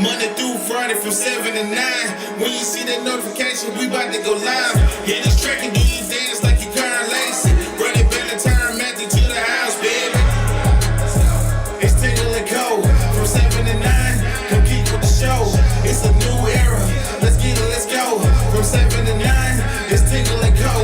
Monday through Friday from 7 to 9. When you see that notification, we about to go live. Hit this track and do you dance like you Karen Lacey. Run it back and turn Matthew to the house, baby. It's Tingle Co. From 7 to 9. Come keep with the show. It's a new era. Let's get it, let's go. From 7 to 9. It's Tingle Co.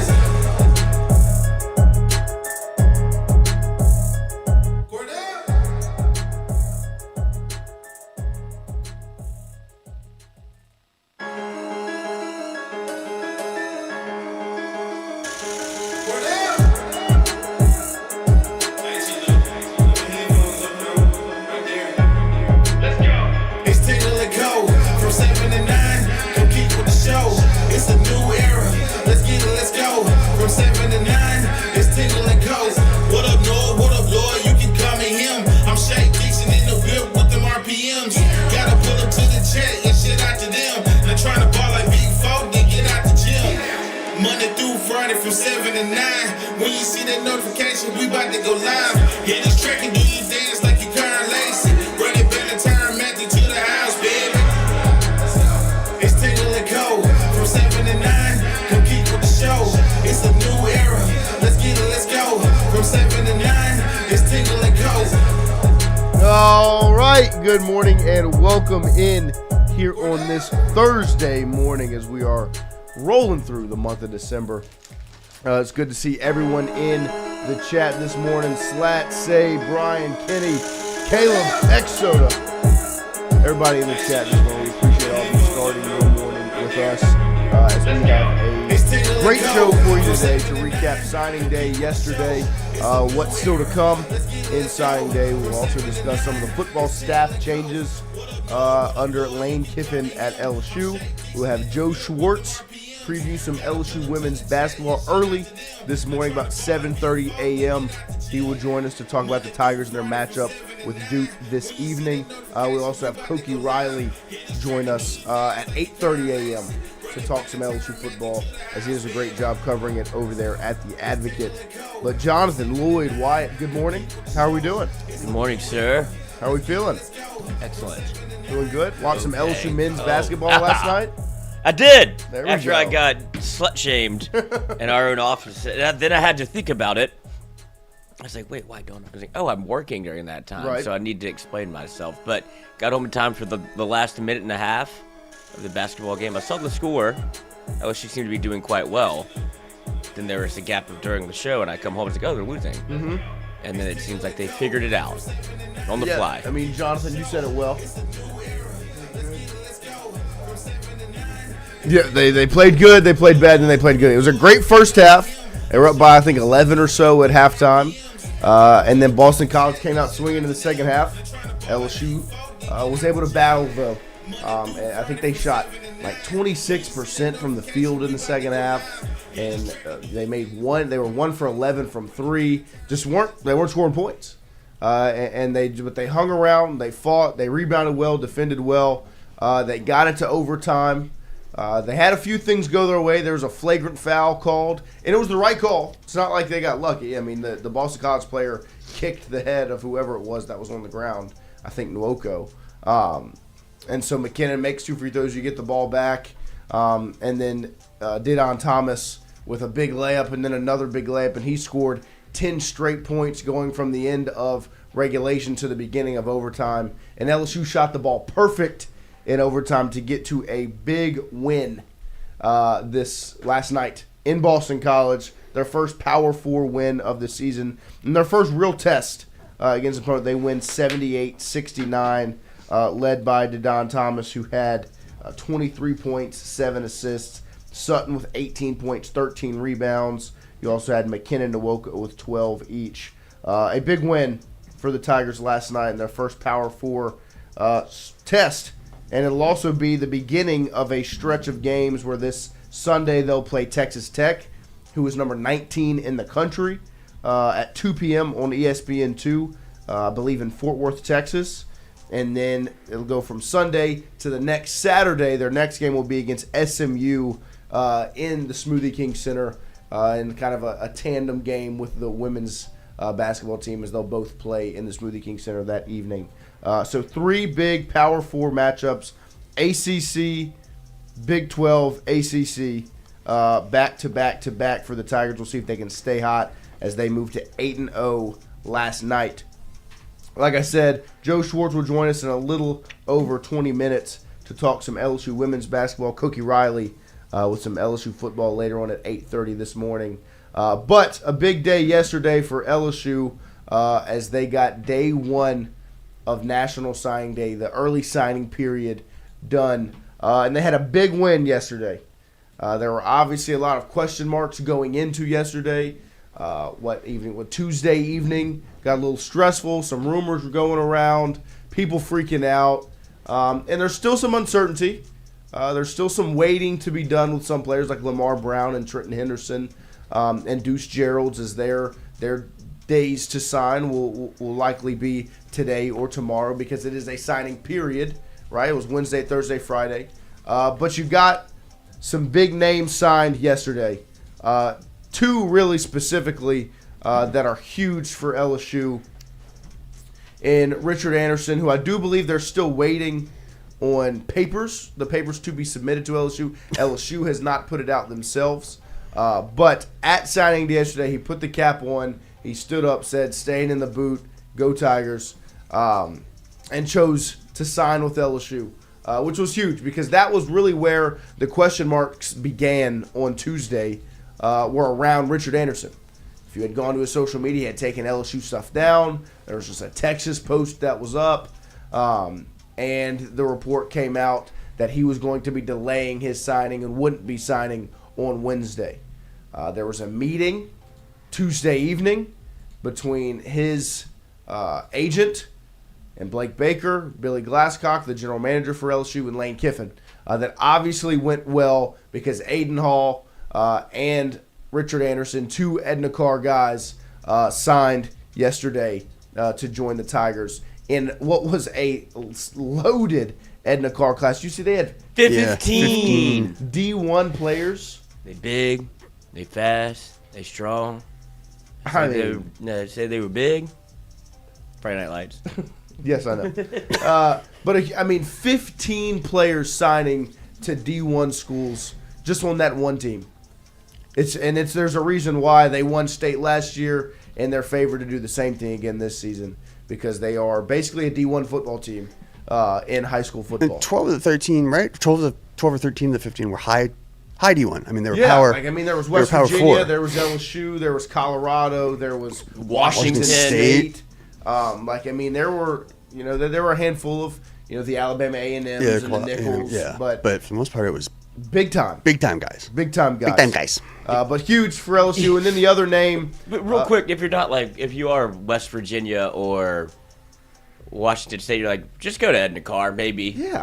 From 7 to 9, when you see that notification, we about to go live. Hit this track and do you dance like you Karen Lacey. Run it back and turn Matthew to the house, baby. It's Tingle Co. From 7 to 9, come keep with the show. It's a new era. Let's get it, let's go. From 7 to 9, it's Tingle Co. All right, good morning and welcome in here on this Thursday morning as we are rolling through the month of December. It's good to see everyone in the chat this morning. Slat, Say, Brian, Kenny, Caleb, Exoda. Everybody in the chat this morning. We appreciate all of you starting your morning with us. As we have a great show for you today to recap signing day yesterday. What's still to come in signing day. We'll also discuss some of the football staff changes under Lane Kiffin at LSU. We'll have Joe Schwartz preview some LSU women's basketball early this morning, about 7:30 a.m. He will join us to talk about the Tigers and their matchup with Duke this evening. We'll also have Koki Riley join us at 8:30 a.m. to talk some LSU football, as he does a great job covering it over there at the Advocate. But Jonathan, Lloyd, Wyatt, good morning. How are we doing? Good morning, sir. How are we feeling? Excellent. Doing good? Watched some LSU men's basketball last night? I did. There we After go. I got slut-shamed in our own office. Then I had to think about it. I was like, wait, why don't I? I was like, I'm working during that time, right. So I need to explain myself. But got home in time for the last minute and a half of the basketball game. I saw the score. LSU seemed to be doing quite well. Then there was a gap during the show, and I come home and it's like, they're losing. Mm-hmm. And then it seems like they figured it out on the fly. I mean, Jonathan, you said it well. Yeah, they played good, they played bad, and they played good. It was a great first half. They were up by, I think, 11 or so at halftime. And then Boston College came out swinging in the second half. LSU was able to battle, though. I think they shot like 26% from the field in the second half. And they were 1 for 11 from three. They weren't scoring points. But they hung around, they fought, they rebounded well, defended well. They got into overtime. They had a few things go their way. There was a flagrant foul called, and it was the right call. It's not like they got lucky. I mean, the Boston College player kicked the head of whoever it was that was on the ground, I think Nwoko. And so McKinnon makes 2 free throws. You get the ball back. And then Didon Thomas with a big layup and then another big layup, and he scored 10 straight points going from the end of regulation to the beginning of overtime. And LSU shot the ball perfect in overtime to get to a big win this last night in Boston College. Their first Power 4 win of the season and their first real test against an opponent. They win 78-69, led by Didon Thomas, who had 23 points, 7 assists. Sutton with 18 points, 13 rebounds. You also had McKinnon and Nwoko with 12 each. A big win for the Tigers last night in their first Power 4 test. And it'll also be the beginning of a stretch of games where this Sunday they'll play Texas Tech, who is number 19 in the country, at 2 p.m. on ESPN2, I believe in Fort Worth, Texas. And then it'll go from Sunday to the next Saturday. Their next game will be against SMU in the Smoothie King Center in kind of a tandem game with the women's basketball team, as they'll both play in the Smoothie King Center that evening. So 3 big Power 4 matchups, ACC, Big 12, ACC, back to back to back for the Tigers. We'll see if they can stay hot as they move to 8-0 last night. Like I said, Joe Schwartz will join us in a little over 20 minutes to talk some LSU women's basketball. Koki Riley with some LSU football later on at 8:30 this morning. But a big day yesterday for LSU as they got day 1 of National Signing Day, the early signing period done. And they had a big win yesterday. There were obviously a lot of question marks going into yesterday. Tuesday evening got a little stressful. Some rumors were going around, people freaking out. And there's still some uncertainty. There's still some waiting to be done with some players like Lamar Brown and Trenton Henderson and Deuce Gerald's as their days to sign will likely be today or tomorrow because it is a signing period, right? It was Wednesday, Thursday, Friday. But you got some big names signed yesterday. 2 really specifically that are huge for LSU. And Richard Anderson, who I do believe they're still waiting on the papers to be submitted to LSU. LSU has not put it out themselves. But at signing day yesterday, he put the cap on. He stood up, said, staying in the boot, go Tigers, and chose to sign with LSU, which was huge because that was really where the question marks began on Tuesday, were around Richard Anderson. If you had gone to his social media, he had taken LSU stuff down. There was just a Texas post that was up. And the report came out that he was going to be delaying his signing and wouldn't be signing on Wednesday. There was a meeting Tuesday evening between his agent and Blake Baker, Billy Glasscock, the general manager for LSU, and Lane Kiffin. That obviously went well because Aiden Hall and Richard Anderson, 2 Edna Carr guys, signed yesterday to join the Tigers in what was a loaded Edna Carr class. You see they had 15 D1 players. They big, they fast, they strong. Say they were big. Friday Night Lights. Yes, I know. But, 15 players signing to D1 schools just on that one team. There's a reason why they won state last year, and they're favored to do the same thing again this season because they are basically a D1 football team in high school football. And 12 of the 13, right? 12 or 13 of the 15 were high D1. They were power. There was West Virginia, there was LSU, there was Colorado, there was Washington State. There were a handful of the Alabama A&Ms and the Nichols. But for the most part, it was big time guys. But huge for LSU. And then the other name. But real quick, if you are West Virginia or Washington State, you're like, just go to Edna Carr, maybe. Yeah,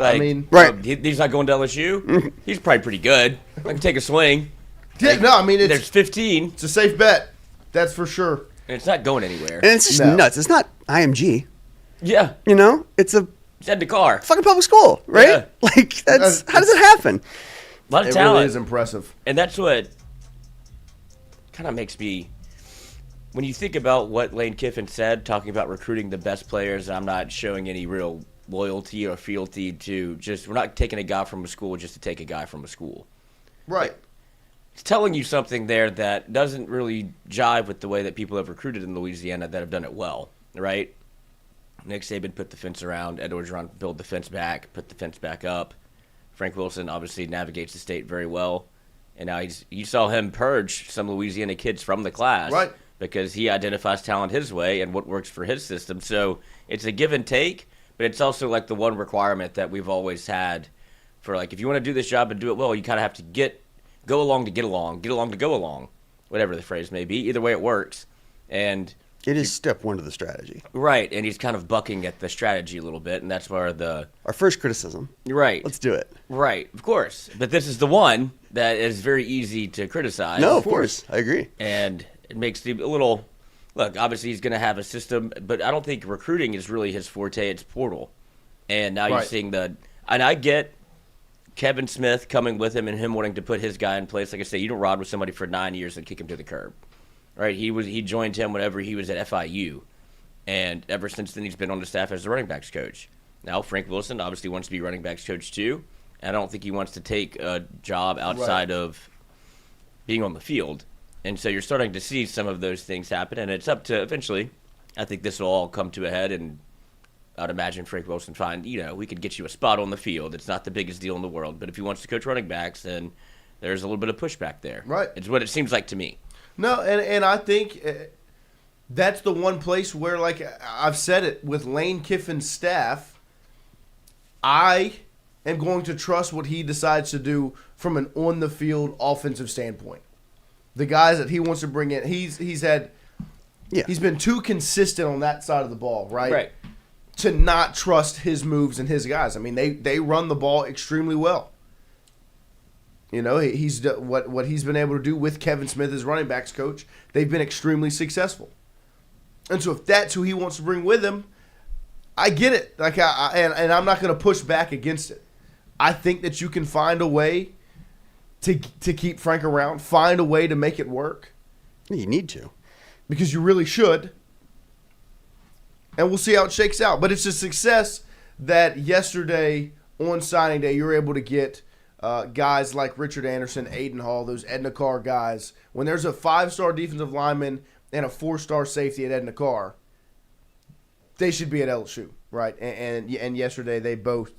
right. He's not going to LSU. He's probably pretty good. I can take a swing. Yeah, there's 15. It's a safe bet. That's for sure. And it's not going anywhere. And it's just nuts. It's not IMG. Yeah. It's Edna Carr. Fucking public school, right? Yeah. How does it happen? A lot of it talent. Really is impressive. And that's what kind of makes me, when you think about what Lane Kiffin said, talking about recruiting the best players, I'm not showing any real loyalty or fealty to we're not taking a guy from a school just to take a guy from a school. Right. It's telling you something there that doesn't really jive with the way that people have recruited in Louisiana that have done it well, right? Nick Saban put the fence around. Ed Orgeron built the fence back, put the fence back up. Frank Wilson obviously navigates the state very well. And now you saw him purge some Louisiana kids from the class. Right. Because he identifies talent his way and what works for his system. So it's a give and take, but it's also like the one requirement that we've always had for, like, if you want to do this job and do it well, you kind of have to go along to get along to go along, whatever the phrase may be. Either way, it works. And it is step 1 to the strategy. Right, and he's kind of bucking at the strategy a little bit, and that's where our first criticism. Right. Let's do it. Right, of course. But this is the one that is very easy to criticize. No, of course. I agree. And it makes the a little look, obviously he's going to have a system, but I don't think recruiting is really his forte. It's portal. And now you're seeing and I get Kevin Smith coming with him and him wanting to put his guy in place. Like I say, you don't ride with somebody for 9 years and kick him to the curb. Right? He joined him whenever he was at FIU. And ever since then, he's been on the staff as the running backs coach. Now, Frank Wilson obviously wants to be running backs coach too. And I don't think he wants to take a job outside of being on the field. And so you're starting to see some of those things happen. And it's up to eventually, I think this will all come to a head. And I'd imagine Frank Wilson we could get you a spot on the field. It's not the biggest deal in the world. But if he wants to coach running backs, then there's a little bit of pushback there. Right. It's what it seems like to me. No, and I think that's the one place where, like I've said it, with Lane Kiffin's staff, I am going to trust what he decides to do from an on-the-field offensive standpoint. The guys that he wants to bring in, he's been too consistent on that side of the ball, right? Right. To not trust his moves and his guys. I mean, they run the ball extremely well. He's what he's been able to do with Kevin Smith as running backs coach. They've been extremely successful. And so if that's who he wants to bring with him, I get it. Like and I'm not going to push back against it. I think that you can find a way to keep Frank around, find a way to make it work. You need to. Because you really should. And we'll see how it shakes out. But it's a success that yesterday on signing day you were able to get guys like Richard Anderson, Aiden Hall, those Edna Carr guys. When there's a 5-star defensive lineman and a 4-star safety at Edna Carr, they should be at LSU, right? And yesterday they both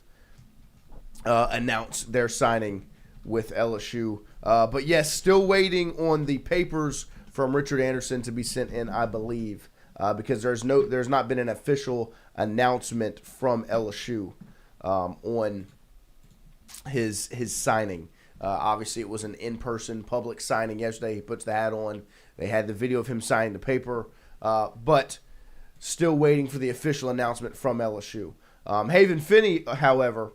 announced their signing with LSU. But yes, still waiting on the papers from Richard Anderson to be sent in, I believe, because there's not been an official announcement from LSU on his signing. Obviously, it was an in-person public signing yesterday. He puts the hat on. They had the video of him signing the paper, but still waiting for the official announcement from LSU. Haven Finney, however,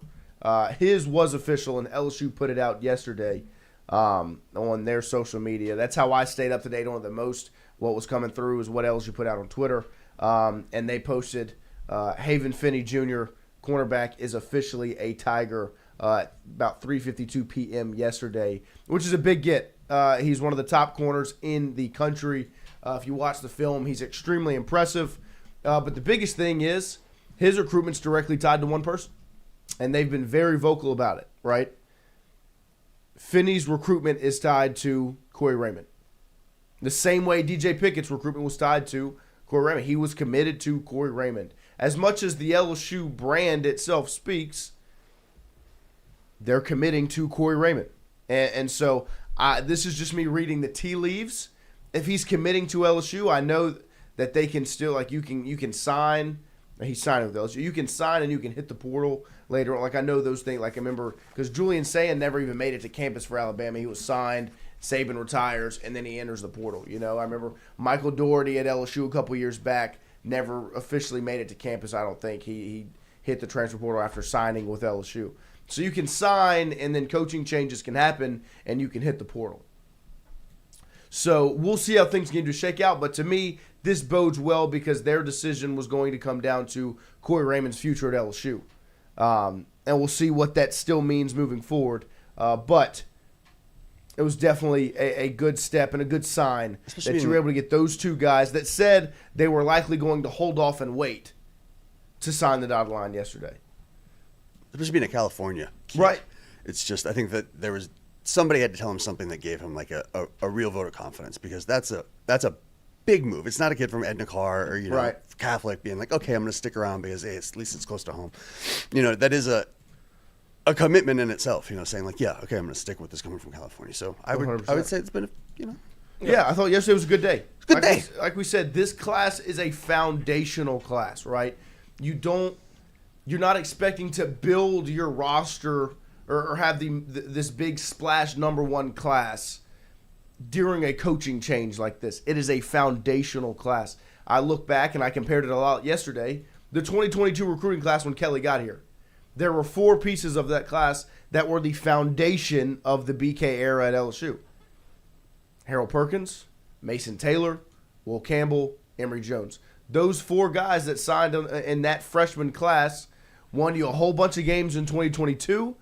his was official, and LSU put it out yesterday on their social media. That's how I stayed up to date on it the most. What was coming through is what LSU put out on Twitter, and they posted Haven Finney Jr., cornerback, is officially a Tiger about 3:52 p.m. yesterday, which is a big get. He's one of the top corners in the country. If you watch the film, he's extremely impressive. But the biggest thing is his recruitment's directly tied to one person, and they've been very vocal about it, right? Finney's recruitment is tied to Corey Raymond. The same way DJ Pickett's recruitment was tied to Corey Raymond. He was committed to Corey Raymond. As much as the LSU brand itself speaks, they're committing to Corey Raymond. And so this is just me reading the tea leaves. If he's committing to LSU, I know that they can still, like, you can sign. He's signing with LSU. You can sign and you can hit the portal later on. Like, I know those things. Like, I remember, because Julian Sayin never even made it to campus for Alabama. He was signed, Saban retires, and then he enters the portal. I remember Michael Doherty at LSU a couple years back never officially made it to campus, I don't think. He hit the transfer portal after signing with LSU. So you can sign, and then coaching changes can happen, and you can hit the portal. So we'll see how things begin to shake out. But to me, this bodes well because their decision was going to come down to Corey Raymond's future at LSU. And we'll see what that still means moving forward. But it was definitely a good step and a good sign that you were able to get those two guys that said they were likely going to hold off and wait to sign the dotted line yesterday. Especially being a California kid. Right. It's just, I think that somebody had to tell him something that gave him like a real vote of confidence, because that's a big move. It's not a kid from Edna Carr or, right. Catholic being like, okay, I'm going to stick around because at least it's close to home. That is a commitment in itself, saying like, yeah, okay, I'm going to stick with this coming from California. So I would say it's been, Yeah, I thought yesterday was a good day. It's a good day. Like we said, this class is a foundational class, right? You're not expecting to build your roster or have this big splash number one class during a coaching change like this. It is a foundational class. I look back and I compared it a lot yesterday. The 2022 recruiting class when Kelly got here, there were 4 pieces of that class that were the foundation of the BK era at LSU. Harold Perkins, Mason Taylor, Will Campbell, Emory Jones. Those 4 guys that signed in that freshman class won you a whole bunch of games in 2022,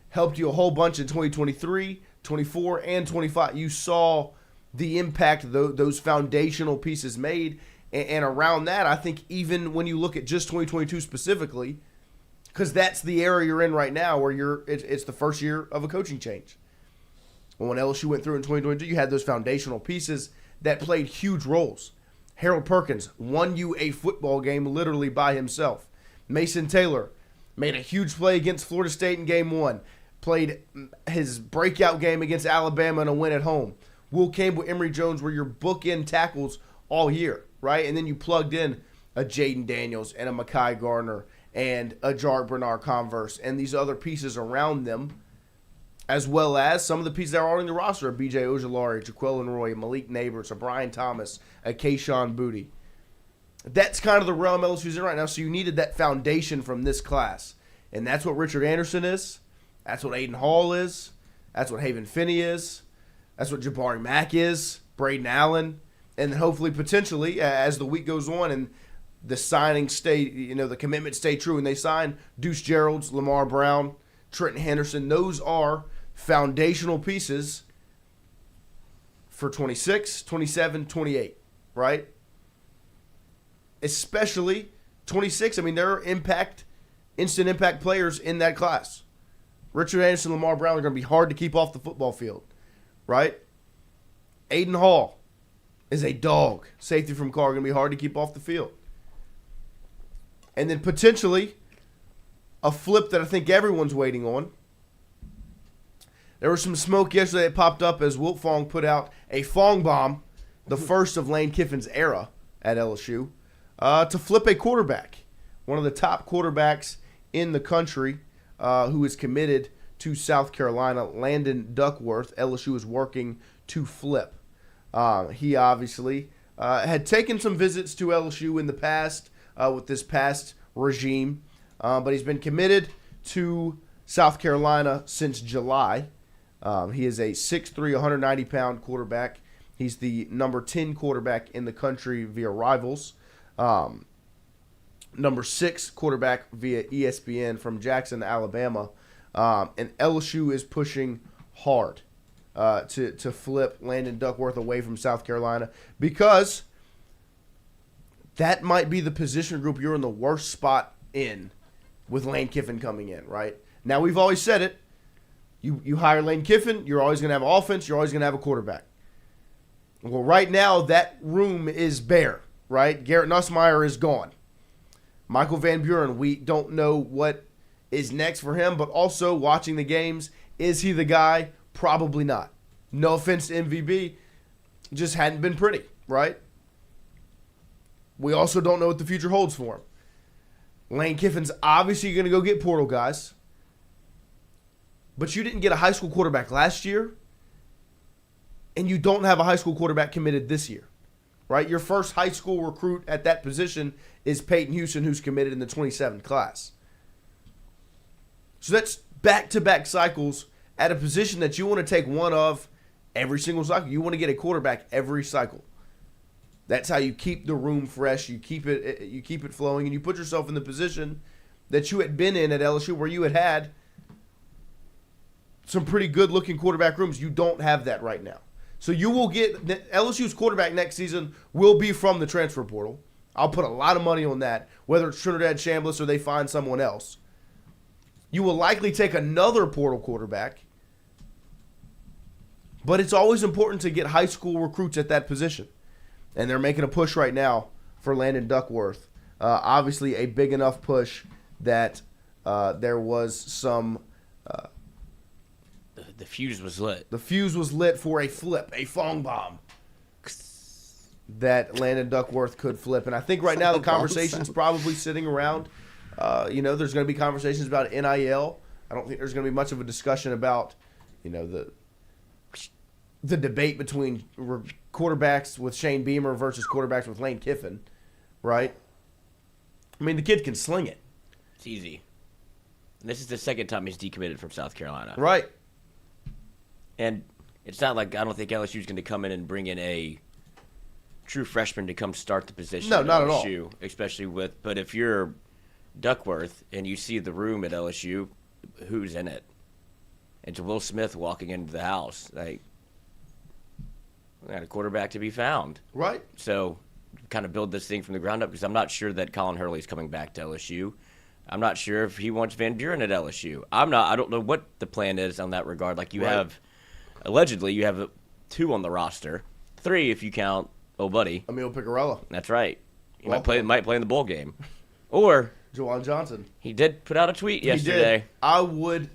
helped you a whole bunch in 2023, 24, and 25. You saw the impact those foundational pieces made, And around that, I think even when you look at just 2022 specifically, because that's the era you're in right now where it's the first year of a coaching change. When LSU went through in 2022, you had those foundational pieces that played huge roles. Harold Perkins won you a football game literally by himself. Mason Taylor made a huge play against Florida State in game 1. Played his breakout game against Alabama and a win at home. Will Campbell, Emory Jones were your bookend tackles all year, right? And then you plugged in a Jaden Daniels and a Mekhi Garner and a Jarek Bernard-Converse and these other pieces around them, as well as some of the pieces that are already in the roster: B.J. Ojulari, Jaquelin Roy, Malik Neighbors, a Brian Thomas, a Kayshawn Booty. That's kind of the realm LSU's in right now, so you needed that foundation from this class. And that's what Richard Anderson is. That's what Aiden Hall is. That's what Haven Finney is. That's what Jabari Mack is, Braden Allen. And then hopefully, potentially, as the week goes on and the signing the commitments stay true, and they sign Deuce Geralds, Lamar Brown, Trenton Henderson, those are foundational pieces for 26, 27, 28, right? Especially 26. I mean, there are instant impact players in that class. Richard Anderson, Lamar Brown are going to be hard to keep off the football field, right? Aiden Hall is a dog. Safety from Carr, going to be hard to keep off the field. And then potentially a flip that I think everyone's waiting on. There was some smoke yesterday that popped up as Wilt Fong put out a Fong bomb, the first of Lane Kiffin's era at LSU, to flip a quarterback. One of the top quarterbacks in the country who is committed to South Carolina, Landon Duckworth, LSU is working to flip. He obviously had taken some visits to LSU in the past with this past regime, but he's been committed to South Carolina since July. He is a 6'3", 190-pound quarterback. He's the number 10 quarterback in the country via Rivals. Number 6 quarterback via ESPN from Jackson, Alabama. And LSU is pushing hard to flip Landon Duckworth away from South Carolina, because that might be the position group you're in the worst spot in with Lane Kiffin coming in, right? Now, we've always said it. You hire Lane Kiffin, you're always going to have offense, you're always going to have a quarterback. Well, right now, that room is bare, right? Garrett Nussmeier is gone. Michael Van Buren, we don't know what is next for him, but also watching the games, is he the guy? Probably not. No offense to MVB, just hadn't been pretty, right? We also don't know what the future holds for him. Lane Kiffin's obviously going to go get portal guys, but you didn't get a high school quarterback last year, and you don't have a high school quarterback committed this year, right? Your first high school recruit at that position is Peyton Houston, who's committed in the 27 class. So that's back-to-back cycles at a position that you want to take one of every single cycle. You want to get a quarterback every cycle. That's how you keep the room fresh. You keep it flowing, and you put yourself in the position that you had been in at LSU, where you had some pretty good-looking quarterback rooms. You don't have that right now. So you will get LSU's quarterback next season will be from the transfer portal. I'll put a lot of money on that, whether it's Trinidad Chambliss or they find someone else. You will likely take another portal quarterback, but it's always important to get high school recruits at that position. And they're making a push right now for Landon Duckworth. Obviously, a big enough push that there was some... The fuse was lit. The fuse was lit for a flip, a Fong bomb that Landon Duckworth could flip. And I think right now the conversation's probably sitting around. There's going to be conversations about NIL. I don't think there's going to be much of a discussion about, the debate between quarterbacks with Shane Beamer versus quarterbacks with Lane Kiffin, right? I mean, the kid can sling it. It's easy. And this is the second time he's decommitted from South Carolina. Right. And it's not like I don't think LSU is going to come in and bring in a true freshman to come start the position. No, at not LSU, at all. Especially but if you're Duckworth and you see the room at LSU, who's in it? It's Will Smith walking into the house. Like, we got a quarterback to be found. Right. So kind of build this thing from the ground up because I'm not sure that Colin Hurley's coming back to LSU. I'm not sure if he wants Van Buren at LSU. I don't know what the plan is on that regard. Like allegedly you have 2 on the roster, 3 if you count old buddy. Emil Picarella. That's right. He might play in the bowl game. Or Juwan Johnson. He did put out a tweet yesterday. He did.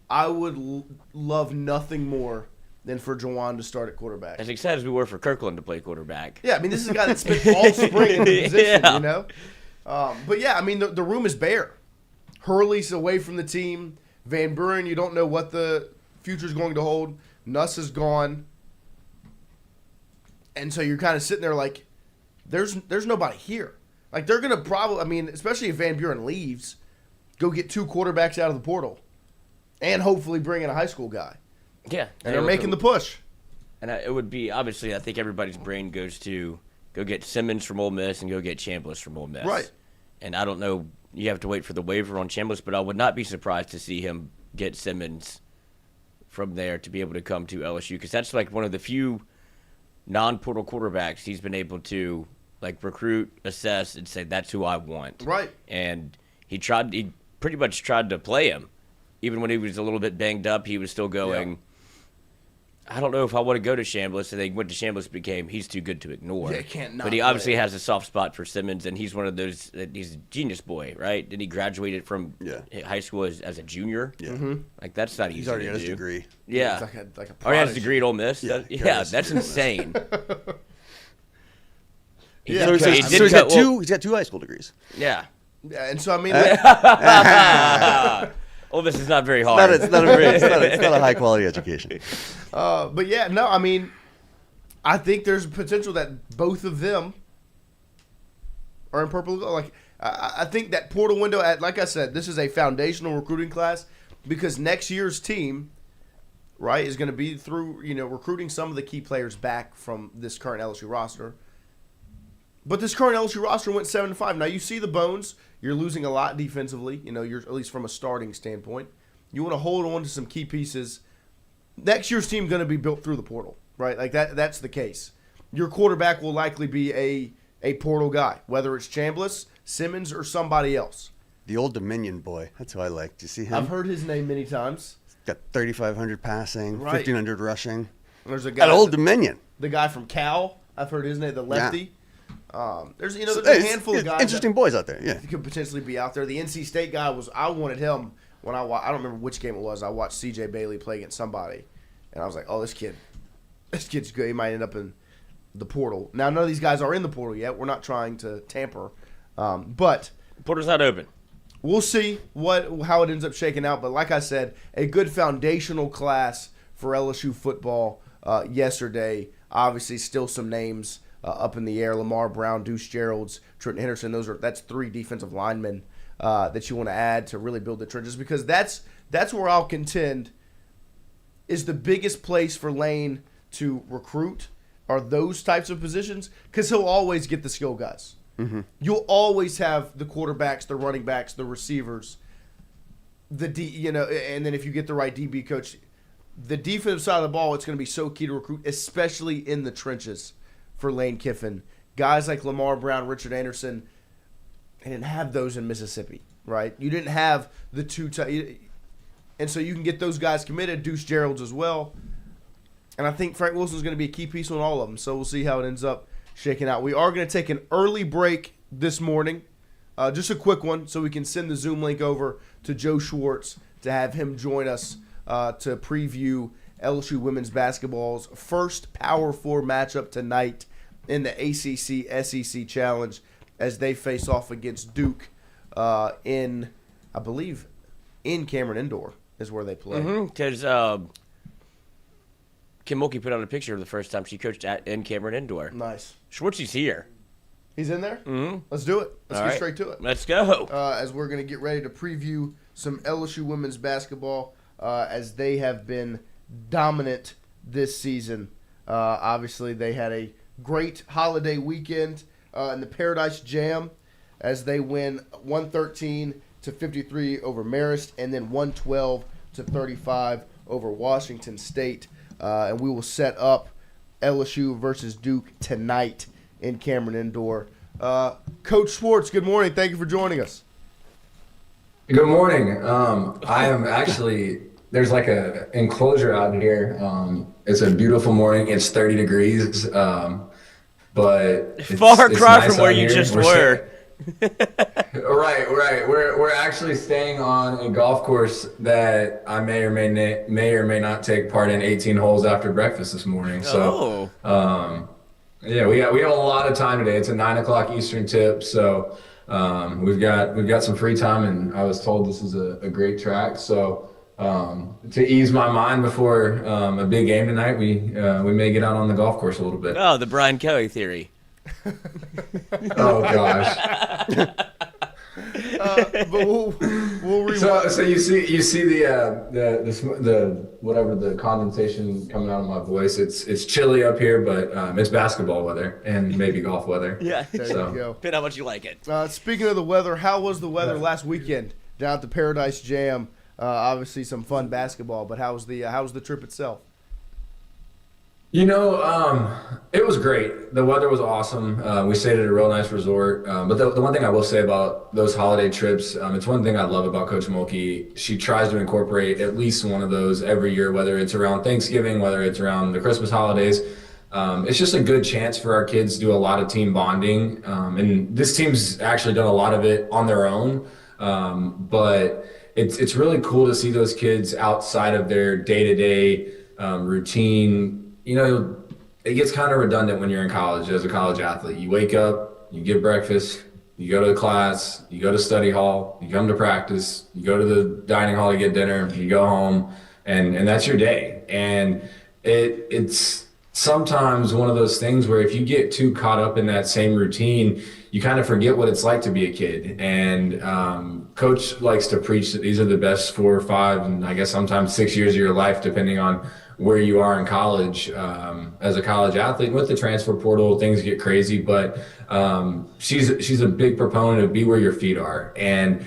I would love nothing more than for Juwan to start at quarterback. As excited as we were for Kirkland to play quarterback. Yeah, I mean, this is a guy that spent all spring in the position, you know? But, yeah, I mean, the room is bare. Hurley's away from the team. Van Buren, you don't know what the future's going to hold. Nuss is gone. And so you're kind of sitting there like, there's nobody here. Like, they're going to probably, I mean, especially if Van Buren leaves, go get 2 quarterbacks out of the portal and hopefully bring in a high school guy. Yeah. And they're making the push. And it would be, obviously, I think everybody's brain goes to go get Simmons from Ole Miss and go get Chambliss from Ole Miss. Right. And I don't know, you have to wait for the waiver on Chambliss, but I would not be surprised to see him get Simmons from there to be able to come to LSU because that's like one of the few non-portal quarterbacks he's been able to like recruit, assess, and say that's who I want. Right. And he pretty much tried to play him. Even when he was a little bit banged up, he was still going, Yeah. I don't know if I want to go to Chambliss. And they went to Chambliss, became he's too good to ignore. Yeah, can't not but he play obviously him. has a soft spot for Simmons, and he's one of those. He's a genius boy, right? Did he graduated from high school as a junior? Yeah. Mm-hmm. Like that's not easy. He's already to got his do. degree. Yeah, It's like a or he has a prodigy. degree at Ole Miss. Yeah, Yeah, that's insane. Yeah, So He he's did got cut- well, he's got 2 high school degrees. Yeah. Yeah, and so, I mean, Ole Miss is not very hard. It's not a high quality education. but yeah, no, I mean, I think there's potential that both of them are in purple. Like, I think that portal window, like I said, this is a foundational recruiting class because next year's team, right, is going to be through, recruiting some of the key players back from this current LSU roster. But this current LSU roster went 7-5. Now you see the bones. You're losing a lot defensively. You're at least from a starting standpoint. You want to hold on to some key pieces. Next year's team going to be built through the portal, right? Like that's the case. Your quarterback will likely be a portal guy, whether it's Chambliss, Simmons, or somebody else. The Old Dominion boy. That's who I like. Do you see him? I've heard his name many times. Got 3,500 passing, Right. 1,500 rushing. There's a guy, At Old Dominion. the guy from Cal. I've heard his name, the lefty. Yeah. There's Hey, a handful of guys interesting boys out there. Yeah. that could potentially be out there. The NC State guy I wanted him when I don't remember which game it was. I watched C.J. Bailey play against somebody, and I was like, oh, this kid's good. He might end up in the portal. Now, none of these guys are in the portal yet. We're not trying to tamper, but Porter's not open. we'll see how it ends up shaking out. But like I said, a good foundational class for LSU football yesterday. Obviously, still some names up in the air. Lamar Brown, Deuce Geralds, Trenton Henderson. That's 3 defensive linemen that you want to add to really build the trenches because that's where I'll contend is the biggest place for Lane to recruit are those types of positions because he'll always get the skill guys. Mm-hmm. You'll always have the quarterbacks, the running backs, the receivers, and then if you get the right DB coach, the defensive side of the ball, it's going to be so key to recruit, especially in the trenches for Lane Kiffin. Guys like Lamar Brown, Richard Anderson, they didn't have those in Mississippi, right? You didn't have the 2 and so you can get those guys committed, Deuce Geralds as well. And I think Frank Wilson's going to be a key piece on all of them, so we'll see how it ends up shaking out. We are going to take an early break this morning, just a quick one, so we can send the Zoom link over to Joe Schwartz to have him join us to preview LSU women's basketball's first Power 4 matchup tonight in the ACC-SEC Challenge as they face off against Duke in Cameron Indoor is where they play. Because Kim Mulkey put out a picture of the first time she coached in Cameron Indoor. Nice. Schwartzy's here. He's in there? Mm-hmm. Let's do it. Let's All get right. straight to it. Let's go. As we're going to get ready to preview some LSU women's basketball as they have been dominant this season. Obviously, they had a great holiday weekend in the Paradise Jam as they win 113-53 over Marist and then 112-35 over Washington State. And we will set up LSU versus Duke tonight in Cameron Indoor. Coach Schwartz, good morning. Thank you for joining us. Good morning. I am actually, there's like a enclosure out here. It's a beautiful morning. It's 30 degrees, but it's Cry nice from where out you here. just We're were. Right. We're actually staying on a golf course that I may or may not take part in 18 holes after breakfast this morning. So, yeah, we have a lot of time today. It's a 9 o'clock Eastern tip, so we've got some free time, and I was told this is a great track. So to ease my mind before a big game tonight, we may get out on the golf course a little bit. Oh, the Brian Kelly theory. Oh gosh. But we'll rewind. So you see the whatever the condensation coming out of my voice. It's chilly up here, but it's basketball weather and maybe golf weather. Yeah. There you go. Depending how much you like it. Speaking of the weather, how was the weather last weekend down at the Paradise Jam? Obviously some fun basketball, but how was the trip itself? You know, it was great. The weather was awesome. We stayed at a real nice resort. But the one thing I will say about those holiday trips, it's one thing I love about Coach Mulkey. She tries to incorporate at least one of those every year, whether it's around Thanksgiving, whether it's around the Christmas holidays. It's just a good chance for our kids to do a lot of team bonding. And this team's actually done a lot of it on their own. But it's really cool to see those kids outside of their day-to-day routine. You know, it gets kind of redundant when you're in college as a college athlete. You wake up, you get breakfast, you go to class, you go to study hall, you come to practice, you go to the dining hall to get dinner, you go home, and that's your day. And it's sometimes one of those things where if you get too caught up in that same routine, you kind of forget what it's like to be a kid. And Coach likes to preach that these are the best 4 or 5, and I guess sometimes 6 years of your life, depending on where you are in college as a college athlete. With the transfer portal, things get crazy, but she's a big proponent of be where your feet are. And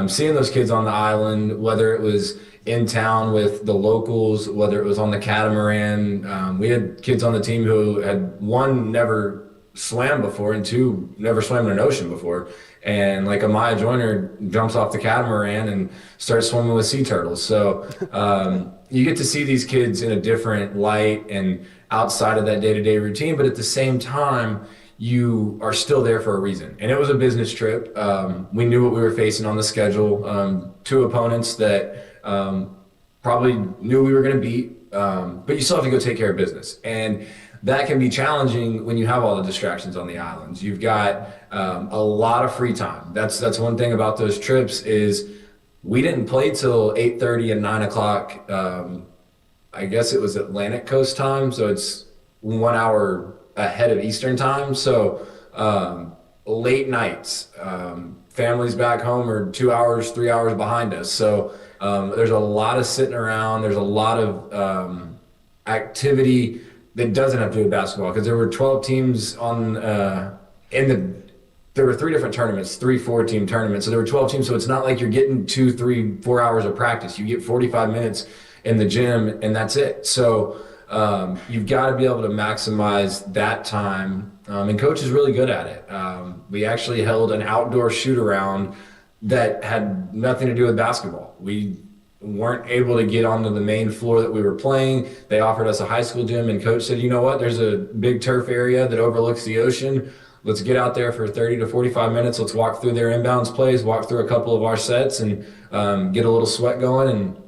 seeing those kids on the island, whether it was in town with the locals, whether it was on the catamaran, we had kids on the team who had, one, never swam before, and 2, never swam in an ocean before. And like Amaya Joyner jumps off the catamaran and starts swimming with sea turtles. So you get to see these kids in a different light and outside of that day-to-day routine, but at the same time, you are still there for a reason. And it was a business trip. We knew what we were facing on the schedule. 2 opponents that probably knew we were going to beat, but you still have to go take care of business. And that can be challenging when you have all the distractions on the islands. You've got a lot of free time. That's one thing about those trips is we didn't play till 8:30 and 9 o'clock. I guess it was Atlantic Coast time, so it's 1 hour ahead of Eastern time. So late nights, families back home are 2 hours, 3 hours behind us. So there's a lot of sitting around. There's a lot of activity that doesn't have to do with basketball, because there were 12 teams on there were 3 different tournaments, 3 4-team tournaments. So there were 12 teams. So it's not like you're getting 2, 3, 4 hours of practice. You get 45 minutes in the gym and that's it. So you've got to be able to maximize that time. And Coach is really good at it. We actually held an outdoor shoot around that had nothing to do with basketball. We weren't able to get onto the main floor that we were playing. They offered us a high school gym, and Coach said, you know what, there's a big turf area that overlooks the ocean. Let's get out there for 30 to 45 minutes. Let's walk through their inbounds plays, walk through a couple of our sets, and get a little sweat going and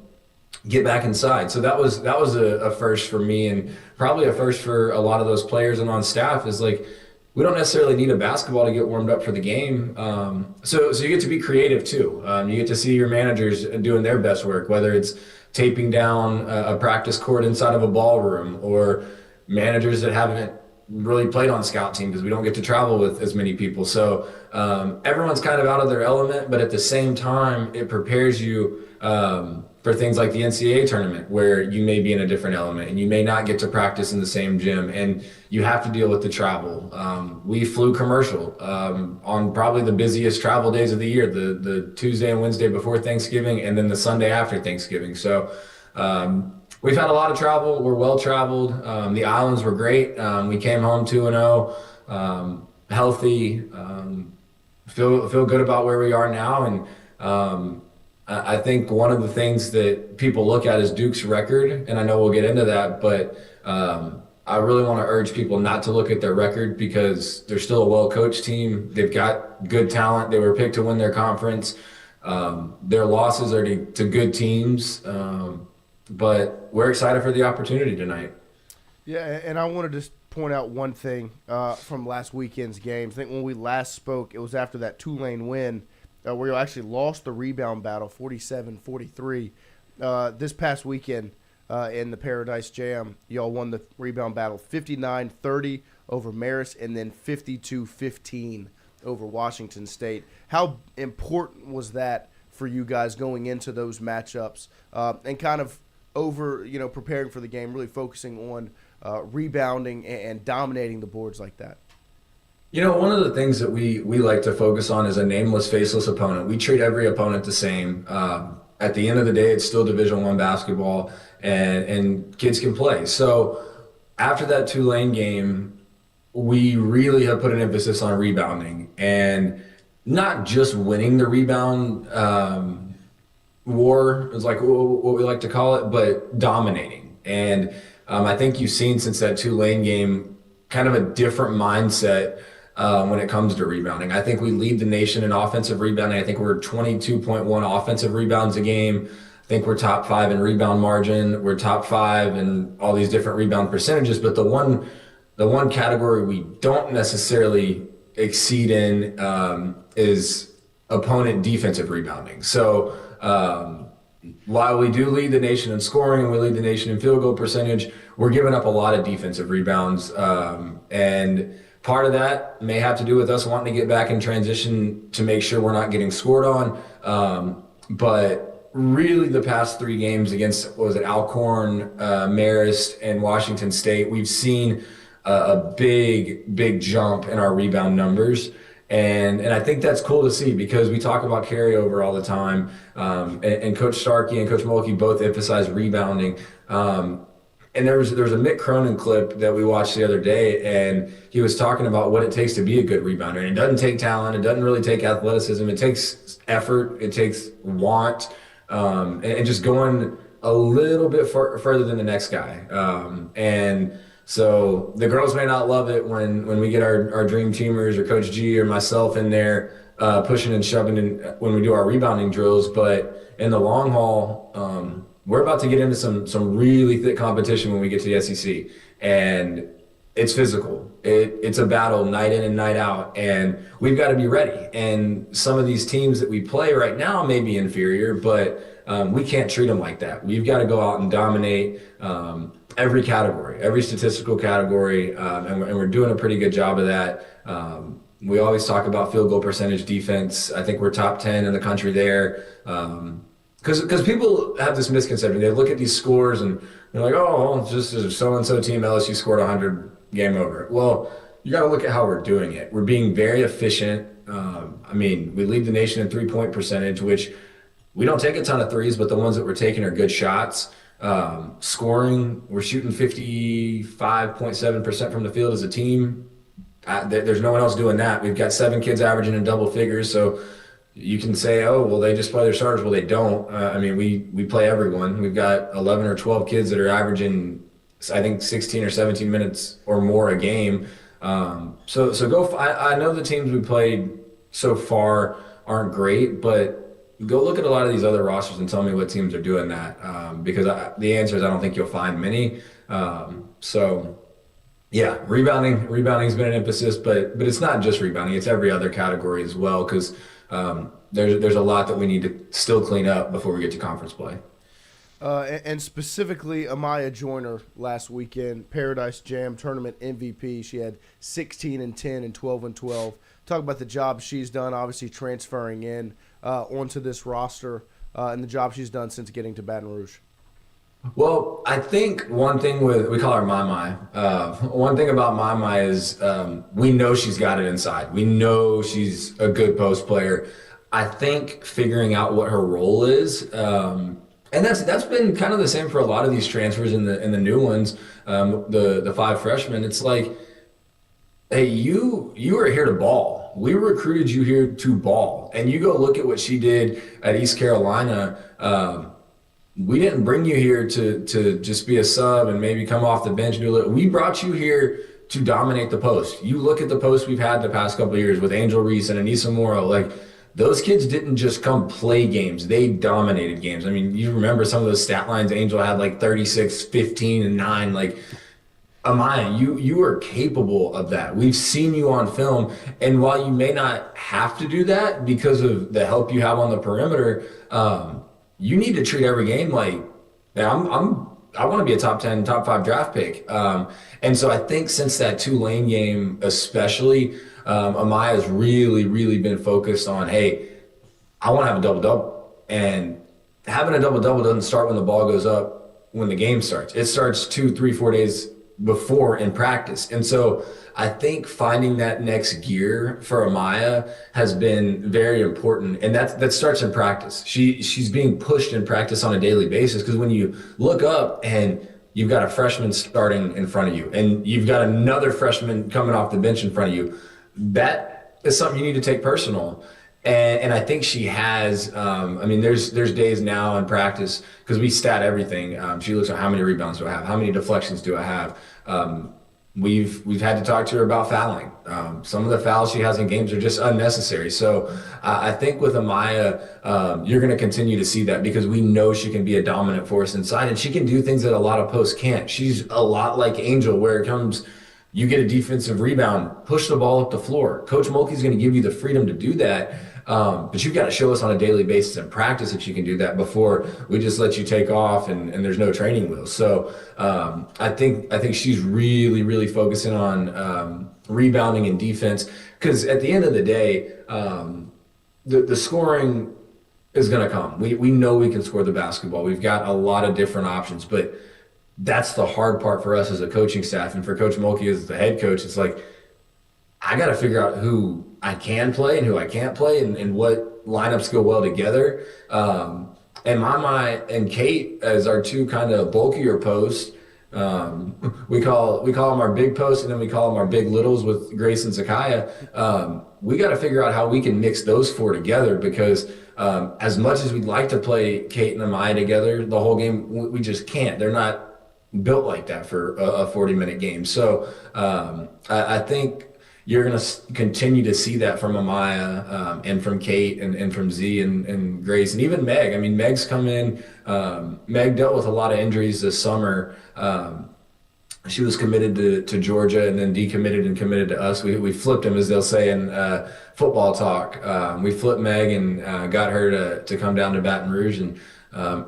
get back inside. So that was a first for me, and probably a first for a lot of those players and on staff. Is like, we don't necessarily need a basketball to get warmed up for the game. So you get to be creative too. You get to see your managers doing their best work, whether it's taping down a practice court inside of a ballroom, or managers that haven't really played on scout team because we don't get to travel with as many people. So everyone's kind of out of their element, but at the same time, it prepares you for things like the NCAA tournament, where you may be in a different element and you may not get to practice in the same gym, and you have to deal with the travel. We flew commercial on probably the busiest travel days of the year, the Tuesday and Wednesday before Thanksgiving, and then the Sunday after Thanksgiving. So we've had a lot of travel. We're well traveled. The islands were great. We came home 2-0. healthy, feel good about where we are now. And I think one of the things that people look at is Duke's record, and I know we'll get into that, but I really want to urge people not to look at their record because they're still a well-coached team. They've got good talent. They were picked to win their conference. Their losses are to good teams, but we're excited for the opportunity tonight. Yeah, and I wanted to just point out one thing from last weekend's games. I think when we last spoke, it was after that Tulane win where you actually lost the rebound battle 47-43. This past weekend in the Paradise Jam, y'all won the rebound battle 59-30 over Marist and then 52-15 over Washington State. How important was that for you guys going into those matchups and kind of preparing for the game, really focusing on rebounding and dominating the boards like that? One of the things that we like to focus on is a nameless, faceless opponent. We treat every opponent the same. At the end of the day, it's still Division I basketball, and kids can play. So after that Tulane game, we really have put an emphasis on rebounding and not just winning the rebound war is like what we like to call it, but dominating. And I think you've seen since that Tulane game kind of a different mindset when it comes to rebounding. I think we lead the nation in offensive rebounding. I think we're 22.1 offensive rebounds a game. I think we're top 5 in rebound margin. We're top 5 in all these different rebound percentages. But the one category we don't necessarily exceed in is opponent defensive rebounding. So while we do lead the nation in scoring and we lead the nation in field goal percentage, we're giving up a lot of defensive rebounds. And part of that may have to do with us wanting to get back in transition to make sure we're not getting scored on. But really the past 3 games against, Alcorn, Marist, and Washington State, we've seen a big jump in our rebound numbers. And I think that's cool to see because we talk about carryover all the time. And Coach Starkey and Coach Mulkey both emphasize rebounding. And there was a Mick Cronin clip that we watched the other day, and he was talking about what it takes to be a good rebounder. And it doesn't take talent. It doesn't really take athleticism. It takes effort. It takes want, and just going a little bit further than the next guy. And so the girls may not love it when we get our dream teamers or Coach G or myself in there pushing and shoving when we do our rebounding drills. But in the long haul, we're about to get into some really thick competition when we get to the SEC, and it's physical. It's a battle night in and night out, and we've got to be ready. And some of these teams that we play right now may be inferior, but we can't treat them like that. We've got to go out and dominate every category, every statistical category, and we're doing a pretty good job of that. We always talk about field goal percentage defense. I think we're top 10 in the country there. Because people have this misconception. They look at these scores and they're like, oh, it's just a so-and-so team, LSU scored 100, game over. Well, you got to look at how we're doing it. We're being very efficient. We lead the nation in three-point percentage, which we don't take a ton of threes, but the ones that we're taking are good shots. Scoring, we're shooting 55.7% from the field as a team. There's no one else doing that. We've got 7 kids averaging in double figures, so you can say, oh, well, they just play their starters. Well, they don't. We play everyone. We've got 11 or 12 kids that are averaging, I think, 16 or 17 minutes or more a game. So go. I know the teams we played so far aren't great, but go look at a lot of these other rosters and tell me what teams are doing that. Because the answer is I don't think you'll find many. Yeah, rebounding's been an emphasis, but it's not just rebounding; it's every other category as well. Because there's a lot that we need to still clean up before we get to conference play. And specifically, Amaya Joyner last weekend, Paradise Jam tournament MVP. She had 16 and 10 and 12 and 12. Talk about the job she's done, obviously transferring in onto this roster, and the job she's done since getting to Baton Rouge. Well, I think one thing we call her Mai. One thing about Mai is we know she's got it inside. We know she's a good post player. I think figuring out what her role is, and that's been kind of the same for a lot of these transfers in the new ones, the 5 freshmen. It's like hey, you are here to ball. We recruited you here to ball. And you go look at what she did at East Carolina. We didn't bring you here to just be a sub and maybe come off the bench and do a little. We brought you here to dominate the post. You look at the post we've had the past couple of years with Angel Reese and Anissa Morrow, like those kids didn't just come play games. They dominated games. I mean, you remember some of those stat lines. Angel had like 36, 15, and 9. Like, Amaya, you are capable of that. We've seen you on film, and while you may not have to do that because of the help you have on the perimeter, you need to treat every game like, man, I want to be a top 10, top 5 draft pick. And so I think since that Tulane game, especially, Amaya has really been focused on, hey, I want to have a double-double, and having a double-double doesn't start when the ball goes up when the game starts. It starts 2, 3, 4 days before in practice. And so I think finding that next gear for Amaya has been very important. And that starts in practice. She's being pushed in practice on a daily basis, because when you look up and you've got a freshman starting in front of you and you've got another freshman coming off the bench in front of you, that is something you need to take personal. And I think she has, there's days now in practice, because we stat everything. She looks at how many rebounds do I have? How many deflections do I have? We've had to talk to her about fouling. Some of the fouls she has in games are just unnecessary. So I think with Amaya, you're going to continue to see that, because we know she can be a dominant force inside, and she can do things that a lot of posts can't. She's a lot like Angel, where it comes, you get a defensive rebound, push the ball up the floor. Coach Mulkey's going to give you the freedom to do that. But you've got to show us on a daily basis in practice that you can do that before we just let you take off and there's no training wheels. So I think she's really focusing on rebounding and defense, because at the end of the day, the scoring is going to come. We know we can score the basketball. We've got a lot of different options, but that's the hard part for us as a coaching staff. And for Coach Mulkey as the head coach, it's like, I got to figure out who I can play and who I can't play, and what lineups go well together. And Mama and Kate, as our two kind of bulkier posts, we call them our big posts, and then we call them our big littles with Grace and Zakaya. We got to figure out how we can mix those 4 together, because as much as we'd like to play Kate and Amaya together the whole game, we just can't. They're not built like that for a 40-minute game. So I think you're going to continue to see that from Amaya and from Kate and from Z and Grace, and even Meg. I mean, Meg's come in. Meg dealt with a lot of injuries this summer. She was committed to Georgia and then decommitted and committed to us. We flipped them, as they'll say in football talk. We flipped Meg and got her to come down to Baton Rouge. And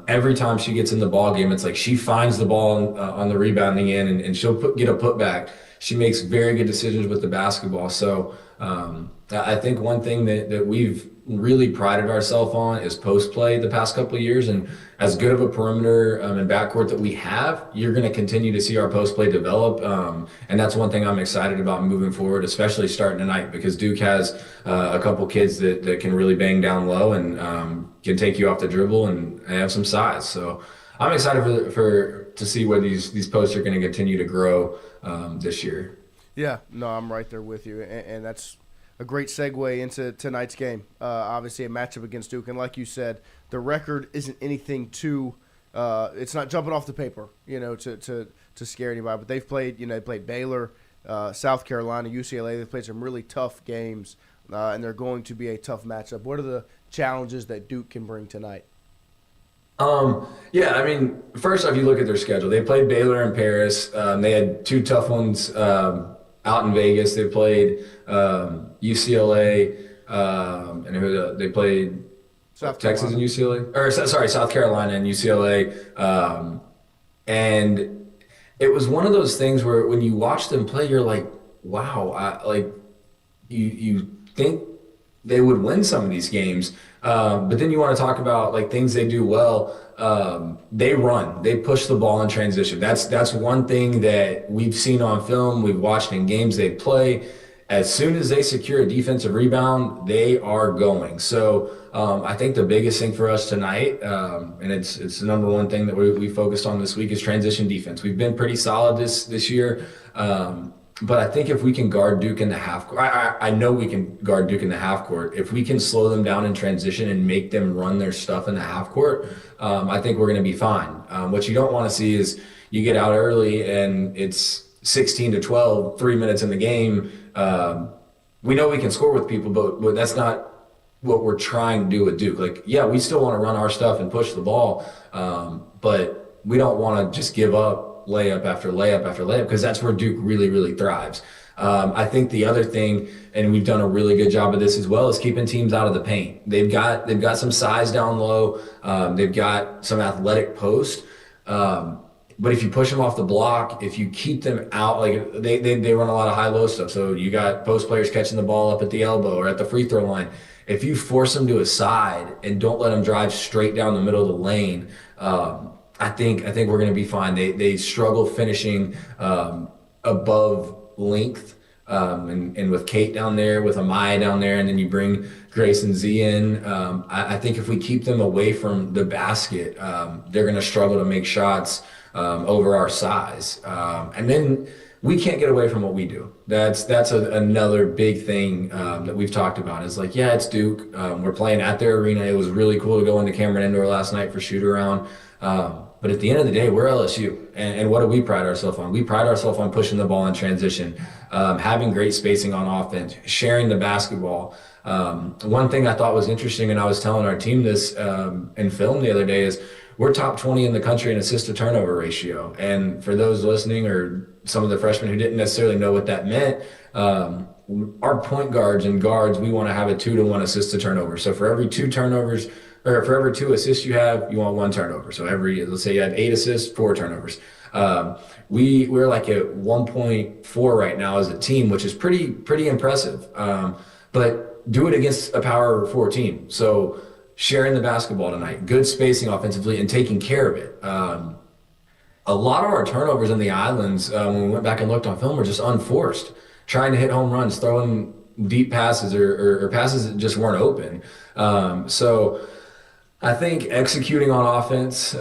every time she gets in the ball game, it's like she finds the ball on the rebounding end, and she'll get a putback. She makes very good decisions with the basketball. So I think one thing that we've really prided ourselves on is post play the past couple of years. And as good of a perimeter and backcourt that we have, you're going to continue to see our post play develop. And that's one thing I'm excited about moving forward, especially starting tonight, because Duke has a couple kids that can really bang down low and can take you off the dribble and have some size. So I'm excited to see where these posts are going to continue to grow this year. Yeah, no, I'm right there with you, and that's a great segue into tonight's game. Obviously, a matchup against Duke, and like you said, the record isn't anything too. It's not jumping off the paper, to scare anybody. But they've played, they played Baylor, South Carolina, UCLA. They've played some really tough games, and they're going to be a tough matchup. What are the challenges that Duke can bring tonight? Yeah, I mean, first off, you look at their schedule. They played Baylor in Paris. They had 2 tough ones out in Vegas. They played UCLA, and they played Texas and UCLA, or sorry, South Carolina and UCLA. And it was one of those things where when you watch them play, you're like, wow, you think they would win some of these games. But then you want to talk about like things they do well. They run, they push the ball in transition. That's one thing that we've seen on film. We've watched in games they play. As soon as they secure a defensive rebound, they are going. So I think the biggest thing for us tonight, and it's the number one thing that we focused on this week, is transition defense. We've been pretty solid this year. But I think if we can guard Duke in the half court, I know we can guard Duke in the half court. If we can slow them down in transition and make them run their stuff in the half court, I think we're going to be fine. What you don't want to see is you get out early and it's 16-12, 3 minutes in the game. We know we can score with people, but that's not what we're trying to do with Duke. Like, yeah, we still want to run our stuff and push the ball, but we don't want to just give up layup after layup after layup, because that's where Duke really, really thrives. I think the other thing, and we've done a really good job of this as well, is keeping teams out of the paint. They've got some size down low. They've got some athletic post. But if you push them off the block, if you keep them out, like they run a lot of high-low stuff. So you got post players catching the ball up at the elbow or at the free throw line. If you force them to a side and don't let them drive straight down the middle of the lane, I think we're going to be fine. They struggle finishing above length, and with Kate down there, with Amaya down there, and then you bring Grace and Z in. I think if we keep them away from the basket, they're going to struggle to make shots over our size, and then we can't get away from what we do. That's another big thing that we've talked about. Is like, yeah, it's Duke. We're playing at their arena. It was really cool to go into Cameron Indoor last night for shoot around. But at the end of the day, we're LSU. And what do we pride ourselves on? We pride ourselves on pushing the ball in transition, having great spacing on offense, sharing the basketball. One thing I thought was interesting, and I was telling our team this in film the other day, is we're top 20 in the country in assist to turnover ratio. And for those listening, or some of the freshmen who didn't necessarily know what that meant, our point guards and guards, we want to have a 2-to-1 assist to turnover. So for every 2 turnovers, or for every 2 assists you have, you want 1 turnover. So let's say you have 8 assists, 4 turnovers. We're like at 1.4 right now as a team, which is pretty impressive. But do it against a power 4 team. So sharing the basketball tonight, good spacing offensively, and taking care of it. A lot of our turnovers in the islands, when we went back and looked on film, were just unforced. Trying to hit home runs, throwing deep passes or passes that just weren't open. So I think executing on offense,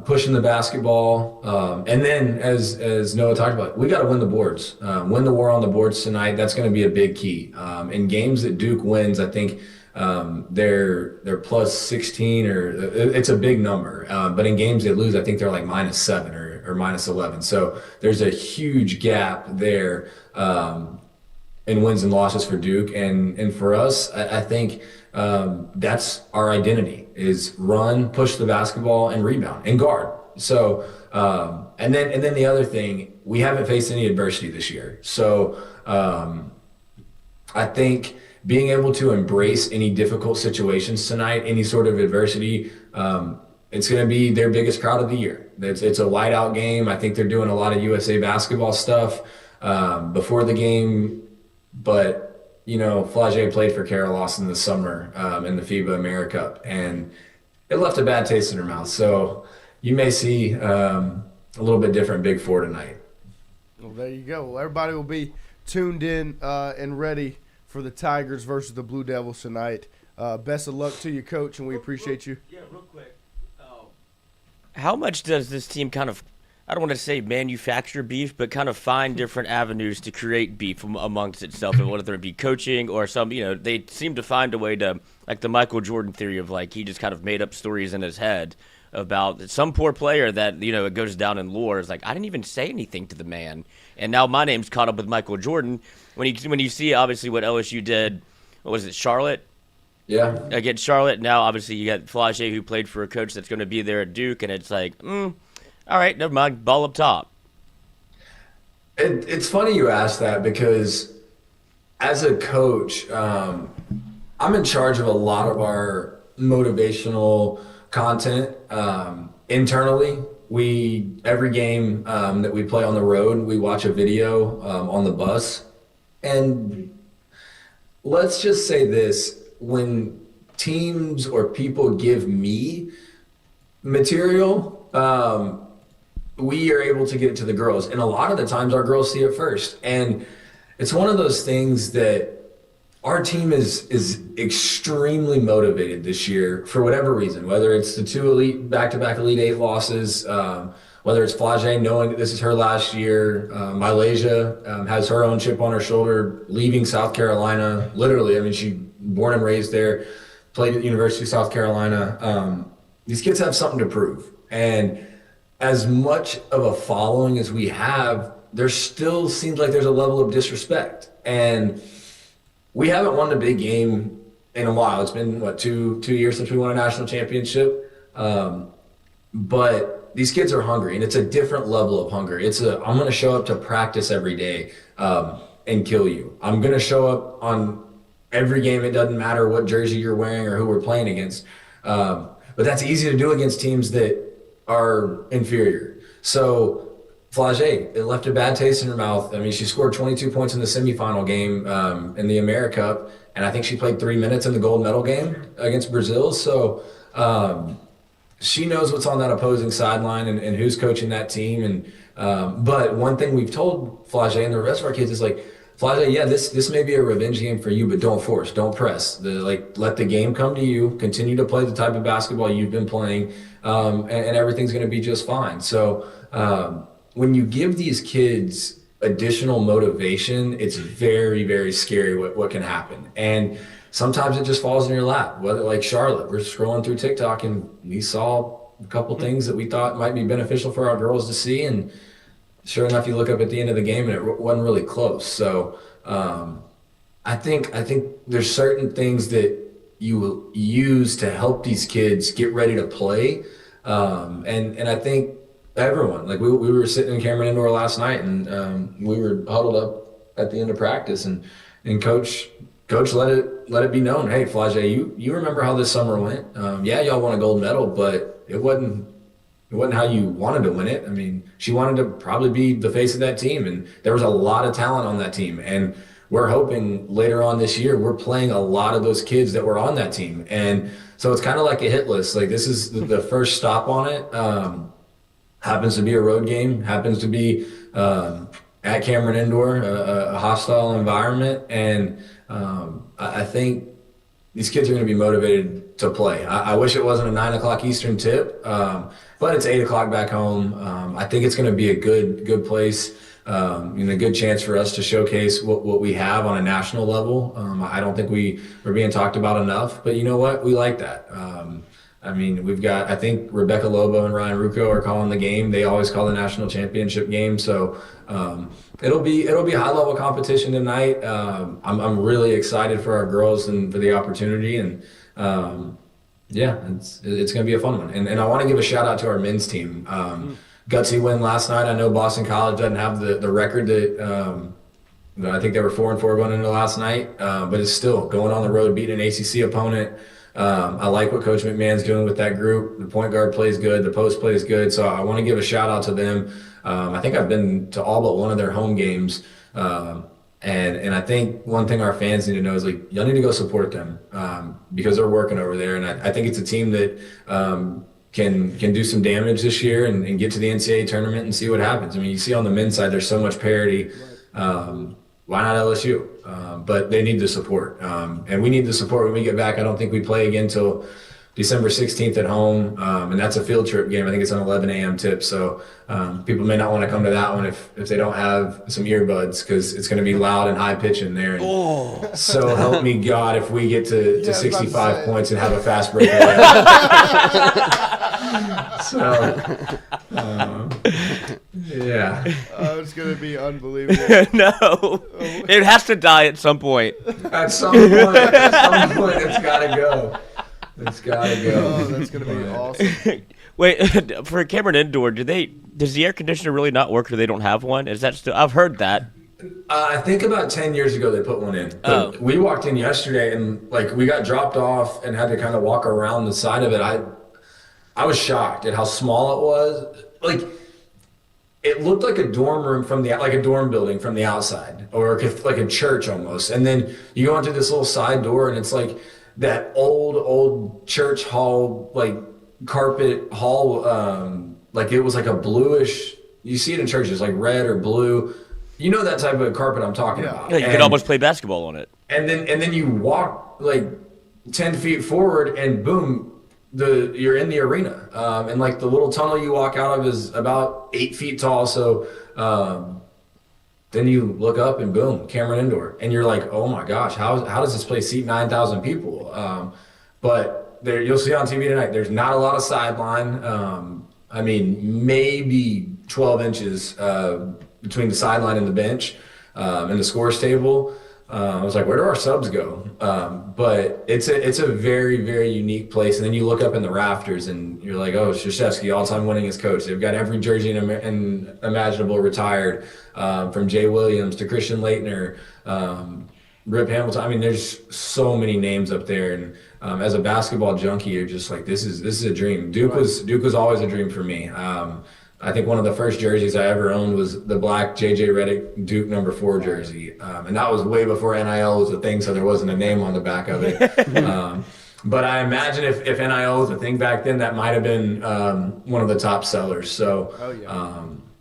pushing the basketball, and then as Noah talked about, we got to win the boards, win the war on the boards tonight. That's going to be a big key. In games that Duke wins, I think they're plus 16, or it's a big number. But in games they lose, I think they're like -7 or -11. So there's a huge gap there in wins and losses for Duke, and for us, I think that's our identity, is run, push the basketball, and rebound and guard. So and then the other thing, we haven't faced any adversity this year. So I think being able to embrace any difficult situations tonight, any sort of adversity, it's going to be their biggest crowd of the year. It's a whiteout game. I think they're doing a lot of USA basketball stuff before the game, but you know, Flage played for Carol Lawson this summer in the FIBA AmeriCup, and it left a bad taste in her mouth. So you may see a little bit different Big Four tonight. Well, there you go. Well, everybody will be tuned in and ready for the Tigers versus the Blue Devils tonight. Best of luck to you, Coach, and we appreciate you. Yeah, real quick. How much does this team kind of, I don't want to say manufacture beef, but kind of find different avenues to create beef amongst itself, and whether it be coaching or some, you know, they seem to find a way to, like the Michael Jordan theory of like he just kind of made up stories in his head about some poor player that, you know, it goes down in lore. It's like, I didn't even say anything to the man, and now my name's caught up with Michael Jordan. When you see obviously what LSU did, what was it, Charlotte? Yeah. Against Charlotte. Now obviously you got Flage, who played for a coach that's going to be there at Duke, and it's like, all right, never mind, ball up top. It's funny you ask that, because as a coach, I'm in charge of a lot of our motivational content internally. Every game that we play on the road, we watch a video on the bus. And let's just say this, when teams or people give me material, we are able to get it to the girls. And a lot of the times our girls see it first. And it's one of those things that our team is extremely motivated this year for whatever reason, whether it's the 2 back-to-back Elite 8 losses, whether it's Flage knowing that this is her last year, Malaysia has her own chip on her shoulder, leaving South Carolina. Literally, I mean, she born and raised there, played at the University of South Carolina. These kids have something to prove. And as much of a following as we have, there still seems like there's a level of disrespect. And we haven't won a big game in a while. It's been, what, two years since we won a national championship? But these kids are hungry, and it's a different level of hunger. I'm going to show up to practice every day and kill you. I'm going to show up on every game. It doesn't matter what jersey you're wearing or who we're playing against. But that's easy to do against teams that are inferior. So Flage, it left a bad taste in her mouth. I mean, she scored 22 points in the semifinal game in the America Cup, and I think she played 3 minutes in the gold medal game against Brazil. So she knows what's on that opposing sideline and who's coaching that team. And but one thing we've told Flage and the rest of our kids is, like, Flage, yeah, this may be a revenge game for you, but don't force, don't press. Let the game come to you. Continue to play the type of basketball you've been playing, and everything's going to be just fine. So when you give these kids additional motivation, it's very, very scary what can happen. And sometimes it just falls in your lap. Whether, like Charlotte, we're scrolling through TikTok and we saw a couple things that we thought might be beneficial for our girls to see, and sure enough, you look up at the end of the game and it wasn't really close. So I think there's certain things that you will use to help these kids get ready to play. And I think everyone, like we were sitting in Cameron Indoor last night, and we were huddled up at the end of practice, and coach let it be known, hey, Flage, you remember how this summer went? Yeah, y'all won a gold medal, but it wasn't how you wanted to win it. I mean, she wanted to probably be the face of that team, and there was a lot of talent on that team. And we're hoping later on this year, we're playing a lot of those kids that were on that team. And so it's kind of like a hit list. Like, this is the first stop on it. Happens to be a road game, happens to be at Cameron Indoor, a hostile environment. And I think these kids are going to be motivated to play. I wish it wasn't a 9 o'clock Eastern tip, but it's 8 o'clock back home. I think it's going to be a good place, and a good chance for us to showcase what we have on a national level. I don't think we're being talked about enough, but you know what? We like that. I mean, we've got, I think Rebecca Lobo and Ryan Rucco are calling the game. They always call the national championship game. So it'll be a high level competition tonight. I'm really excited for our girls and for the opportunity. And yeah, it's going to be a fun one. And I want to give a shout out to our men's team. Gutsy win last night. I know Boston College doesn't have the record that I think they were 4-4 going into last night, but it's still going on the road, beating an ACC opponent. I like what Coach McMahon's doing with that group. The point guard plays good. The post plays good. So I want to give a shout out to them. I think I've been to all but one of their home games. And I think one thing our fans need to know is, like, y'all need to go support them because they're working over there. And I think it's a team that can do some damage this year and get to the NCAA tournament and see what happens. I mean, you see on the men's side, there's so much parity. Why not LSU? But they need the support. And we need the support when we get back. I don't think we play again till December 16th at home. And that's a field trip game. I think it's an 11 a.m. tip. So people may not want to come to that one if they don't have some earbuds, because it's going to be loud and high pitch in there. And so help me God if we get to 65 points and have a fast break. So, yeah. Oh, it's going to be unbelievable. No. It has to die at some point. At some point, it's got to go. It's got to go. Oh, that's going to be awesome. Wait, for Cameron Indoor, does the air conditioner really not work, or they don't have one? Is that still? I've heard that. I think about 10 years ago they put one in. But we walked in yesterday and, like, we got dropped off and had to kind of walk around the side of it. I was shocked at how small it was. Like, it looked like a dorm room like a dorm building from the outside, or like a church almost. And then you go into this little side door, and it's like that old church hall, like carpet hall. Like, it was like a bluish. You see it in churches, like red or blue. You know that type of carpet I'm talking about. Yeah, you could almost play basketball on it. And then you walk like 10 feet forward, and boom, you're in the arena, and like the little tunnel you walk out of is about 8 feet tall. So then you look up and boom, Cameron Indoor, and you're like, oh my gosh, how does this place seat 9,000 people? But there, you'll see on TV tonight, there's not a lot of sideline. I mean, maybe 12 inches between the sideline and the bench and the scores table. I was like, where do our subs go? But it's a very, very unique place. And then you look up in the rafters and you're like, oh, Krzyzewski, all-time winningest coach. They've got every jersey in imaginable retired, from Jay Williams to Christian Laettner, Rip Hamilton. I mean, there's so many names up there. And as a basketball junkie, you're just like, this is a dream. Duke was always a dream for me. I think one of the first jerseys I ever owned was the black J.J. Redick Duke number 4 jersey. And that was way before NIL was a thing, so there wasn't a name on the back of it. But I imagine if NIL was a thing back then, that might have been one of the top sellers. So,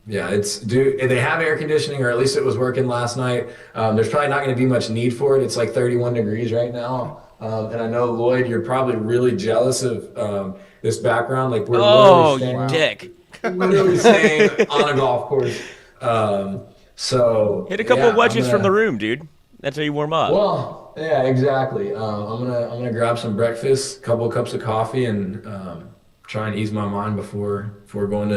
yeah, it's Duke. They have air conditioning, or at least it was working last night. There's probably not going to be much need for it. It's like 31 degrees right now. And I know, Lloyd, you're probably really jealous of this background. Like, we're you dick. literally staying on a golf course. So hit a couple of wedges from the room, dude. That's how you warm up. Well, yeah, exactly. I'm gonna grab some breakfast, a couple of cups of coffee, and try and ease my mind before going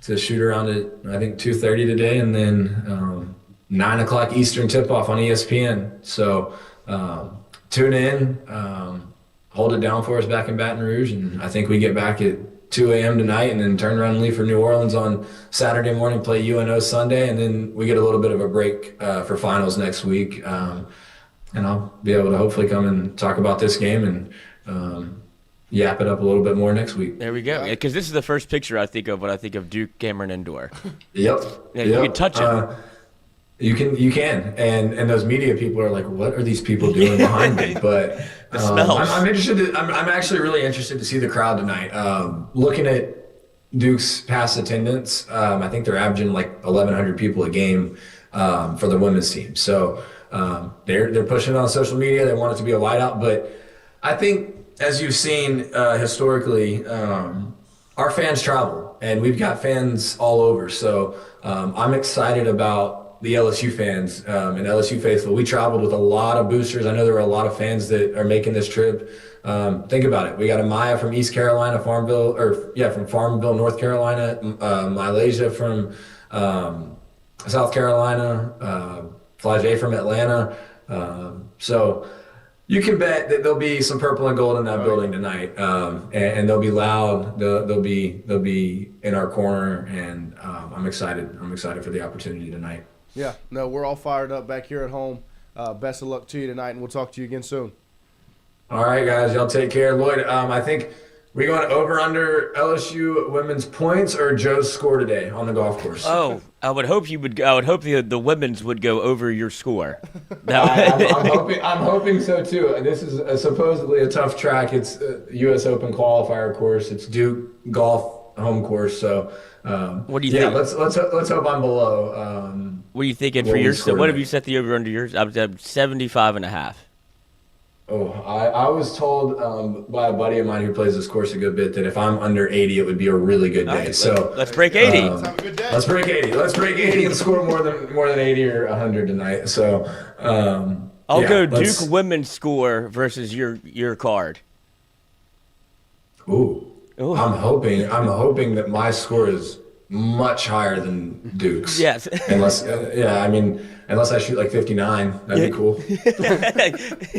to shoot around at I think 2:30 today, and then 9 o'clock Eastern tip off on ESPN. So tune in, hold it down for us back in Baton Rouge, and I think we get back at 2 a.m. tonight, and then turn around and leave for New Orleans on Saturday morning, play UNO Sunday, and then we get a little bit of a break for finals next week. And I'll be able to hopefully come and talk about this game and yap it up a little bit more next week. There we go. Because this is the first picture I think of when I think of Duke Cameron Indoor. Yep. Yeah, you can touch it. You can, and those media people are like, what are these people doing behind me? But the smells. I'm interested. I'm actually really interested to see the crowd tonight. Looking at Duke's past attendance, I think they're averaging like 1,100 people a game for the women's team. So they're pushing it on social media. They want it to be a light out, but I think, as you've seen historically, our fans travel, and we've got fans all over. So I'm excited about the LSU fans and LSU faithful. We traveled with a lot of boosters. I know there were a lot of fans that are making this trip. Think about it. We got Amaya from East Carolina, from Farmville, North Carolina. Malaysia from South Carolina. Flajay from Atlanta. So you can bet that there'll be some purple and gold in that building tonight, and they'll be loud. They'll be in our corner, and I'm excited. I'm excited for the opportunity tonight. Yeah, no, we're all fired up back here at home. Best of luck to you tonight, and we'll talk to you again soon. All right, guys, y'all take care. Lloyd, I think we going over under LSU women's points or Joe's score today on the golf course. Oh, I would hope you would. I would hope the women's would go over your score. I'm hoping so too. This is supposedly a tough track. It's a U.S. Open qualifier course. It's Duke golf home course. So what do you think? Let's hope I'm below. What are you thinking for yours? So what have you set the over under yours? I'm 75.5. Oh, I was told by a buddy of mine who plays this course a good bit that if I'm under 80, it would be a really good day. So let's break 80. Let's have a good day. Let's break 80. Let's break 80 and score more than 80 or 100 tonight. So I'll go Duke women's score versus your card. Ooh. I'm hoping that my score is much higher than Duke's. Yes. Unless I shoot like 59, that'd be cool.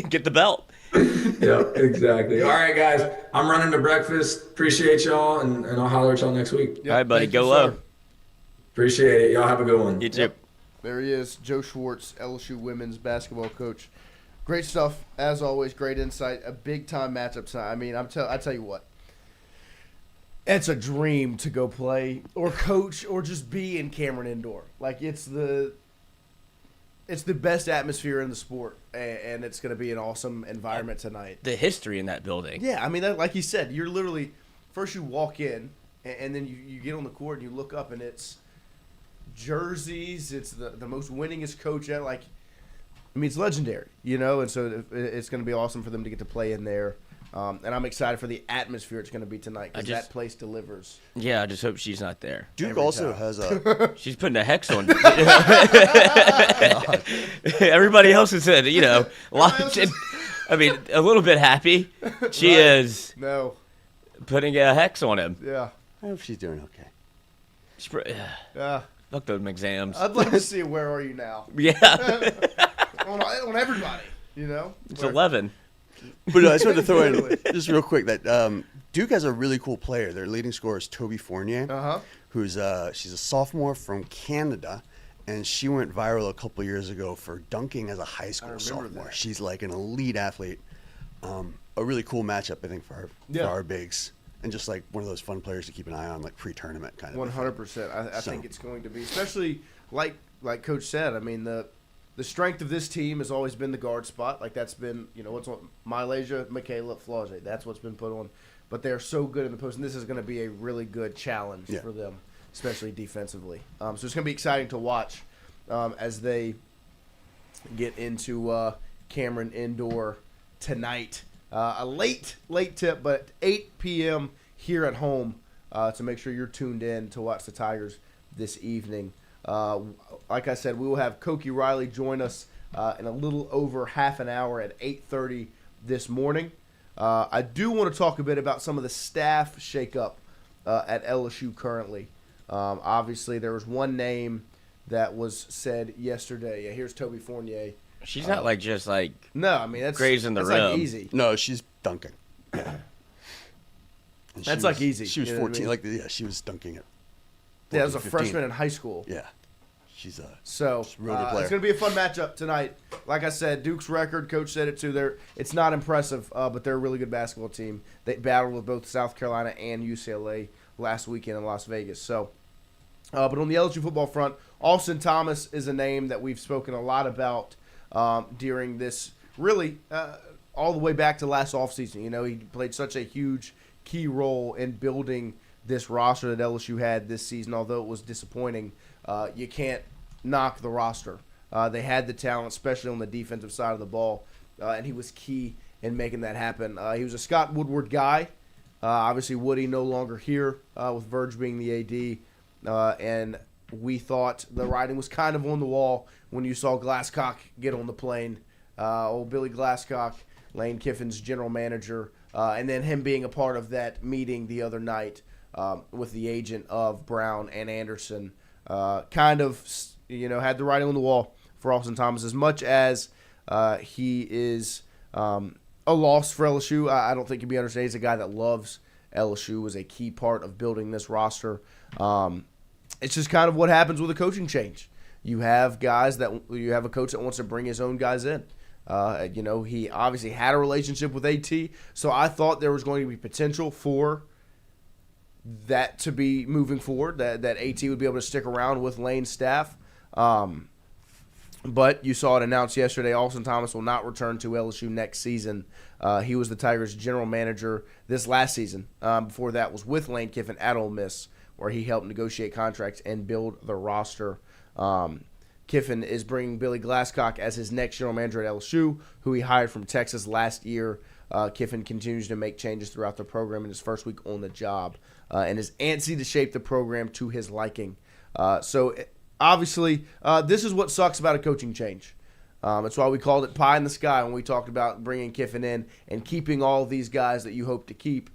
Get the belt. Yeah, exactly. All right, guys. I'm running to breakfast. Appreciate y'all, and I'll holler at y'all next week. All right, buddy. Go you, low. sir. Appreciate it. Y'all have a good one. You too. Yep. There he is, Joe Schwartz, LSU women's basketball coach. Great stuff, as always. Great insight. A big-time matchup tonight. I mean, I tell you what. It's a dream to go play or coach or just be in Cameron Indoor. Like, it's the best atmosphere in the sport, and it's going to be an awesome environment tonight. The history in that building. Yeah, I mean, like you said, you're literally – first you walk in, and then you get on the court and you look up, and it's jerseys. It's the most winningest coach ever. Like, I mean, it's legendary, you know, and so it's going to be awesome for them to get to play in there. And I'm excited for the atmosphere it's going to be tonight because that place delivers. Yeah, I just hope she's not there. Duke also has a. She's putting a hex on. Everybody else is, a little bit happy. She is putting a hex on him. Yeah. I hope she's doing okay. Yeah. Fuck those exams. I'd like to see Where Are You Now? Yeah. on everybody, It's 11. But I just wanted to throw in, just real quick, that Duke has a really cool player. Their leading scorer is Toby Fournier, who's she's a sophomore from Canada, and she went viral a couple years ago for dunking as a high school sophomore. That. She's like an elite athlete. A really cool matchup, I think, for our bigs. And just like one of those fun players to keep an eye on, like pre-tournament kind of. 100%. I think it's going to be, especially like Coach said. I mean, the strength of this team has always been the guard spot. Like that's been, what's on Malaysia, Michaela, Flage. That's what's been put on. But they're so good in the post, and this is going to be a really good challenge for them, especially defensively. So it's going to be exciting to watch as they get into Cameron Indoor tonight. A late tip, but 8 p.m. here at home to make sure you're tuned in to watch the Tigers this evening. Like I said, we will have Koki Riley join us in a little over half an hour at 8:30 this morning. I do want to talk a bit about some of the staff shakeup at LSU currently. Obviously, there was one name that was said yesterday. Yeah, here's Toby Fournier. She's not no. I mean that's grazing the rim. Like easy. No, she's dunking. Yeah. That's like easy. She was 14. I mean? She was dunking it. Yeah, as a freshman in high school. Yeah, she's a really good player. It's going to be a fun matchup tonight. Like I said, Duke's record, Coach said it too. It's not impressive, but they're a really good basketball team. They battled with both South Carolina and UCLA last weekend in Las Vegas. So, but on the LSU football front, Austin Thomas is a name that we've spoken a lot about during this, really all the way back to last offseason. He played such a huge key role in building this roster that LSU had this season. Although it was disappointing, you can't knock the roster. They had the talent, especially on the defensive side of the ball, and he was key in making that happen. He was a Scott Woodward guy. Obviously, Woody no longer here with Verge being the AD, and we thought the writing was kind of on the wall when you saw Glasscock get on the plane. Old Billy Glasscock, Lane Kiffin's general manager, and then him being a part of that meeting the other night with the agent of Brown and Anderson, kind of, had the writing on the wall for Austin Thomas. As much as he is a loss for LSU, I don't think he'd be understated. He's a guy that loves LSU, was a key part of building this roster. It's just kind of what happens with a coaching change. You have a coach that wants to bring his own guys in. He obviously had a relationship with AT, so I thought there was going to be potential for that to be moving forward, that AT would be able to stick around with Lane's staff. But you saw it announced yesterday, Austin Thomas will not return to LSU next season. He was the Tigers' general manager this last season. Before that was with Lane Kiffin at Ole Miss, where he helped negotiate contracts and build the roster. Kiffin is bringing Billy Glasscock as his next general manager at LSU, who he hired from Texas last year. Kiffin continues to make changes throughout the program in his first week on the job and is antsy to shape the program to his liking. Obviously, this is what sucks about a coaching change. That's why we called it pie in the sky when we talked about bringing Kiffin in and keeping all of these guys that you hope to keep.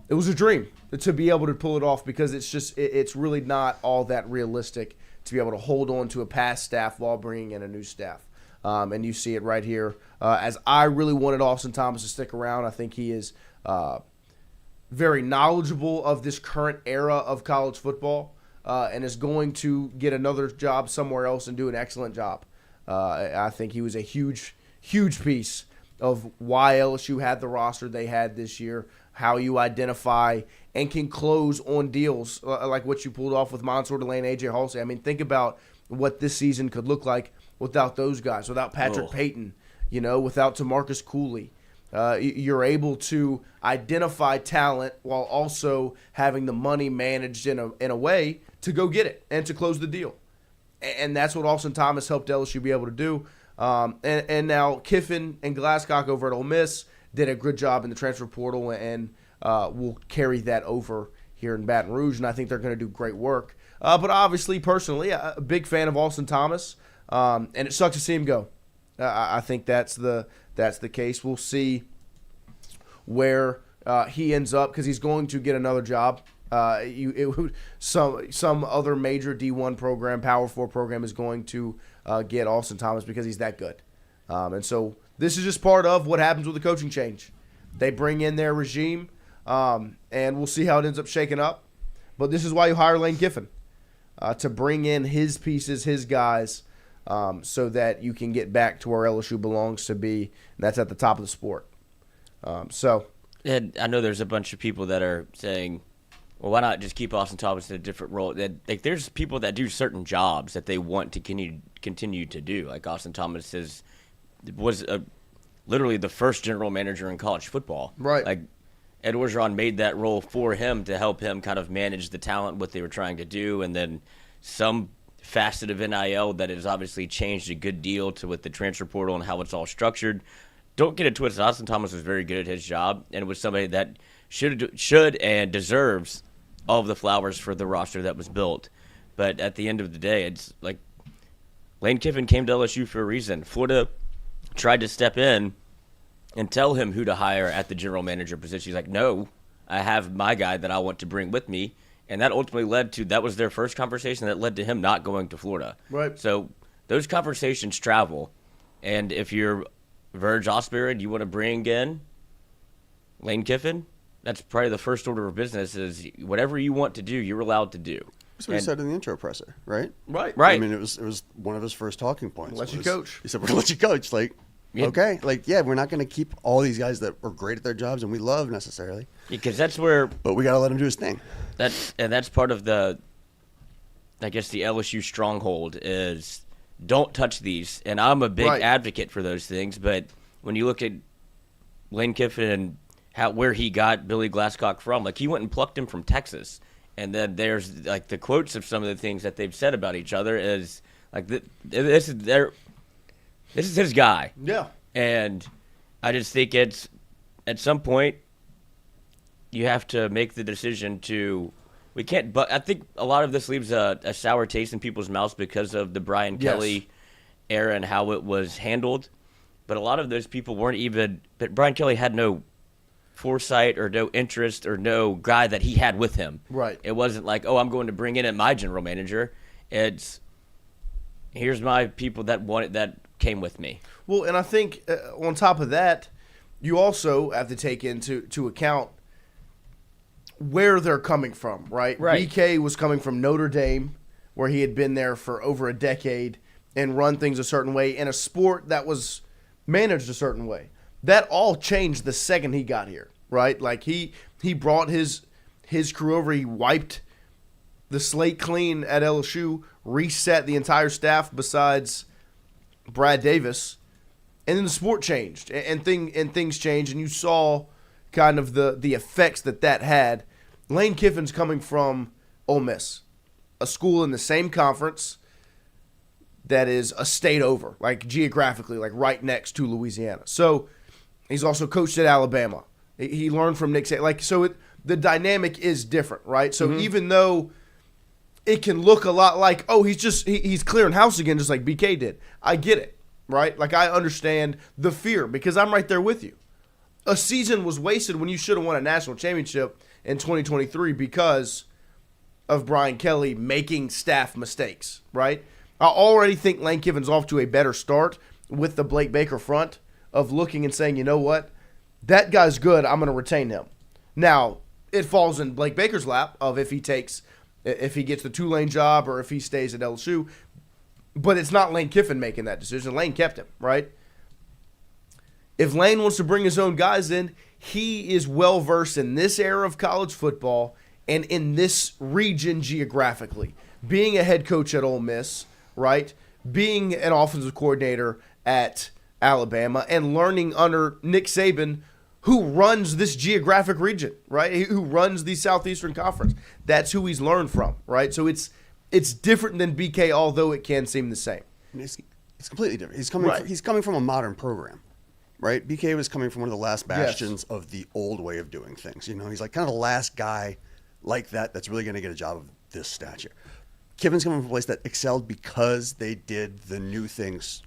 It was a dream to be able to pull it off because it's really not all that realistic to be able to hold on to a past staff while bringing in a new staff. And you see it right here. As I really wanted Austin Thomas to stick around, I think he is very knowledgeable of this current era of college football and is going to get another job somewhere else and do an excellent job. I think he was a huge, huge piece of why LSU had the roster they had this year, how you identify and can close on deals like what you pulled off with Mansour Delane, AJ Halsey. I mean, think about what this season could look like without those guys, without Patrick Payton, without TaMarcus Cooley. You're able to identify talent while also having the money managed in a way to go get it and to close the deal. And that's what Austin Thomas helped LSU be able to do. And now Kiffin and Glasscock over at Ole Miss did a good job in the transfer portal and will carry that over here in Baton Rouge, and I think they're going to do great work. But obviously, personally, a big fan of Austin Thomas, and it sucks to see him go. I think that's the case. We'll see where he ends up because he's going to get another job. Some other major D1 program, Power 4 program is going to get Austin Thomas because he's that good. And so this is just part of what happens with the coaching change. They bring in their regime, and we'll see how it ends up shaking up. But this is why you hire Lane Kiffin, to bring in his pieces, his guys, so that you can get back to where LSU belongs to be, and that's at the top of the sport. And I know there's a bunch of people that are saying, well, why not just keep Austin Thomas in a different role? There's people that do certain jobs that they want to continue to do. Like Austin Thomas was literally the first general manager in college football. Right. Like Ed Orgeron made that role for him to help him kind of manage the talent, what they were trying to do, and then some facet of NIL that has obviously changed a good deal to with the transfer portal and how it's all structured. Don't get it twisted. Austin Thomas was very good at his job and was somebody that should and deserves all of the flowers for the roster that was built. But at the end of the day, it's like Lane Kiffin came to LSU for a reason. Florida tried to step in and tell him who to hire at the general manager position. He's like, no, I have my guy that I want to bring with me. And that ultimately that was their first conversation that led to him not going to Florida. Right. So those conversations travel. And if you're Verge Osbury and you want to bring in Lane Kiffin, that's probably the first order of business is whatever you want to do, you're allowed to do. That's what he said in the intro presser, right? Right. I mean, it was one of his first talking points. Let you coach. He said, we're going to let you coach. Like, Yeah. okay. Like, yeah, we're not going to keep all these guys that are great at their jobs and we love necessarily. Because that's where But we got to let him do his thing. that's part of the LSU stronghold is don't touch these. And I'm a big advocate for those things. But when you look at Lane Kiffin and where he got Billy Glasscock from, like he went and plucked him from Texas. And then there's like the quotes of some of the things that they've said about each other is like this is his guy. Yeah. And I just think it's at some point you have to make the decision but I think a lot of this leaves a sour taste in people's mouths because of the Brian Kelly era and how it was handled. But a lot of those people but Brian Kelly had no foresight or no interest or no guy that he had with him. Right. It wasn't like, oh, I'm going to bring in my general manager. It's here's my people that came with me. Well, and I think on top of that, you also have to take into account where they're coming from, right? BK was coming from Notre Dame, where he had been there for over a decade and run things a certain way in a sport that was managed a certain way. That all changed the second he got here, right? Like he brought his crew over. He wiped the slate clean at LSU, reset the entire staff besides Brad Davis, and then the sport changed and things changed, and you saw kind of the effects that had. Lane Kiffin's coming from Ole Miss, a school in the same conference that is a state over, like geographically, like right next to Louisiana. So he's also coached at Alabama. He learned from Nick Saban. Like, so the dynamic is different, right? So even though it can look a lot like, oh, he's clearing house again, just like BK did. I get it, right? Like, I understand the fear because I'm right there with you. A season was wasted when you should have won a national championship in 2023 because of Brian Kelly making staff mistakes, right? I already think Lane Kiffin's off to a better start with the Blake Baker front of looking and saying, you know what, that guy's good, I'm going to retain him. Now, it falls in Blake Baker's lap of if he gets the Tulane job or if he stays at LSU, but it's not Lane Kiffin making that decision. Lane kept him, right? If Lane wants to bring his own guys in, he is well-versed in this era of college football and in this region geographically. Being a head coach at Ole Miss, right? Being an offensive coordinator at Alabama and learning under Nick Saban, who runs this geographic region, right? Who runs the Southeastern Conference. That's who he's learned from, right? So it's different than BK, although it can seem the same. It's completely different. He's coming from a modern program. right? BK was coming from one of the last bastions of the old way of doing things. You know, he's like kind of the last guy like that that's really going to get a job of this stature. Kiffin's coming from a place that excelled because they did the new things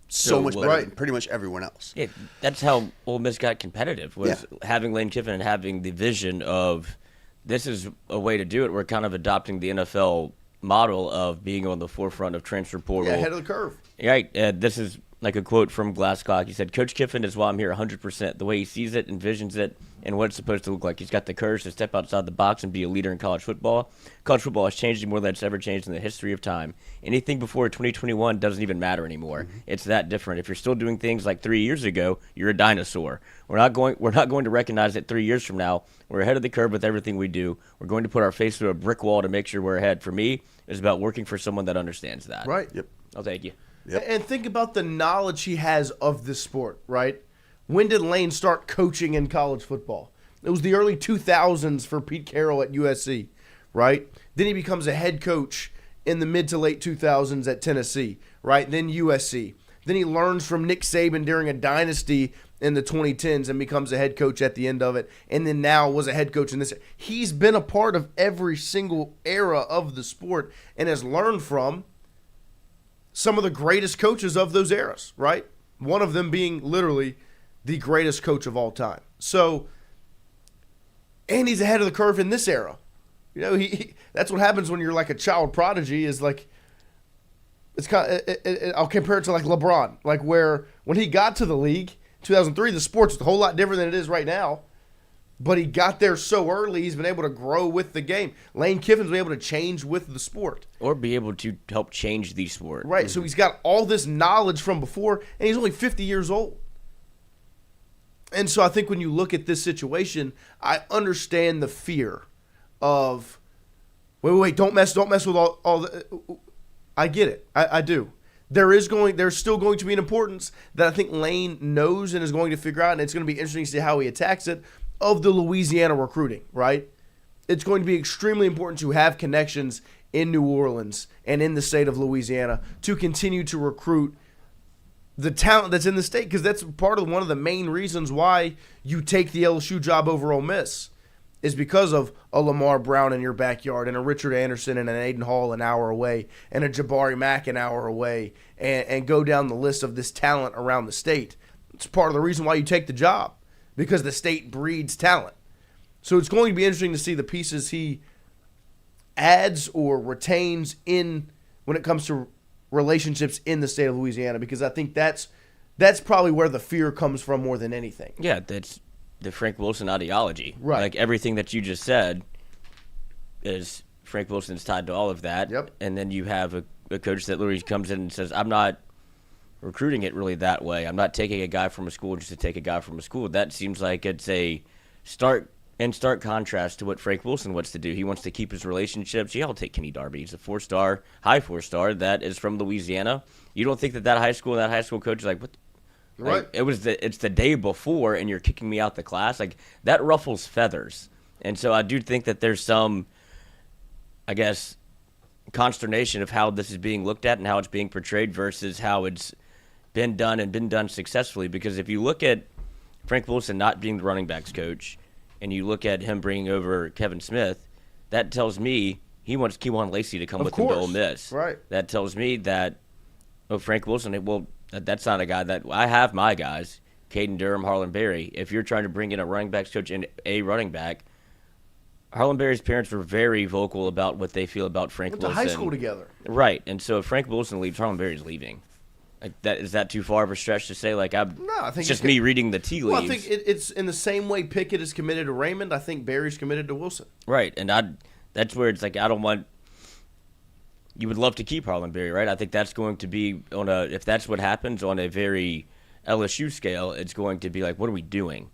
so much better than pretty much everyone else. Yeah, that's how Ole Miss got competitive, was having Lane Kiffin and having the vision of this is a way to do it. We're kind of adopting the NFL model of being on the forefront of transfer portal. Yeah, ahead of the curve. Right. This is like a quote from Glasscock. He said, Coach Kiffin is why I'm here 100%. The way he sees it, envisions it, and what it's supposed to look like. He's got the courage to step outside the box and be a leader in college football. College football has changed more than it's ever changed in the history of time. Anything before 2021 doesn't even matter anymore. Mm-hmm. It's that different. If you're still doing things like 3 years ago, you're a dinosaur. We're not going to recognize that 3 years from now we're ahead of the curve with everything we do. We're going to put our face through a brick wall to make sure we're ahead. For me, it's about working for someone that understands that. Right. Yep. I'll take you. Yep. And think about the knowledge he has of this sport, right? When did Lane start coaching in college football? It was the early 2000s for Pete Carroll at USC, right? Then he becomes a head coach in the mid to late 2000s at Tennessee, right? Then USC. Then he learns from Nick Saban during a dynasty in the 2010s and becomes a head coach at the end of it, and then now was a head coach in this. He's been a part of every single era of the sport and has learned from some of the greatest coaches of those eras, right? One of them being literally the greatest coach of all time. So, and he's ahead of the curve in this era. You know, he that's what happens when you're like a child prodigy. Is like, it's kind of, I'll compare it to like LeBron, like where when he got to the league, 2003, the sport's a whole lot different than it is right now. But he got there so early, he's been able to grow with the game. Lane Kiffin's been able to change with the sport. Or be able to help change the sport. Right, so he's got all this knowledge from before, and he's only 50 years old. And so I think when you look at this situation, I understand the fear of, wait, don't mess with all the. I get it. I do. There's still going to be an importance that I think Lane knows and is going to figure out, and it's going to be interesting to see how he attacks it, of the Louisiana recruiting, right? It's going to be extremely important to have connections in New Orleans and in the state of Louisiana to continue to recruit the talent that's in the state, because that's part of one of the main reasons why you take the LSU job over Ole Miss is because of a Lamar Brown in your backyard and a Richard Anderson and an Aiden Hall an hour away and a Jabari Mack an hour away, and go down the list of this talent around the state. It's part of the reason why you take the job, because the state breeds talent. So it's going to be interesting to see the pieces he adds or retains in when it comes to relationships in the state of Louisiana, because I think that's probably where the fear comes from more than anything. Yeah, that's the Frank Wilson ideology. Right. Like everything that you just said is Frank Wilson's tied to all of that. Yep. And then you have a coach that literally comes in and says, I'm not recruiting it really that way. I'm not taking a guy from a school just to take a guy from a school. That seems like it's a stark contrast to what Frank Wilson wants to do. He wants to keep his relationships. Yeah, I'll take Kenny Darby. He's a high four-star that is from Louisiana. You don't think that high school coach is like, what? Right. Like, it's the day before and you're kicking me out the class. Like, that ruffles feathers. And so I do think that there's some, I guess, consternation of how this is being looked at and how it's being portrayed versus how it's been done successfully. Because if you look at Frank Wilson not being the running backs coach and you look at him bringing over Kevin Smith, that tells me he wants Kewan Lacey to come with him to Ole Miss. Right. That tells me that Frank Wilson, that's not a guy that I have my guys, Caden Durham, Harlan Berry. If you're trying to bring in a running backs coach and a running back, Harlan Berry's parents were very vocal about what they feel about Frank Went Wilson. to high school together. Right. And so if Frank Wilson leaves, Harlan Berry's leaving. Like is that too far of a stretch to say? Like, No, I think it's just me reading the tea leaves. Well, I think it's in the same way Pickett is committed to Raymond. I think Barry's committed to Wilson. Right, and that's where it's like I don't want. You would love to keep Harlan Berry, right? I think that's going to be if that's what happens on a very LSU scale, it's going to be like, what are we doing,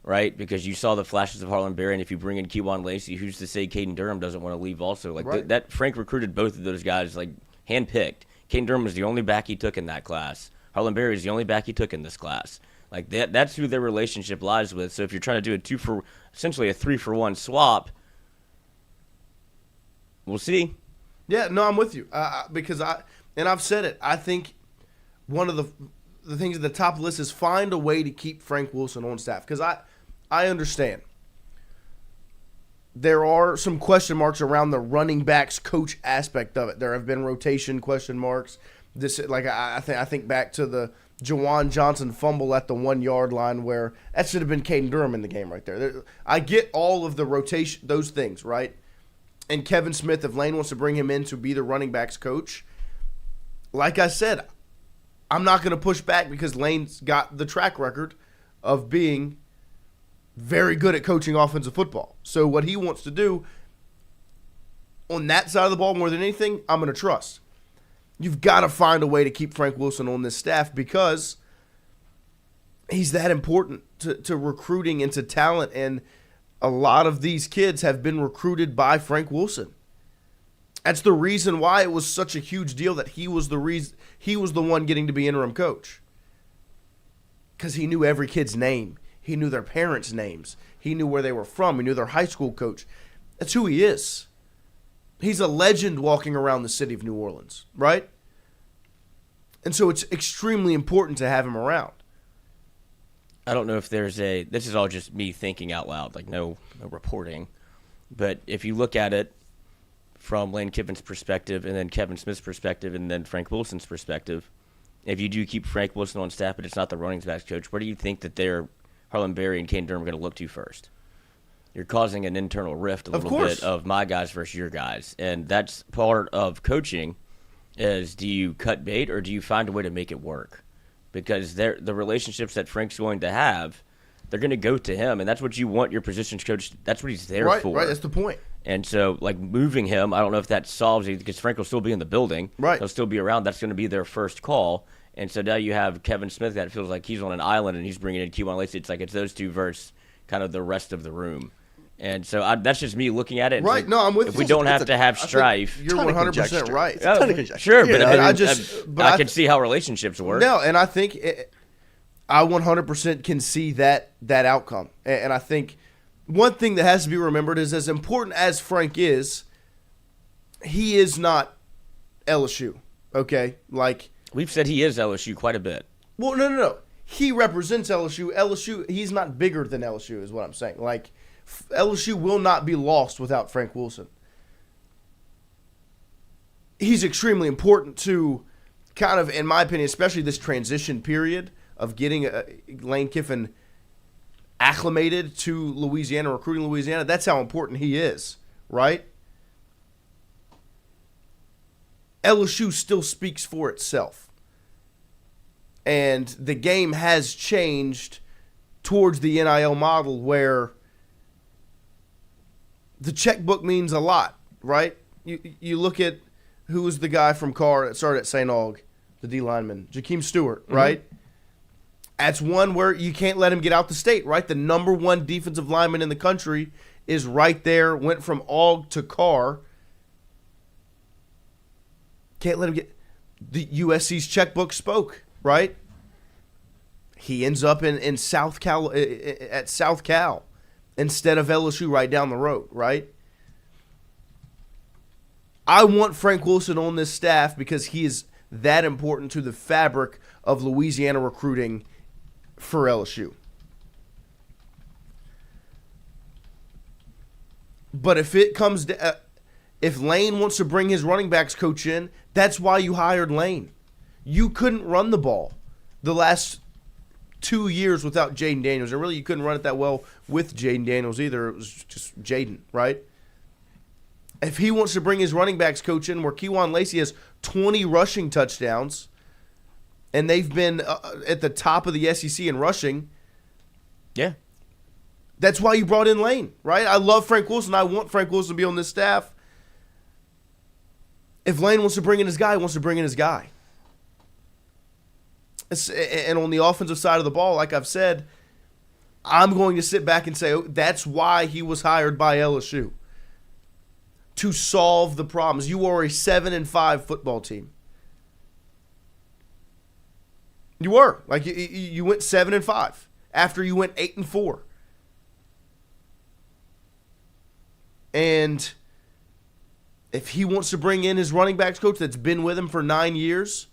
right? Because you saw the flashes of Harlan Berry, and if you bring in Kewan Lacey, who's to say Caden Durham doesn't want to leave also? Like right. That Frank recruited both of those guys like handpicked. Caden Durham was the only back he took in that class. Harlan Berry is the only back he took in this class. Like that's who their relationship lies with. So if you're trying to do essentially a 3-for-1 swap, we'll see. Yeah, no, I'm with you because I've said it. I think one of the the things at the top of the list is find a way to keep Frank Wilson on staff. Because I understand there are some question marks around the running backs coach aspect of it. There have been rotation question marks. I think back to the Jawan Johnson fumble at the 1 yard line where that should have been Caden Durham in the game right there. I get all of the rotation, those things, right? And Kevin Smith, if Lane wants to bring him in to be the running backs coach, like I said, I'm not going to push back because Lane's got the track record of being very good at coaching offensive football. So what he wants to do on that side of the ball more than anything, I'm going to trust. You've got to find a way to keep Frank Wilson on this staff because he's that important to recruiting and to talent, and a lot of these kids have been recruited by Frank Wilson. That's the reason why it was such a huge deal that he was the one getting to be interim coach. Because he knew every kid's name. He knew their parents' names. He knew where they were from. He knew their high school coach. That's who he is. He's a legend walking around the city of New Orleans, right? And so it's extremely important to have him around. I don't know if this is all just me thinking out loud, like no reporting. But if you look at it from Lane Kiffin's perspective and then Kevin Smith's perspective and then Frank Wilson's perspective, if you do keep Frank Wilson on staff but it's not the running backs coach, where do you think that Harlan Berry and Caden Durham are going to look to first? You're causing an internal rift a little bit of my guys versus your guys. And that's part of coaching is, do you cut bait or do you find a way to make it work? Because the relationships that Frank's going to have, they're going to go to him. And that's what you want your positions coach. That's what he's there for. Right, that's the point. And so, like, moving him, I don't know if that solves it because Frank will still be in the building. Right. He'll still be around. That's going to be their first call. And so now you have Kevin Smith that feels like he's on an island and he's bringing in Q1 Lacey. It's like it's those two versus kind of the rest of the room. And so that's just me looking at it. Right. Like, no, I'm with you. If we don't have to have strife. You're 100% right. It's a ton of conjecture. Sure, You but know, I can see how relationships work. No, and I think I 100% can see that outcome. And I think one thing that has to be remembered is, as important as Frank is, he is not LSU, okay? Like, we've said he is LSU quite a bit. Well, no. He represents LSU. LSU, he's not bigger than LSU is what I'm saying. Like, LSU will not be lost without Frank Wilson. He's extremely important to kind of, in my opinion, especially this transition period of getting Lane Kiffin acclimated to Louisiana, recruiting Louisiana. That's how important he is, right? LSU still speaks for itself. And the game has changed towards the NIL model where the checkbook means a lot, right? You look at who was the guy from Carr that started at St. Aug, the D lineman, Jakeem Stewart, right? That's one where you can't let him get out the state, right? The number one defensive lineman in the country is right there, went from Aug to Carr. Can't let him get – the USC's checkbook spoke, right? He ends up in South Cal at South Cal instead of LSU right down the road, right? I want Frank Wilson on this staff because he is that important to the fabric of Louisiana recruiting for LSU. But if it comes to if Lane wants to bring his running backs coach in, that's why you hired Lane. You couldn't run the ball the last 2 years without Jaden Daniels. And really, you couldn't run it that well with Jaden Daniels either. It was just Jaden, right? If he wants to bring his running backs coach in where Kejuan Lacey has 20 rushing touchdowns and they've been at the top of the SEC in rushing, yeah, that's why you brought in Lane, right? I love Frank Wilson. I want Frank Wilson to be on this staff. If Lane wants to bring in his guy, he wants to bring in his guy. And on the offensive side of the ball, like I've said, I'm going to sit back and say, oh, that's why he was hired by LSU. To solve the problems. You are a 7-5 football team. You were. Like, you went 7-5 after you went 8-4. And if he wants to bring in his running backs coach that's been with him for 9 years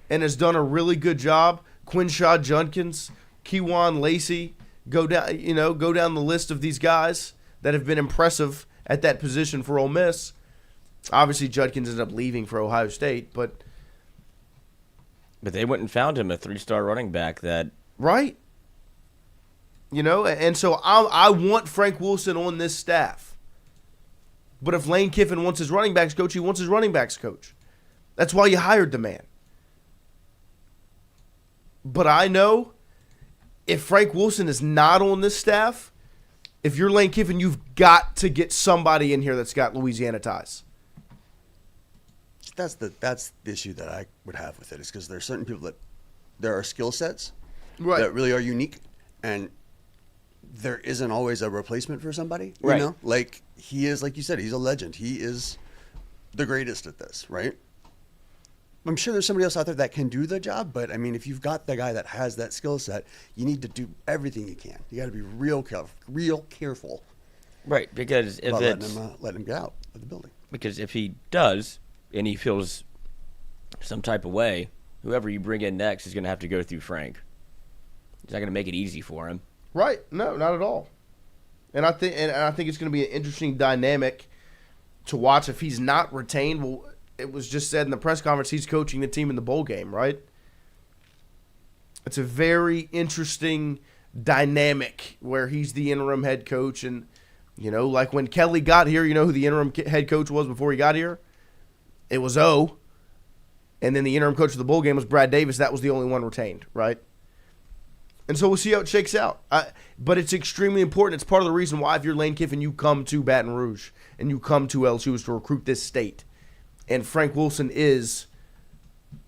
and has done a really good job, Quinshad Judkins, Kewan Lacey, go down the list of these guys that have been impressive at that position for Ole Miss. Obviously, Judkins ended up leaving for Ohio State, but they went and found him a 3-star running back that. Right. And so I want Frank Wilson on this staff. But if Lane Kiffin wants his running backs coach, he wants his running backs coach. That's why you hired the man. But I know if Frank Wilson is not on this staff, if you're Lane Kiffin, you've got to get somebody in here that's got Louisiana ties. That's the issue that I would have with it, is because there are certain people that there are skill sets that really are unique, and there isn't always a replacement for somebody. You know, like he is, like you said, he's a legend. He is the greatest at this, right? I'm sure there's somebody else out there that can do the job, but I mean, if you've got the guy that has that skill set, you need to do everything you can. You got to be real careful. Right, because if it's letting him get out of the building. Because if he does, and he feels some type of way, whoever you bring in next is going to have to go through Frank. He's not going to make it easy for him. Right? No, not at all. And I think it's going to be an interesting dynamic to watch if he's not retained. Well, it was just said in the press conference he's coaching the team in the bowl game, right? It's a very interesting dynamic where he's the interim head coach, and like when Kelly got here, who the interim head coach was before he got here? It was O. And then the interim coach of the bowl game was Brad Davis. That was the only one retained, right? And so we'll see how it shakes out. But it's extremely important. It's part of the reason why, if you're Lane Kiffin, you come to Baton Rouge and you come to LSU is to recruit this state. And Frank Wilson is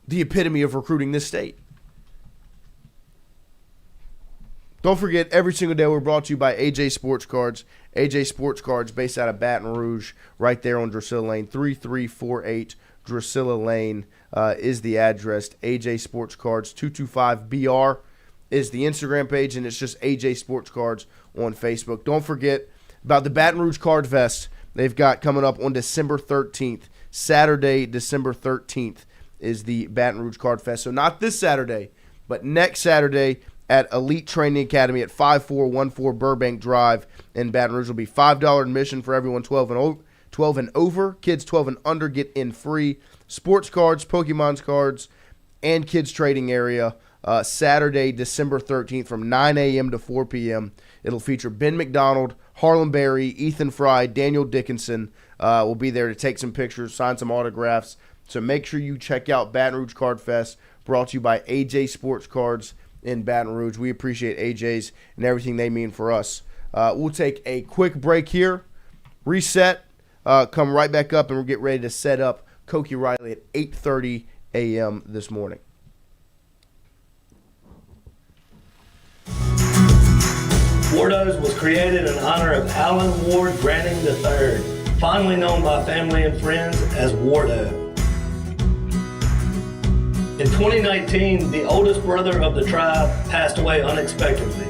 the epitome of recruiting this state. Don't forget, every single day we're brought to you by AJ Sports Cards. AJ Sports Cards, based out of Baton Rouge, right there on Drusilla Lane. 3348 Drusilla Lane is the address. AJ Sports Cards, 225BR is the Instagram page, and it's just AJ Sports Cards on Facebook. Don't forget about the Baton Rouge Card Fest they've got coming up on December 13th. Saturday, December 13th is the Baton Rouge Card Fest. So not this Saturday, but next Saturday at Elite Training Academy at 5414 Burbank Drive in Baton Rouge. Will be $5 admission for everyone 12 and over. Kids 12 and under get in free. Sports cards, Pokemon's cards, and kids trading area. Saturday, December 13th from 9 a.m. to 4 p.m. It'll feature Ben McDonald, Harlem Berry, Ethan Fry, Daniel Dickinson will be there to take some pictures, sign some autographs. So make sure you check out Baton Rouge Card Fest, brought to you by AJ Sports Cards in Baton Rouge. We appreciate AJ's and everything they mean for us. We'll take a quick break here, reset, come right back up, and we'll get ready to set up Koki Riley at 8:30 a.m. this morning. Wardo's was created in honor of Alan Ward Granning III, fondly known by family and friends as Wardo. In 2019, the oldest brother of the tribe passed away unexpectedly.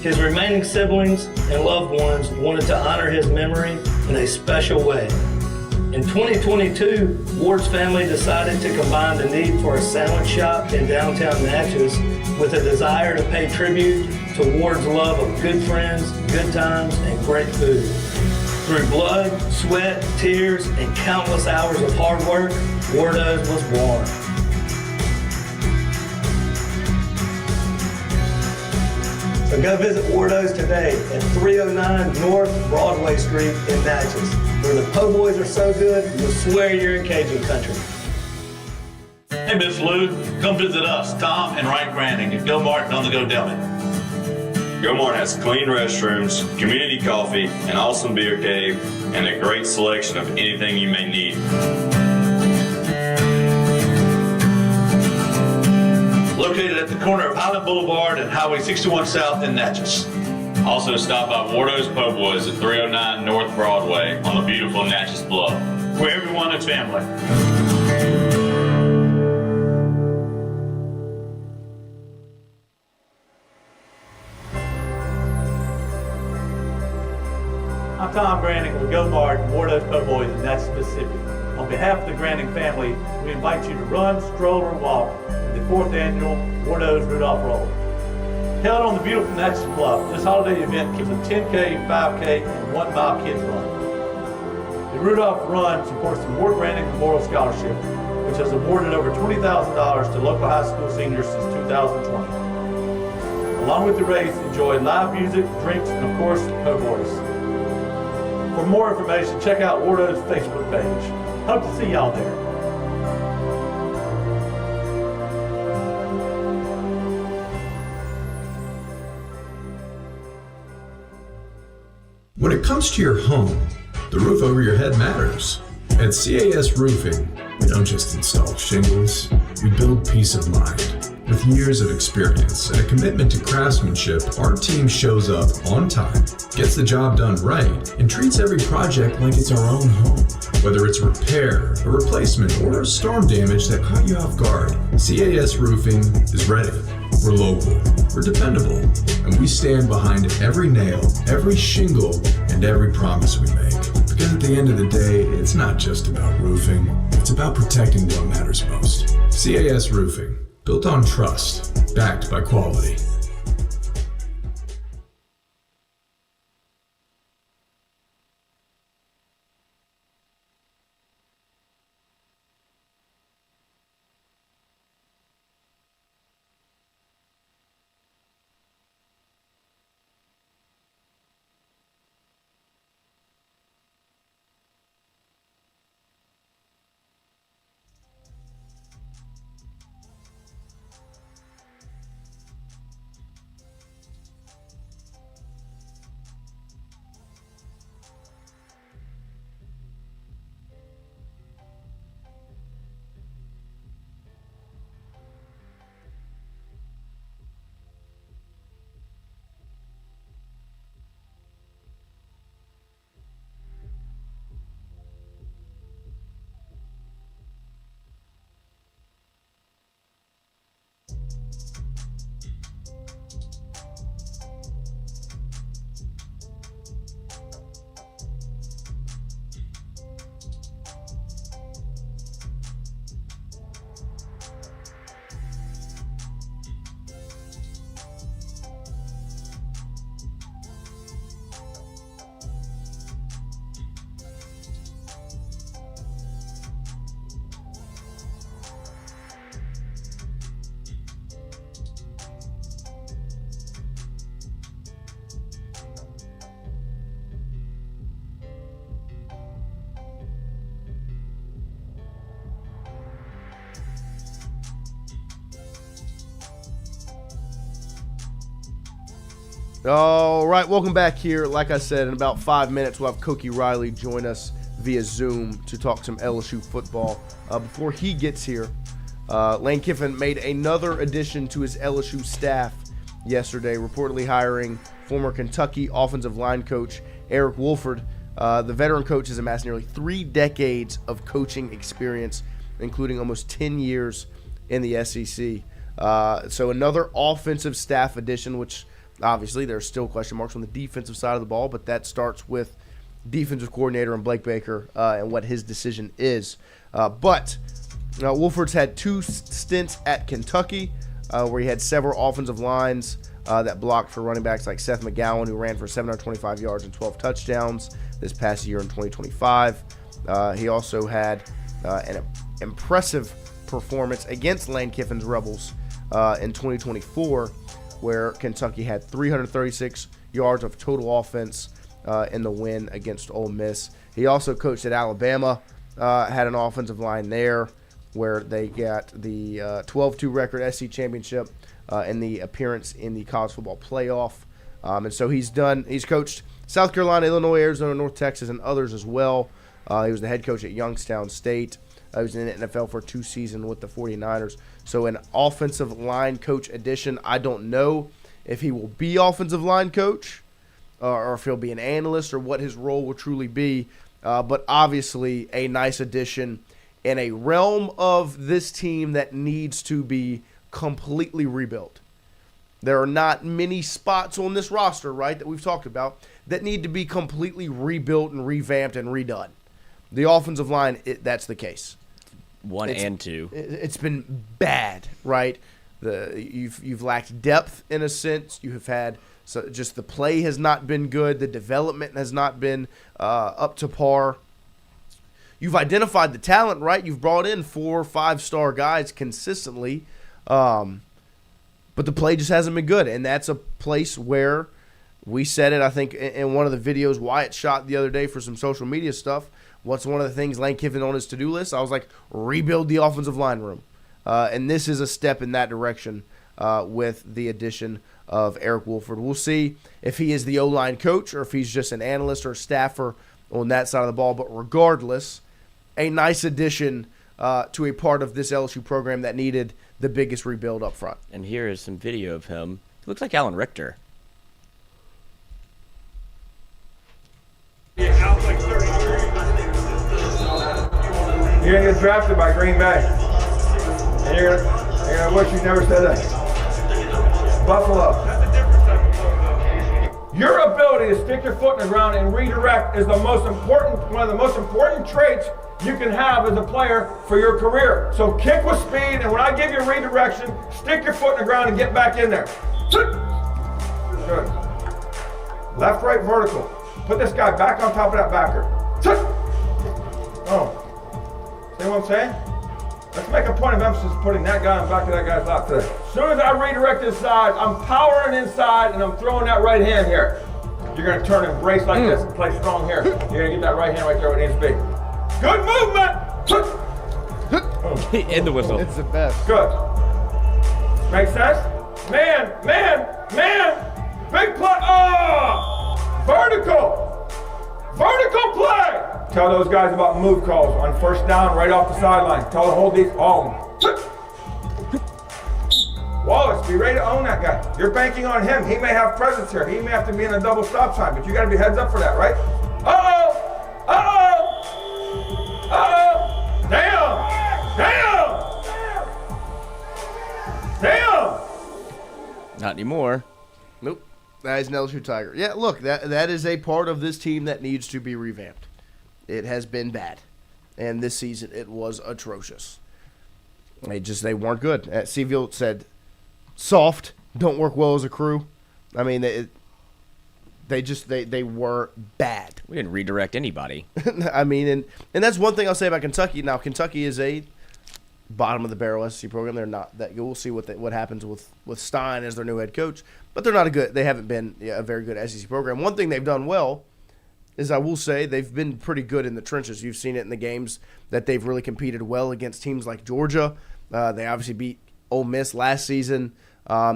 His remaining siblings and loved ones wanted to honor his memory in a special way. In 2022, Ward's family decided to combine the need for a sandwich shop in downtown Natchez with a desire to pay tribute to Ward's love of good friends, good times, and great food. Through blood, sweat, tears, and countless hours of hard work, Wardo's was born. So go visit Wardo's today at 309 North Broadway Street in Natchez, where the po' boys are so good, you'll swear you're in Cajun country. Hey, Miss Lou, come visit us, Tom and Wright Branding at Go Martin on the Go Deli. Go Mart has clean restrooms, community coffee, an awesome beer cave, and a great selection of anything you may need. Located at the corner of Highland Boulevard and Highway 61 South in Natchez. Also stop by Wardo's Po' Boys at 309 North Broadway on the beautiful Natchez Bluff, where everyone is family. I'm Tom Branding with Go Martin, Wardo's Po' Boys in Natchez, Mississippi. On behalf behalf of the Granning family, we invite you to run, stroll, or walk in the 4th annual Wardo's Rudolph Roll. Held on the beautiful Nexus Bluff, this holiday event keeps a 10K, 5K, and 1 mile kids run. The Rudolph Run supports the Ward Granning Memorial Scholarship, which has awarded over $20,000 to local high school seniors since 2020. Along with the race, enjoy live music, drinks, and of course, po' boys. For more information, check out Wardo's Facebook page. Hope to see y'all there. When it comes to your home, the roof over your head matters. At CAS Roofing, we don't just install shingles, we build peace of mind. With years of experience and a commitment to craftsmanship, our team shows up on time, gets the job done right, and treats every project like it's our own home. Whether it's a repair, a replacement, or a storm damage that caught you off guard, CAS Roofing is ready. We're local, we're dependable, and we stand behind every nail, every shingle, and every promise we make. Because at the end of the day, it's not just about roofing, it's about protecting what matters most. CAS Roofing, built on trust, backed by quality. All right, welcome back here. Like I said, in about 5 minutes, we'll have Koki Riley join us via Zoom to talk some LSU football. Before he gets here, Lane Kiffin made another addition to his LSU staff yesterday, reportedly hiring former Kentucky offensive line coach Eric Wolford. The veteran coach has amassed nearly 3 decades of coaching experience, including almost 10 years in the SEC. So another offensive staff addition, which obviously there's still question marks on the defensive side of the ball, but that starts with defensive coordinator and Blake Baker and what his decision is. But Wolford's had 2 stints at Kentucky where he had several offensive lines that blocked for running backs like Seth McGowan, who ran for 725 yards and 12 touchdowns this past year in 2025. He also had an impressive performance against Lane Kiffin's Rebels in 2024, where Kentucky had 336 yards of total offense in the win against Ole Miss. He also coached at Alabama, had an offensive line there where they got the 12-2 record SC championship and the appearance in the college football playoff. And so he's coached South Carolina, Illinois, Arizona, North Texas, and others as well. He was the head coach at Youngstown State. He was in the NFL for 2 seasons with the 49ers. So an offensive line coach addition. I don't know if he will be offensive line coach or if he'll be an analyst or what his role will truly be. But obviously a nice addition in a realm of this team that needs to be completely rebuilt. There are not many spots on this roster, right, that we've talked about that need to be completely rebuilt and revamped and redone. The offensive line, that's the case. One and two. It's been bad, right? You've lacked depth in a sense. You have had just the play has not been good. The development has not been up to par. You've identified the talent, right? You've brought in 4 or 5-star guys consistently, but the play just hasn't been good. And that's a place where we said it, I think, in one of the videos Wyatt shot the other day for some social media stuff. What's one of the things Lane Kiffin on his to-do list? I was like, rebuild the offensive line room. And this is a step in that direction with the addition of Eric Wolford. We'll see if he is the O-line coach or if he's just an analyst or staffer on that side of the ball. But regardless, a nice addition to a part of this LSU program that needed the biggest rebuild up front. And here is some video of him. He looks like Alan Richter. You're going to get drafted by Green Bay. And you're gonna wish you never said that. Buffalo. Your ability to stick your foot in the ground and redirect is one of the most important traits you can have as a player for your career. So kick with speed, and when I give you redirection, stick your foot in the ground and get back in there. Good. Left, right, vertical. Put this guy back on top of that backer. Oh. See what I'm saying? Let's make a point of emphasis putting that guy on the back of that guy's lap today. As soon as I redirect this side, I'm powering inside and I'm throwing that right hand here. You're going to turn and brace like this and play strong here. You're going to get that right hand right there where it needs to be. Good movement! In the whistle. It's the best. Good. Make sense? Man! Big play! Oh! Vertical play! Tell those guys about move calls on first down right off the sideline. Tell them to hold these. Wallace, be ready to own that guy. You're banking on him. He may have presence here. He may have to be in a double stop sign, but you got to be heads up for that, right? Damn! Not anymore. Nope. That is an LSU Tiger. Yeah, look, that is a part of this team that needs to be revamped. It has been bad. And this season, it was atrocious. They weren't good. Seville said, soft, don't work well as a crew. I mean, they were bad. We didn't redirect anybody. I mean, and that's one thing I'll say about Kentucky. Now, Kentucky is a bottom of the barrel SEC program. They're not that good. We'll see what happens with Stein as their new head coach. But they're not they haven't been a very good SEC program. One thing they've done well is, I will say, they've been pretty good in the trenches. You've seen it in the games that they've really competed well against teams like Georgia. They obviously beat Ole Miss last season.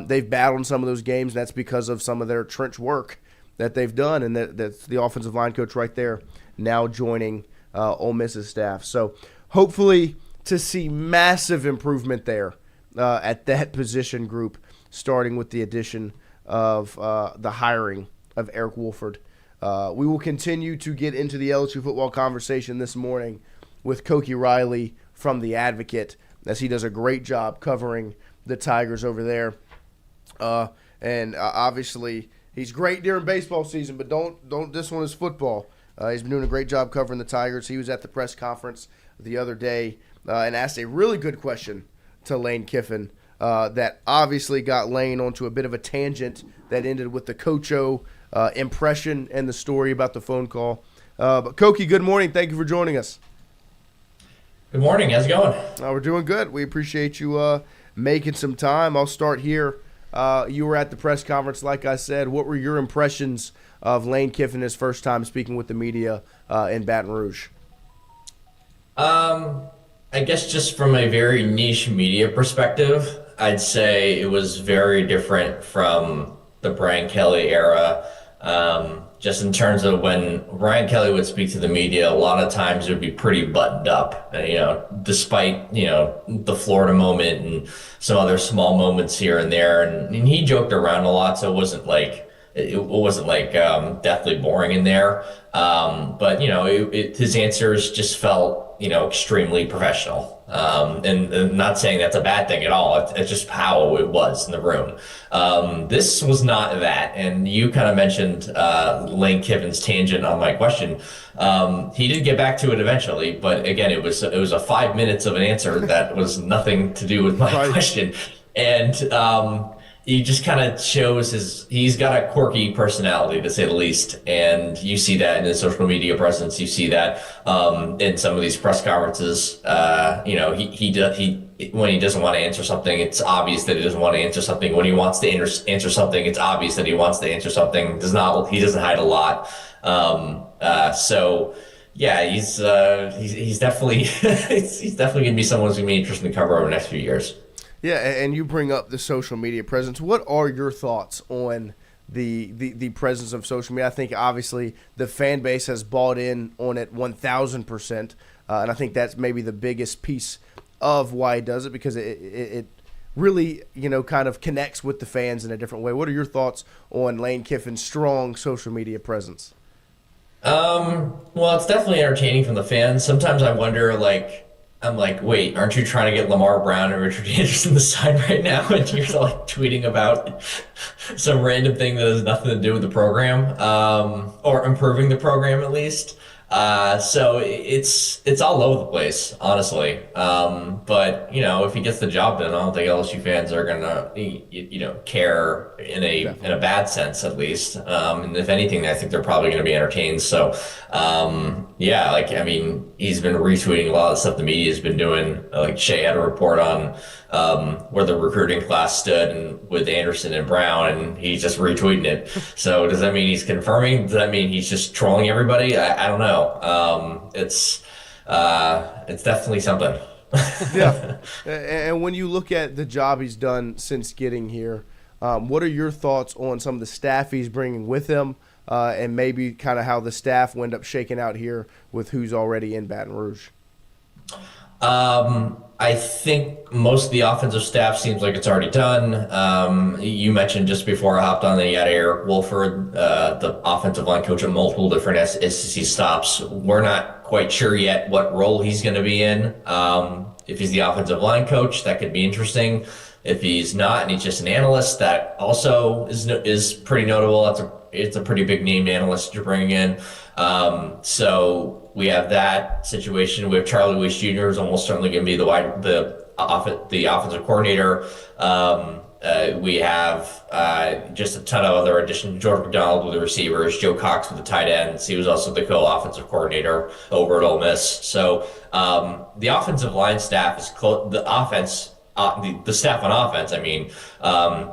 They've battled in some of those games. That's because of some of their trench work that they've done, and that's the offensive line coach right there now joining Ole Miss's staff. So hopefully to see massive improvement there at that position group, starting with the addition of the hiring of Eric Wolford. We will continue to get into the LSU football conversation this morning with Koki Riley from The Advocate, as he does a great job covering the Tigers over there. And obviously, he's great during baseball season, but don't diss on his football. He's been doing a great job covering the Tigers. He was at the press conference the other day and asked a really good question to Lane Kiffin that obviously got Lane onto a bit of a tangent that ended with the Coach O impression and the story about the phone call. But Koki, good morning. Thank you for joining us. Good morning. How's it going? We're doing good. We appreciate you making some time. I'll start here. You were at the press conference, like I said. What were your impressions of Lane Kiffin his first time speaking with the media in Baton Rouge? I guess just from a very niche media perspective, I'd say it was very different from the Brian Kelly era. Just in terms of when Brian Kelly would speak to the media, a lot of times it would be pretty buttoned up, despite, the Florida moment and some other small moments here and there. And he joked around a lot, so it wasn't like deathly boring in there. But his answers just felt extremely professional. And not saying that's a bad thing at all. It's just how it was in the room. This was not that. And you kind of mentioned Lane Kiffin's tangent on my question. He did get back to it eventually, but again, it was a 5 minutes of an answer that was nothing to do with my question. And he just kind of shows he's got a quirky personality, to say the least. And you see that in his social media presence. You see that in some of these press conferences. When he doesn't want to answer something, it's obvious that he doesn't want to answer something. When he wants to answer something, it's obvious that he wants to answer something. He doesn't hide a lot. So yeah, he's definitely he's definitely going to be someone who's going to be interesting to cover over the next few years. Yeah, and you bring up the social media presence. What are your thoughts on the presence of social media? I think obviously the fan base has bought in on it 1,000%, and I think that's maybe the biggest piece of why he does it, because it really kind of connects with the fans in a different way. What are your thoughts on Lane Kiffin's strong social media presence? Well, it's definitely entertaining from the fans. Sometimes I wonder, I'm like, wait, aren't you trying to get Lamar Brown and Richard Anderson the side right now? And you're tweeting about some random thing that has nothing to do with the program, or improving the program at least. So it's all over the place, honestly. But if he gets the job done, I don't think LSU fans are gonna, care in a bad sense, at least. And if anything, I think they're probably gonna be entertained. So, he's been retweeting a lot of the stuff the media has been doing. Like Shea had a report on where the recruiting class stood and with Anderson and Brown, and he's just retweeting it. So does that mean he's confirming? Does that mean he's just trolling everybody? I don't know. It's definitely something. Yeah. And when you look at the job he's done since getting here, what are your thoughts on some of the staff he's bringing with him, and maybe kind of how the staff will end up shaking out here with who's already in Baton Rouge? I think most of the offensive staff seems like it's already done. You mentioned just before I hopped on that you had Eric Wolford, the offensive line coach at multiple different SEC stops. We're not quite sure yet what role he's going to be in. If he's the offensive line coach, that could be interesting. If he's not and he's just an analyst, that also is pretty notable. It's a pretty big named analyst you're bringing in. So we have that situation. We have Charlie Weiss Jr., who's almost certainly going to be the offensive coordinator. We have just a ton of other additions. Jordan McDonald with the receivers, Joe Cox with the tight ends. He was also the co-offensive coordinator over at Ole Miss. So the offensive line staff is close. The staff on offense,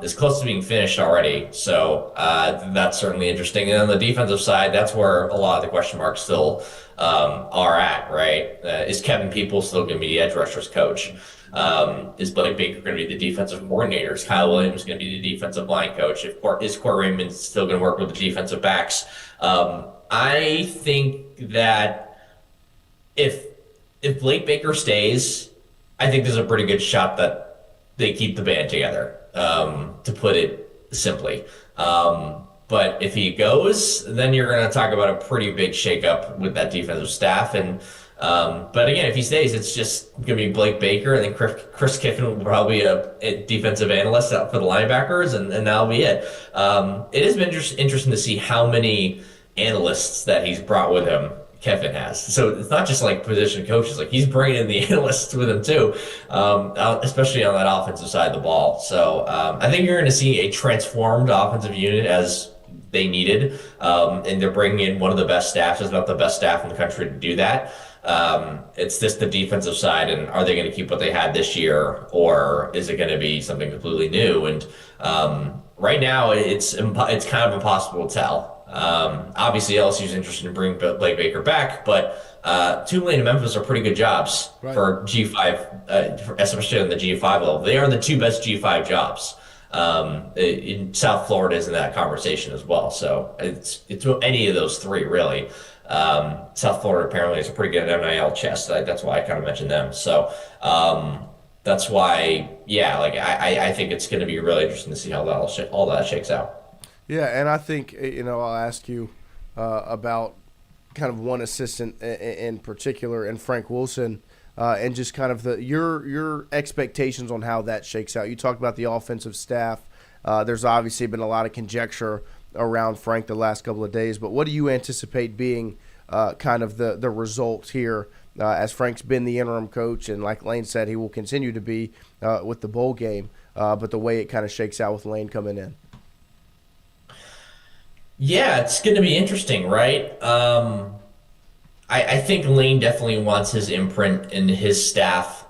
is close to being finished already. So that's certainly interesting. And on the defensive side, that's where a lot of the question marks still are at, right? Is Kevin People still going to be the edge rushers coach? Is Blake Baker going to be the defensive coordinator? Is Kyle Williams going to be the defensive line coach? Is Court Raymond still going to work with the defensive backs? I think that if Blake Baker stays, I think there's a pretty good shot that they keep the band together, to put it simply. But if he goes, then you're going to talk about a pretty big shakeup with that defensive staff. And but again, if he stays, it's just going to be Blake Baker, and then Chris Kiffin will probably be a defensive analyst out for the linebackers, and that'll be it. It has been interesting to see how many analysts that he's brought with him. Kiffin has. So it's not just like position coaches, like he's bringing in the analysts with him too, especially on that offensive side of the ball. So I think you're going to see a transformed offensive unit as they needed, and they're bringing in one of the best staffs, if not the best staff in the country to do that. It's just the defensive side, and are they going to keep what they had this year, or is it going to be something completely new? And right now it's kind of impossible to tell. Obviously LSU is interested in bringing Blake Baker back, but Tulane and Memphis are pretty good jobs for G5, especially on the G5 level. They are the two best G5 jobs. In South Florida is in that conversation as well. So it's any of those three really. South Florida apparently is a pretty good NIL chest. That's why I kind of mentioned them. So that's why, I think it's going to be really interesting to see how all that shakes out. Yeah, and I think, I'll ask you about kind of one assistant in particular, and Frank Wilson, and just kind of your expectations on how that shakes out. You talked about the offensive staff. There's obviously been a lot of conjecture around Frank the last couple of days, but what do you anticipate being kind of the result here as Frank's been the interim coach, and like Lane said, he will continue to be with the bowl game, but the way it kind of shakes out with Lane coming in? Yeah, it's going to be interesting, right? I think Lane definitely wants his imprint and his staff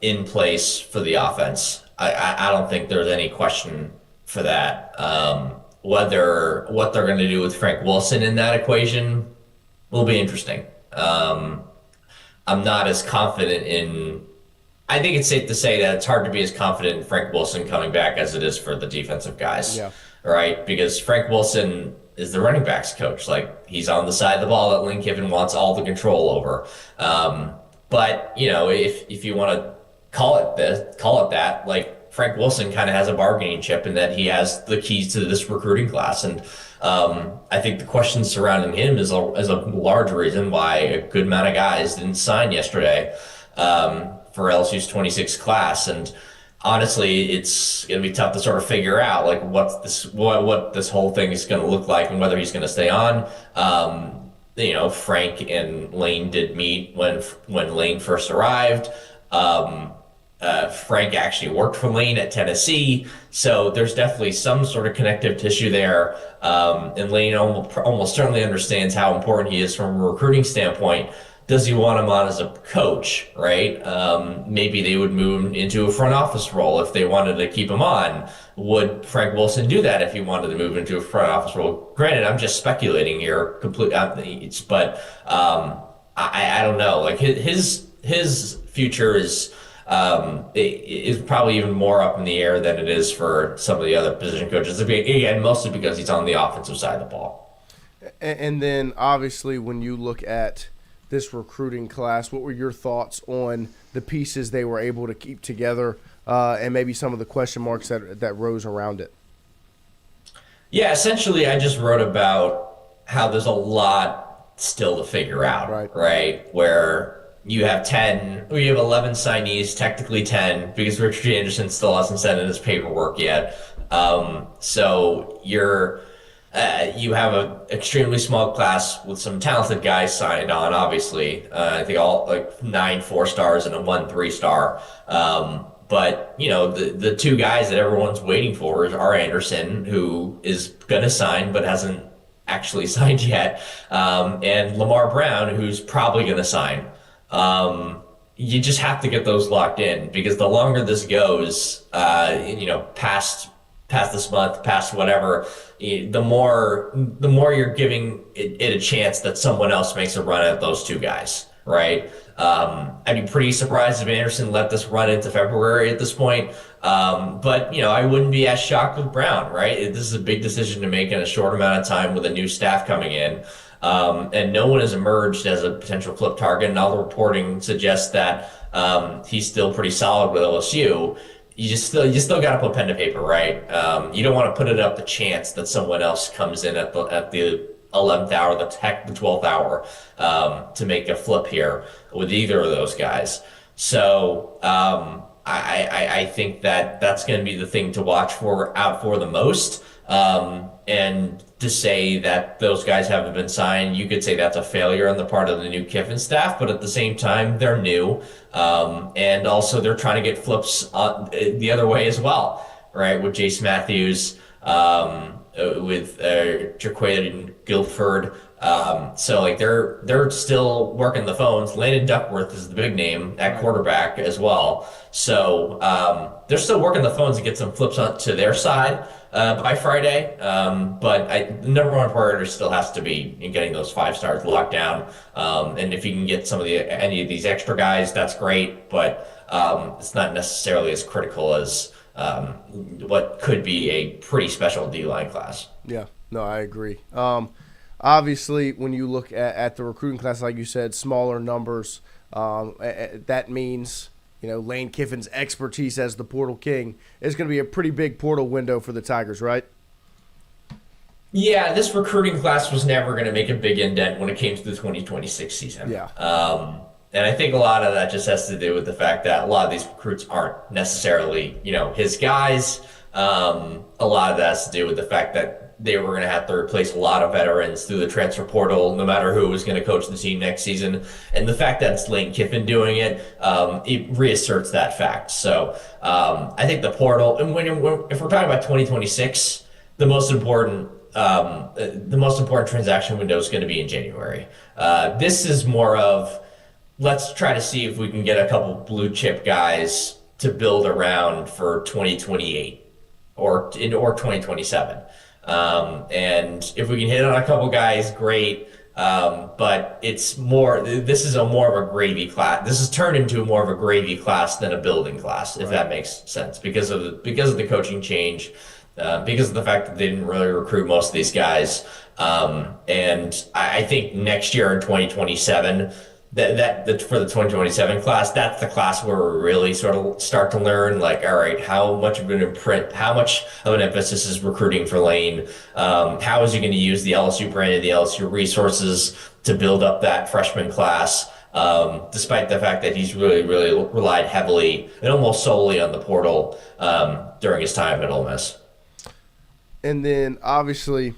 in place for the offense. I don't think there's any question for that. Whether what they're going to do with Frank Wilson in that equation will be interesting. I'm not as confident in. I think it's safe to say that it's hard to be as confident in Frank Wilson coming back as it is for the defensive guys. Yeah. Right? Because Frank Wilson is the running backs coach. Like, he's on the side of the ball that Lane Kiffin wants all the control over. But if you want to call it that, like, Frank Wilson kind of has a bargaining chip in that he has the keys to this recruiting class. And I think the questions surrounding him is a large reason why a good amount of guys didn't sign yesterday for LSU's 26 class. And honestly, it's going to be tough to sort of figure out like what this whole thing is going to look like and whether he's going to stay on. Frank and Lane did meet when Lane first arrived. Frank actually worked for Lane at Tennessee, so there's definitely some sort of connective tissue there. And Lane almost certainly understands how important he is from a recruiting standpoint. Does he want him on as a coach, right? Maybe they would move him into a front office role if they wanted to keep him on. Would Frank Wilson do that if he wanted to move into a front office role? Granted, I'm just speculating here, but I don't know. Like his future is probably even more up in the air than it is for some of the other position coaches. Again, mostly because he's on the offensive side of the ball. And then obviously when you look at this recruiting class, what were your thoughts on the pieces they were able to keep together and maybe some of the question marks that rose around it? Yeah, essentially I just wrote about how there's a lot still to figure out, right? Where you have 11 signees, technically 10, because Richard Anderson still hasn't sent in his paperwork yet. So you have an extremely small class with some talented guys signed on, obviously. I think all like 9 4-stars and a 1 3-star. But the two guys that everyone's waiting for are Anderson, who is going to sign but hasn't actually signed yet, and Lamar Brown, who's probably going to sign. You just have to get those locked in, because the longer this goes, past this month, past whatever, the more you're giving it a chance that someone else makes a run at those two guys, right? I'd be pretty surprised if Anderson let this run into February at this point. But I wouldn't be as shocked with Brown, right? This is a big decision to make in a short amount of time with a new staff coming in. And no one has emerged as a potential flip target, and all the reporting suggests that he's still pretty solid with LSU. You still got to put pen to paper, right? You don't want to put it up the chance that someone else comes in at the 11th hour, the 12th hour, to make a flip here with either of those guys. So I think that's going to be the thing to watch out for the most. And to say that those guys haven't been signed, you could say that's a failure on the part of the new Kiffin staff, but at the same time, they're new. And also they're trying to get flips the other way as well, right? With Jace Matthews, with Jaquaden Guilford. So like they're still working the phones. Landon Duckworth is the big name at quarterback as well. So they're still working the phones to get some flips to their side by Friday. But the number one priority still has to be in getting those 5 stars locked down. And if you can get any of these extra guys, that's great. But it's not necessarily as critical as what could be a pretty special D-line class. Yeah, no, I agree. Obviously, when you look at the recruiting class, like you said, smaller numbers, that means Lane Kiffin's expertise as the portal king is going to be a pretty big portal window for the Tigers, right? Yeah, this recruiting class was never going to make a big indent when it came to the 2026 season. Yeah. And I think a lot of that just has to do with the fact that a lot of these recruits aren't necessarily, his guys. A lot of that has to do with the fact that they were going to have to replace a lot of veterans through the transfer portal, no matter who was going to coach the team next season. And the fact that it's Lane Kiffin doing it, it reasserts that fact. So I think the portal, and if we're talking about 2026, the most important transaction window is going to be in January. This is more of, let's try to see if we can get a couple blue chip guys to build around for 2028 or 2027. And if we can hit on a couple guys, great. But it's more, this is more of a gravy class. This has turned into more of a gravy class than a building class, if that makes sense, because of the coaching change, because of the fact that they didn't really recruit most of these guys. And I think next year in 2027, that for the 2027 class, that's the class where we really sort of start to learn, like, all right, how much of an emphasis is recruiting for Lane? How is he going to use the LSU brand and the LSU resources to build up that freshman class? Despite the fact that he's really, really relied heavily and almost solely on the portal during his time at Ole Miss. And then obviously,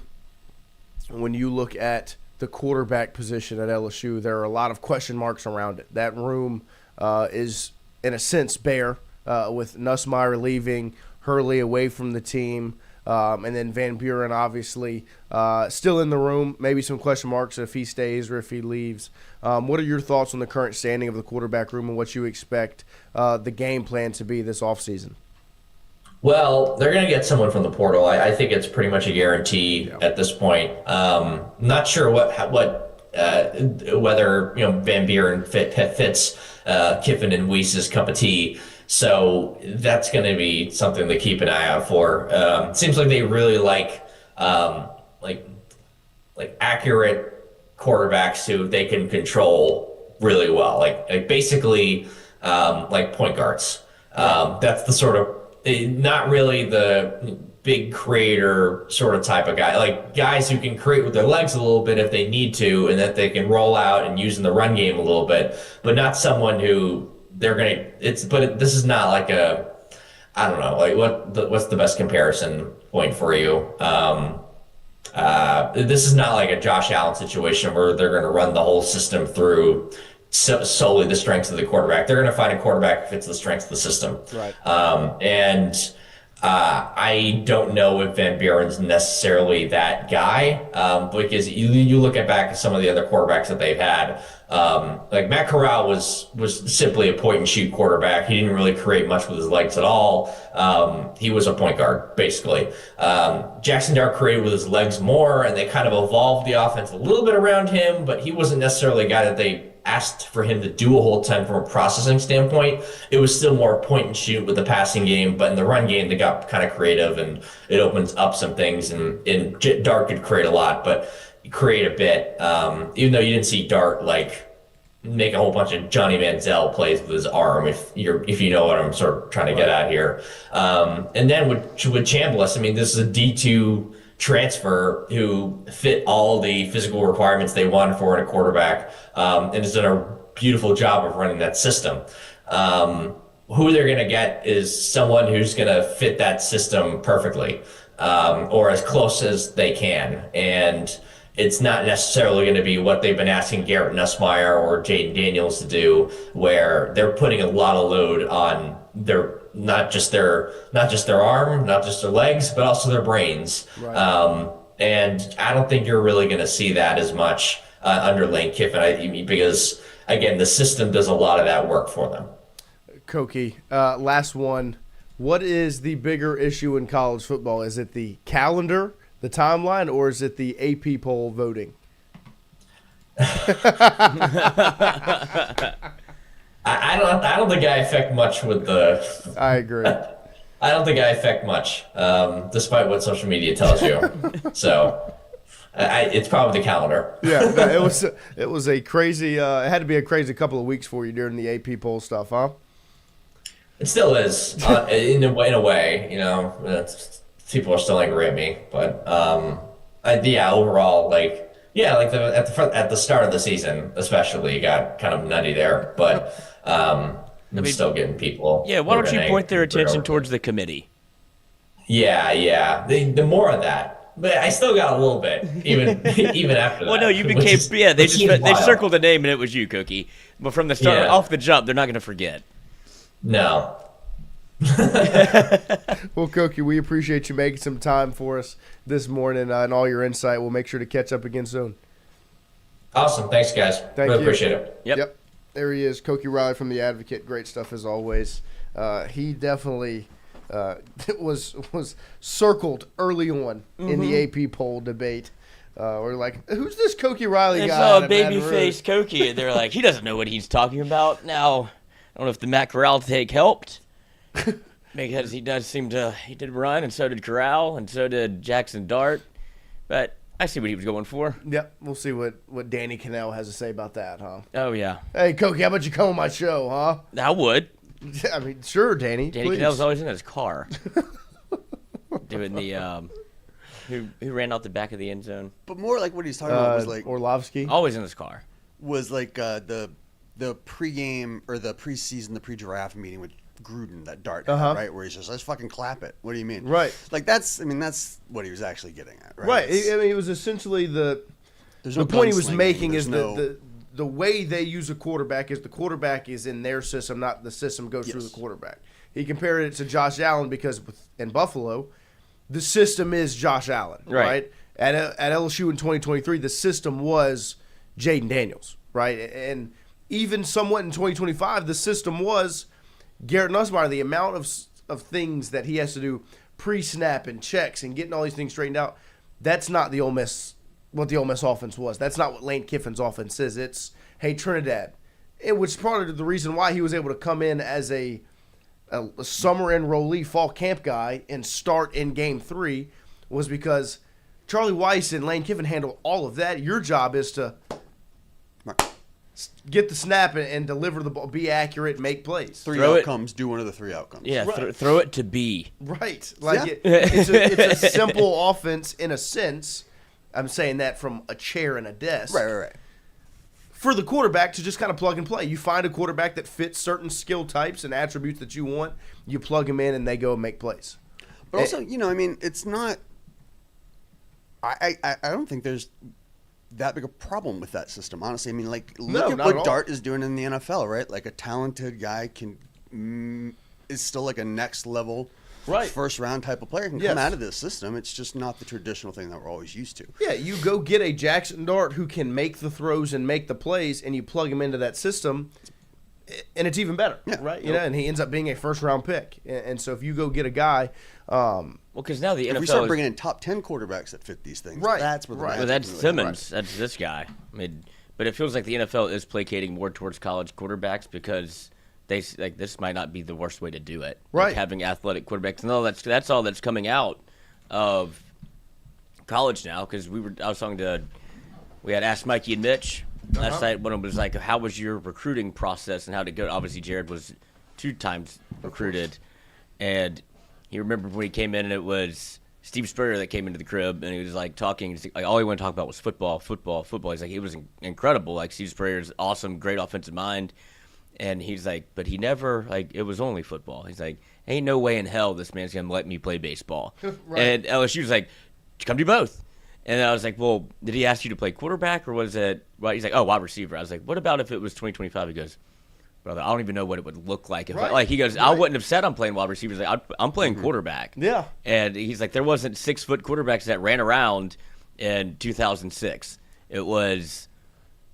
when you look at the quarterback position at LSU, there are a lot of question marks around it. That room is, in a sense, bare, with Nussmeier leaving, Hurley away from the team, and then Van Buren obviously still in the room. Maybe some question marks if he stays or if he leaves. What are your thoughts on the current standing of the quarterback room and what you expect the game plan to be this offseason? Well, they're going to get someone from the portal. I think it's pretty much a guarantee at this point. Not sure whether Van Buren fits Kiffin and Weiss's cup of tea. So that's going to be something to keep an eye out for. It seems like they really like accurate quarterbacks who they can control really well, like basically like point guards. That's the sort of, not really the big creator sort of type of guy, like guys who can create with their legs a little bit if they need to, and that they can roll out and use in the run game a little bit, but not someone who this is not like I don't know, like what's the best comparison point for you? This is not like a Josh Allen situation where they're going to run the whole system through solely the strengths of the quarterback. They're going to find a quarterback who fits the strengths of the system. Right. I don't know if Van Buren's necessarily that guy, because you look back at some of the other quarterbacks that they've had. Like Matt Corral was simply a point and shoot quarterback. He didn't really create much with his legs at all. He was a point guard, basically. Jackson Dart created with his legs more, and they kind of evolved the offense a little bit around him, but he wasn't necessarily a guy that they asked for him to do a whole ton from a processing standpoint. It was still more point and shoot with the passing game, but in the run game, they got kind of creative, and it opens up some things, and Dart could create a lot, but create a bit, even though you didn't see Dart like make a whole bunch of Johnny Manziel plays with his arm, if you know what I'm sort of trying to get at here. And then with Chambliss, I mean, this is a D2 transfer who fit all the physical requirements they wanted for in a quarterback, and has done a beautiful job of running that system. Who they're going to get is someone who's going to fit that system perfectly, or as close as they can. And it's not necessarily going to be what they've been asking Garrett Nussmeier or Jaden Daniels to do, where they're putting a lot of load on their not just their arm, not just their legs, but also their brains. Right. And I don't think you're really going to see that as much under Lane Kiffin, because again, the system does a lot of that work for them. Koki, last one. What is the bigger issue in college football? Is it the calendar, the timeline, or is it the AP poll voting? I don't think I affect much with the. I agree. I don't think I affect much, despite what social media tells you. So, it's probably the calendar. Yeah, it was a crazy. It had to be a crazy couple of weeks for you during the AP poll stuff, huh? It still is, in a way. You know, people are still angry at me, but Overall, like at the start of the season, especially, got kind of nutty there. But I'm still getting people. Yeah, why don't you point their attention towards the committee? Yeah. The more of that, but I still got a little bit, even after that. Well, no, you became they circled the name and it was you, Koki. But from the start, off the jump, they're not going to forget. No. Well, Koki, we appreciate you making some time for us this morning and all your insight. We'll make sure to catch up again soon. Awesome. Thanks, guys. Really appreciate it. Yep. There he is, Koki Riley from The Advocate. Great stuff as always. He definitely was circled early on in the AP poll debate. We're like, who's this Koki Riley guy? They saw a baby-faced Koki, and they're like, he doesn't know what he's talking about. Now, I don't know if the Matt Corral take helped, because he did run, and so did Corral, and so did Jackson Dart. But I see what he was going for. Yep, we'll see what Danny Cannell has to say about that, huh? Oh, yeah. Hey, Koki, how about you come on my show, huh? I would. I mean, sure, Danny. Danny Cannell's always in his car. Doing the, who ran out the back of the end zone. But more like what he's talking about was like Orlovsky. Always in his car. Was like the pregame or the preseason, the pre-draft meeting with Gruden that Dart had, right? Where he's just, let's fucking clap it. What do you mean? Right. Like that's what he was actually getting at, right? Right. I mean, it was essentially the point he was making is the way they use a quarterback is the quarterback is in their system, not the system goes through the quarterback. He compared it to Josh Allen because in Buffalo, the system is Josh Allen, right? At LSU in 2023, the system was Jaden Daniels, right? And even somewhat in 2025, the system was Garrett Nussmeier. The amount of things that he has to do pre-snap and checks and getting all these things straightened out, that's not the Ole Miss, what the Ole Miss offense was. That's not what Lane Kiffin's offense is. It's, hey, Trinidad. It was part of the reason why he was able to come in as a summer enrollee fall camp guy and start in game 3 was because Charlie Weiss and Lane Kiffin handle all of that. Your job is to get the snap and deliver the ball, be accurate, make plays. Throw outcomes, do one of the 3 outcomes. Yeah, throw it to B. Right. Like it's a simple offense in a sense. I'm saying that from a chair and a desk. Right. For the quarterback to just kind of plug and play. You find a quarterback that fits certain skill types and attributes that you want, you plug them in and they go and make plays. But also, I mean, it's not I don't think there's that big a problem with that system, honestly. I mean, like, look at what Dart is doing in the NFL, right? Like, a talented guy is still like a next level first round type of player can come out of this system. It's just not the traditional thing that we're always used to. Yeah, you go get a Jackson Dart who can make the throws and make the plays, and you plug him into that system, and it's even better, right? And he ends up being a first round pick. And so if you go get a guy, because now the NFL we start bringing in top 10 quarterbacks that fit these things, that's where the Well, that's Simmons. That's this guy. I mean, but it feels like the NFL is placating more towards college quarterbacks because they like this might not be the worst way to do it. Right. Like having athletic quarterbacks. No, that's all that's coming out of college now. Because we had asked Mikey and Mitch last night. One of them was like, "How was your recruiting process and how did it go?" Obviously, Jared was 2 times recruited, and he remembered when he came in, and it was Steve Spurrier that came into the crib, and he was like talking. Like all he wanted to talk about was football. He's like, it was incredible. Like Steve Spurrier's awesome, great offensive mind. And he's like, but he never, like, it was only football. He's like, ain't no way in hell this man's going to let me play baseball. And LSU was like, come do both. And I was like, well, did he ask you to play quarterback or was it, he's like, wide receiver. I was like, what about if it was 2025? He goes, brother, I don't even know what it would look like. If he goes, I wouldn't have said I'm playing wide receiver. He's like, I'm playing quarterback. Yeah. And he's like, there wasn't 6-foot quarterbacks that ran around in 2006. It was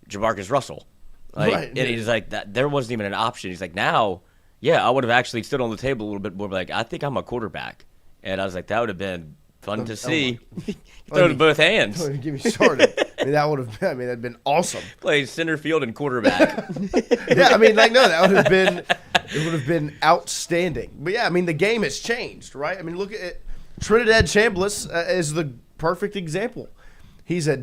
Jamarcus Russell. And he's like, that there wasn't even an option. He's like, now, I would have actually stood on the table a little bit more. Like, I think I'm a quarterback. And I was like, that would have been fun to see. Throw it in both hands. Don't give me started. I mean, that'd been awesome. Play center field and quarterback. Yeah, I mean, like, no, that would have been outstanding. But yeah, I mean, the game has changed, right? I mean, look at it. Trinidad Chambliss is the perfect example. He was at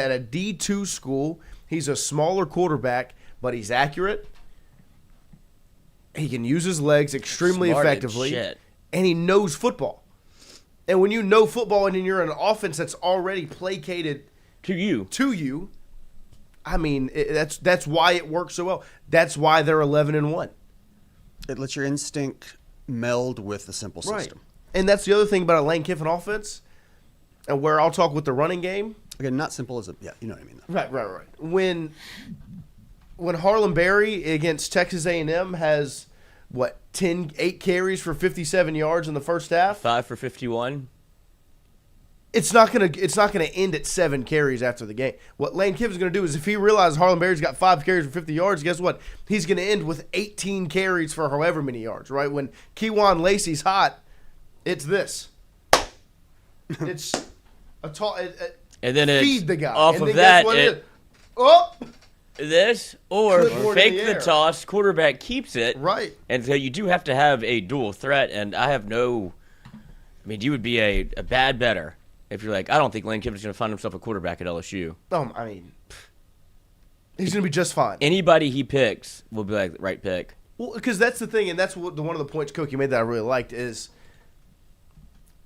a D2 school. He's a smaller quarterback, but he's accurate. He can use his legs extremely effectively, and he knows football. And when you know football and you're in an offense that's already placated to you, I mean, that's why it works so well. That's why they're 11-1. It lets your instinct meld with the simple system. And that's the other thing about a Lane Kiffin offense, and where I'll talk with the running game. Again, not simple as yeah, you know what I mean. Though. Right. When Harlan Berry against Texas A&M has 8 carries for 57 yards in the first half, 5 for 51. It's not gonna end at 7 carries after the game. What Lane Kiffin's gonna do is, if he realizes Harlan Berry's got 5 carries for 50 yards, guess what? He's gonna end with 18 carries for however many yards. Right? When Kejuan Lacey's hot, it's this. It's a tall. And then feed the guy. Off and of that, this or fake the toss. Quarterback keeps it. Right. And so you do have to have a dual threat. And you would be a bad better if you're like, I don't think Lane Kiffin's going to find himself a quarterback at LSU. I mean, he's going to be just fine. Anybody he picks will be like, right pick. Well, because that's the thing, and that's one of the points Koki made that I really liked is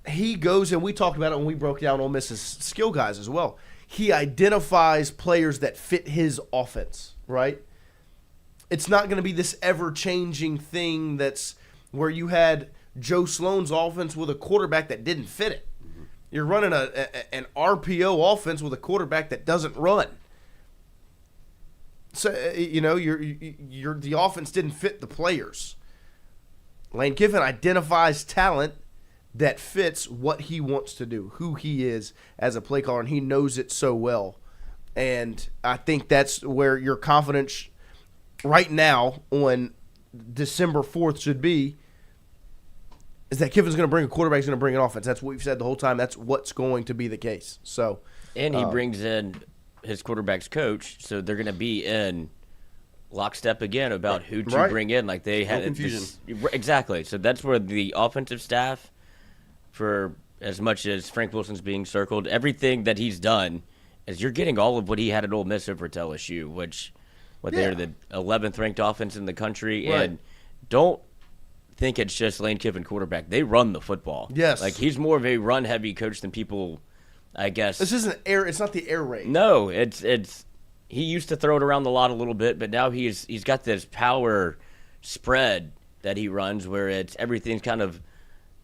he goes, and we talked about it when we broke down Ole Miss's skill guys as well. He identifies players that fit his offense, right? It's not going to be this ever-changing thing that's where you had Joe Sloan's offense with a quarterback that didn't fit it. Mm-hmm. You're running an RPO offense with a quarterback that doesn't run. So, the offense didn't fit the players. Lane Kiffin identifies talent that fits what he wants to do, who he is as a play caller, and he knows it so well. And I think that's where your confidence right now on December 4th should be, is that Kiffin's going to bring a quarterback, he's going to bring an offense. That's what we've said the whole time. That's what's going to be the case. So, and he brings in his quarterback's coach, so they're going to be in lockstep again about who to bring in. Like they had confusion. Exactly. So that's where the offensive staff, for as much as Frank Wilson's being circled, everything that he's done is you're getting all of what he had at Ole Miss over at LSU, they're the 11th ranked offense in the country. Right. And don't think it's just Lane Kiffin quarterback. They run the football. Yes. Like he's more of a run heavy coach than people, I guess. This isn't air. It's not the air raid. No, it's he used to throw it around the lot a little bit, but now he's got this power spread that he runs where everything's kind of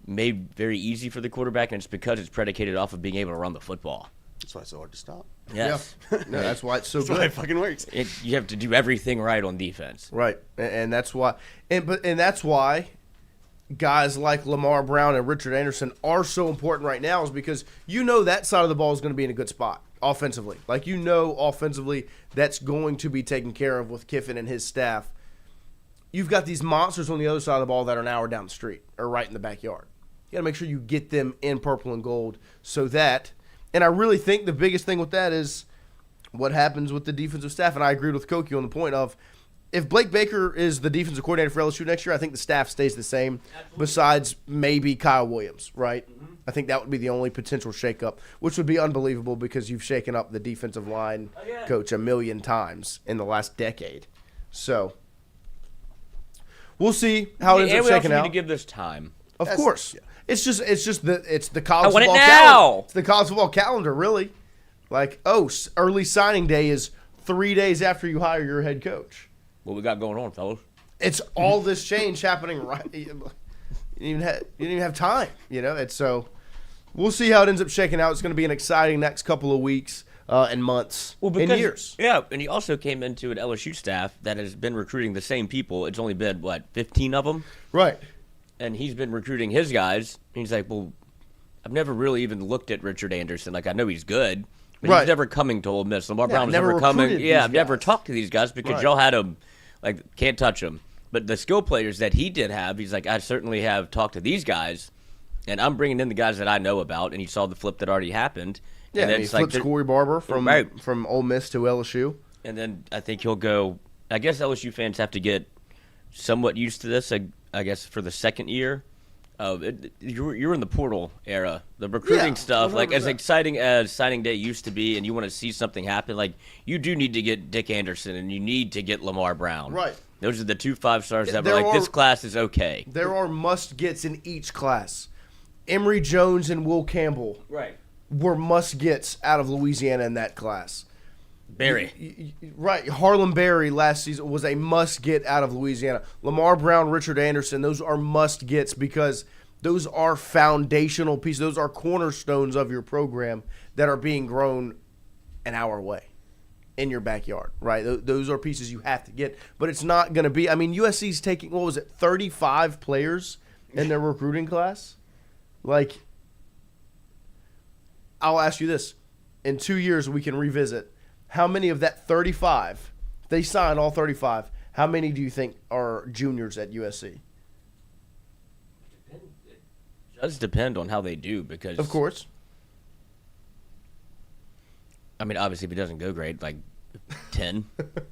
made very easy for the quarterback, and it's because it's predicated off of being able to run the football. That's why it's so hard to stop. Yes. Yeah. No, that's why it's so That's good. why it fucking works. You have to do everything right on defense. Right, and that's why, and that's why guys like Lamar Brown and Richard Anderson are so important right now, is because that side of the ball is going to be in a good spot offensively. Like offensively, that's going to be taken care of with Kiffin and his staff. You've got these monsters on the other side of the ball that are an hour down the street or right in the backyard. You got to make sure you get them in purple and gold so that, and I really think the biggest thing with that is what happens with the defensive staff. And I agreed with Koki on the point of, if Blake Baker is the defensive coordinator for LSU next year, I think the staff stays the same. Absolutely. Besides maybe Kyle Williams, right? Mm-hmm. I think that would be the only potential shakeup, which would be unbelievable because you've shaken up the defensive line coach a million times in the last decade. So we'll see how it ends up shaking out. We also need to give this time. Of course. Yeah. It's the college football calendar. now. It's the college football calendar, really. Like, early signing day is 3 days after you hire your head coach. What we got going on, fellas? It's all this change happening right. You didn't even have time, It's so. We'll see how it ends up shaking out. It's going to be an exciting next couple of weeks and months and years. Yeah, and he also came into an LSU staff that has been recruiting the same people. It's only been 15 of them, right? And he's been recruiting his guys. And he's like, well, I've never really even looked at Richard Anderson. Like, I know he's good, but he's never coming to Ole Miss. Lamar Brown was never coming. Yeah, I've never talked to these guys because y'all had them, can't touch them. But the skill players that he did have, he's like, I certainly have talked to these guys, and I'm bringing in the guys that I know about. And he saw the flip that already happened. Yeah, and he flips Corey Barber from Ole Miss to LSU. And then I think he'll go. I guess LSU fans have to get somewhat used to this. I guess for the second year, you're in the portal era. The recruiting stuff, 100%. As exciting as signing day used to be, and you want to see something happen. You do need to get Dick Anderson, and you need to get Lamar Brown. Right. Those are the 2 5-stars that were this class is okay. There are must-gets in each class. Emory Jones and Will Campbell Right. were must-gets out of Louisiana in that class. Barry. Right. Harlem Berry last season was a must-get out of Louisiana. Lamar Brown, Richard Anderson, those are must-gets because those are foundational pieces. Those are cornerstones of your program that are being grown an hour away in your backyard, right? Those are pieces you have to get. But it's not going to be – I mean, USC's taking, 35 players in their recruiting class? Like, I'll ask you this. In 2 years, we can revisit. How many of that 35, if they sign all 35, how many do you think are juniors at USC? It does depend on how they do because... Of course. I mean, obviously, if it doesn't go great, like 10,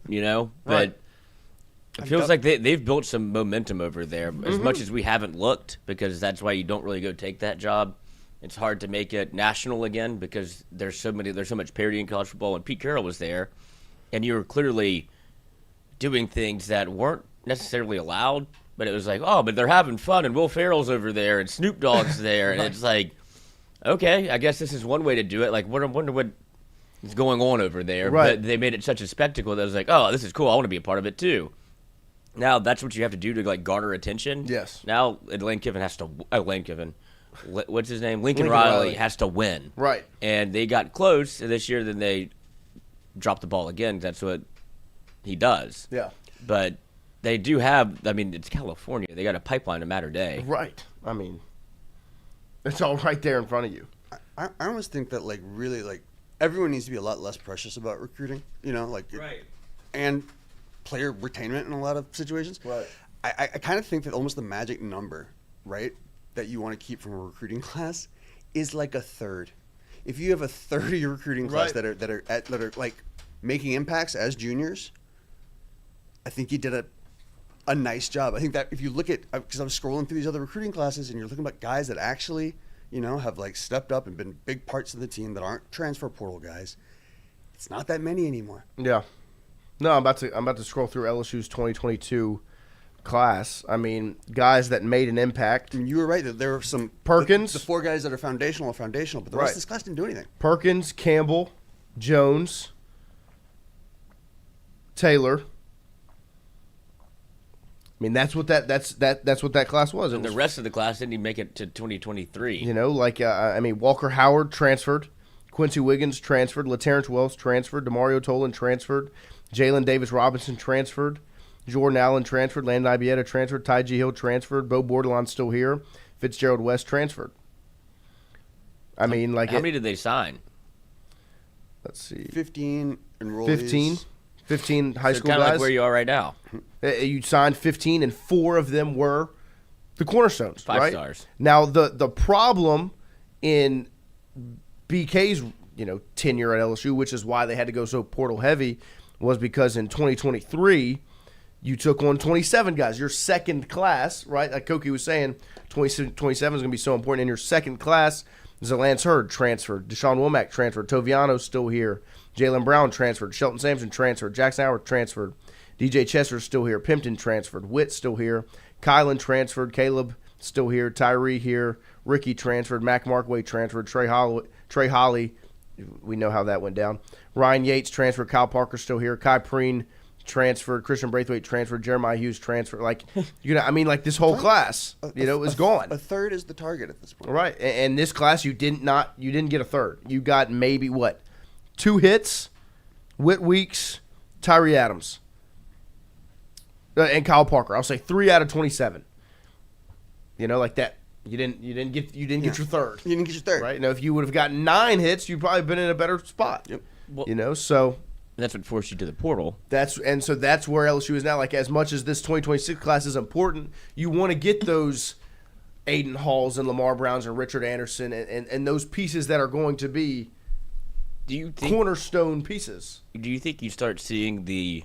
you know? Right. But it feels like they've built some momentum over there as much as we haven't looked because that's why you don't really go take that job. It's hard to make it national again because there's so much parity in college football. And Pete Carroll was there, and you were clearly doing things that weren't necessarily allowed, but it was like, oh, but they're having fun, and Will Ferrell's over there, and Snoop Dogg's there, and it's like, okay, I guess this is one way to do it. Like, I wonder what is going on over there. Right. But they made it such a spectacle that I was like, oh, this is cool. I want to be a part of it too. Now that's what you have to do to like garner attention. Yes. Now Lane Kiffin has to. Lane Kiffin. What's his name? Lincoln Riley has to win. Right. And they got close this year, then they dropped the ball again. That's what he does. Yeah. But they do have, I mean, it's California. They got a pipeline to Matter Day. Right. I mean, it's all right there in front of you. I almost think that like really like everyone needs to be a lot less precious about recruiting. You know, like and player retainment in a lot of situations. Right. I kind of think that almost the magic number, right, that you want to keep from a recruiting class is like a third. If you have a third of your recruiting class that are like making impacts as juniors, I think you did a nice job. I think that if you look at, because I was scrolling through these other recruiting classes and you're looking at guys that actually, you know, have like stepped up and been big parts of the team that aren't transfer portal guys, it's not that many anymore. Yeah. No, I'm about to scroll through LSU's 2022 class. I mean, guys that made an impact. I mean, you were right that there were some Perkins. The four guys that are foundational, but the rest of this class didn't do anything. Perkins, Campbell, Jones, Taylor. I mean, that's what that class was. And the rest of the class didn't even make it to 2023. You know, like I mean, Walker Howard transferred, Quincy Wiggins transferred, LaTerrence Wells transferred, Demario Tolan transferred, Jalen Davis Robinson transferred, Jordan Allen transferred, Landon Ibieta transferred, Ty G. Hill transferred, Bo Bordelon's still here, Fitzgerald West transferred. I mean, like how many did they sign? Let's see, 15 enrollees. 15 high school kind guys. of like where you are right now. You signed 15, and 4 of them were the cornerstones, 5 right? stars. Now, the problem in BK's tenure at LSU, which is why they had to go so portal heavy, was because in 2023 you took on 27 guys. Your second class, right? Like Koki was saying, 27 is going to be so important. In your second class, Lance Hurd transferred, Deshaun Womack transferred, Toviano's still here, Jalen Brown transferred, Shelton Sampson transferred, Jackson Howard transferred, DJ Chester's still here, Pimpton transferred, Witt still here, Kylan transferred, Caleb still here, Tyree here, Ricky transferred, Mac Markway transferred, Trey Holly, we know how that went down, Ryan Yates transferred, Kyle Parker still here, Kai Preen transferred, Christian Braithwaite transferred, Jeremiah Hughes transferred. Like, I mean, like this whole class, is gone. A third is the target at this point. Right. And this class, you didn't get a third. You got maybe 2 hits, Whit Weeks, Tyree Adams, and Kyle Parker. I'll say 3 out of 27. Like that. You didn't get your third. You didn't get your third. Right. Now, if you would have gotten 9 hits, you'd probably been in a better spot. Yep. Well, so. That's what forced you to the portal. So that's where LSU is now. Like, as much as this 2026 class is important, you want to get those Aiden Halls and Lamar Browns and Richard Anderson and those pieces that are going to be cornerstone pieces. Do you think you start seeing the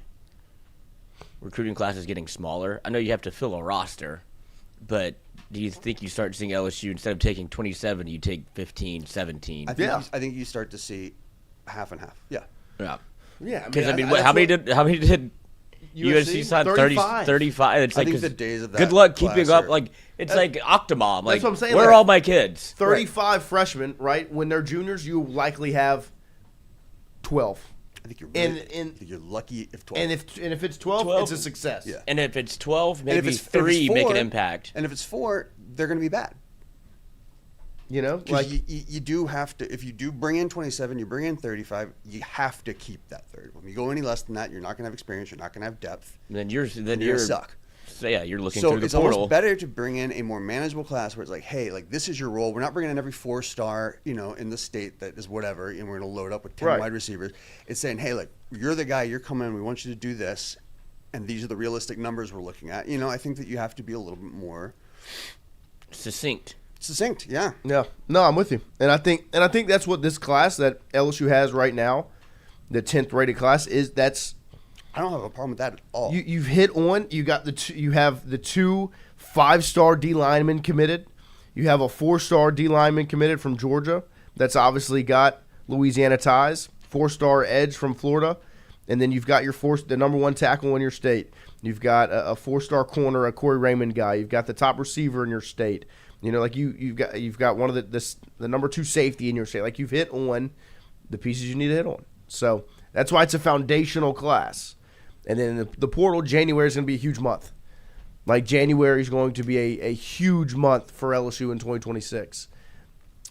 recruiting classes getting smaller? I know you have to fill a roster, but do you think you start seeing LSU, instead of taking 27, you take 15, 17? I think you start to see half and half. Yeah. Yeah, because how many did USC signed 35. 35. It's I like think the days of that good luck class keeping up. are- Like it's like Octomom. Like what I'm saying, where are like, all my kids? 35 freshmen, right? When they're juniors, you likely have 12. I think you're And- really, and- I think you're lucky if 12. And if it's 12, 12, it's a success. Yeah. And if it's 12, And if maybe it's 3 make 4, an impact. And if it's 4, they're going to be bad. You know, Like like you do have to, if you do bring in 27, you bring in 35, you have to keep that third. When you go any less than that, you're not going to have experience, you're not going to have depth, Then you're you're going to suck. So yeah, you're looking So through the it's portal. almost better to bring in a more manageable class where it's like, hey, like this is your role. We're not bringing in every 4-star, in the state that is whatever, and we're going to load up with 10 Right. wide receivers. It's saying, hey, like you're the guy, you're coming in, we want you to do this, and these are the realistic numbers we're looking at. I think that you have to be a little bit more Succinct. succinct. Yeah. yeah, no, I'm with you, and I think that's what this class that LSU has right now, the 10th rated class is. That's I don't have a problem with that at all. you've hit on. You got you have the 2 5-star D linemen committed. You have a 4-star D lineman committed from Georgia. That's obviously got Louisiana ties. 4-star edge from Florida, and then you've got the number 1 tackle in your state. You've got a 4-star corner, a Corey Raymond guy. You've got the top receiver in your state. Like you've got one of the number 2 safety in your state. Like you've hit on the pieces you need to hit on. So that's why it's a foundational class. And then the portal, January is going to be a huge month. Like January is going to be a huge month for LSU in 2026.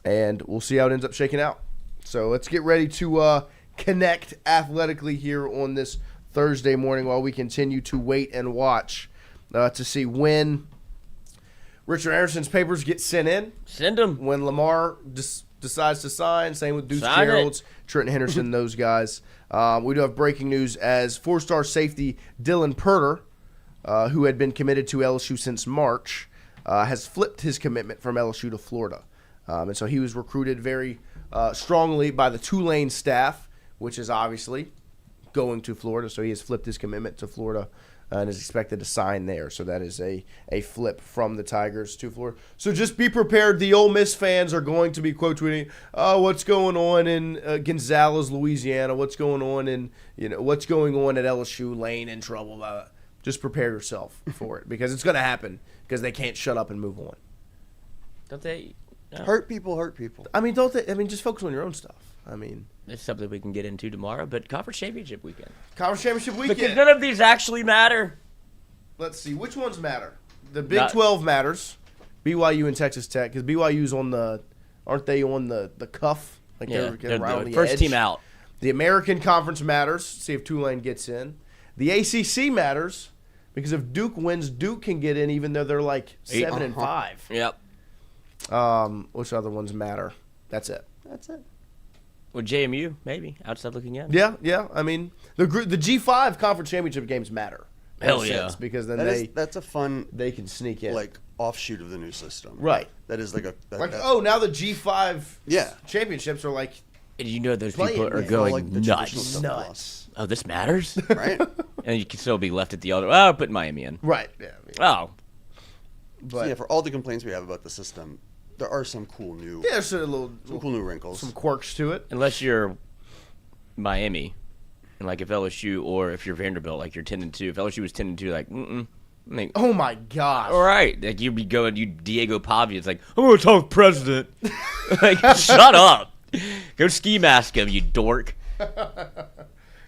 And we'll see how it ends up shaking out. So let's get ready to connect athletically here on this Thursday morning while we continue to wait and watch to see when Richard Anderson's papers get sent in. Send them. When Lamar decides to sign. Same with Deuce Sign it. Gerald's, Trenton Henderson, those guys. We do have breaking news as 4-star safety Dylan Purter, who had been committed to LSU since March, has flipped his commitment from LSU to Florida. And so he was recruited very strongly by the Tulane staff, which is obviously going to Florida. So he has flipped his commitment to Florida and is expected to sign there. So that is a flip from the Tigers to Florida. So just be prepared. The Ole Miss fans are going to be quote tweeting, what's going on in Gonzales, Louisiana? What's going on in, what's going on at LSU? Lane in trouble. Just prepare yourself for it because it's going to happen because they can't shut up and move on. Don't they? No. Hurt people. I mean, don't they? I mean, just focus on your own stuff. I mean, It's something we can get into tomorrow, but conference championship weekend. Conference championship Because weekend. none of these actually matter. Let's see. Which ones matter? The Big 12 matters. BYU and Texas Tech. Because BYU's on the – aren't they on the cuff? Like Yeah, they're around the the first edge. team out. The American Conference matters. See if Tulane gets in. The ACC matters because if Duke wins, Duke can get in even though they're like 7 and 5. Yep. Which other ones matter? That's it. Well, JMU, maybe, outside looking in. Yeah. I mean, the G5 conference championship games matter. in Hell a yeah. sense, because then That's a fun they can sneak in. like offshoot of the new system. Right. That is like now the G5 Yeah. championships are like And you know those Playing, people are man. going like the traditional nuts. stuff nuts. Oh, this matters? right? And you can still be left at the other. Oh, put Miami in. Right. Yeah. Oh, But yeah, for all the complaints we have about the system, there are some cool new there's a some cool new wrinkles. some quirks to it. unless you're Miami, and like if LSU or if you're Vanderbilt, like you're 10-2. If LSU was 10-2, like like, Oh my gosh. all right, like you'd be going, you Diego Pavia. It's like I'm gonna talk with president. Like, shut up. Go ski mask him, you dork.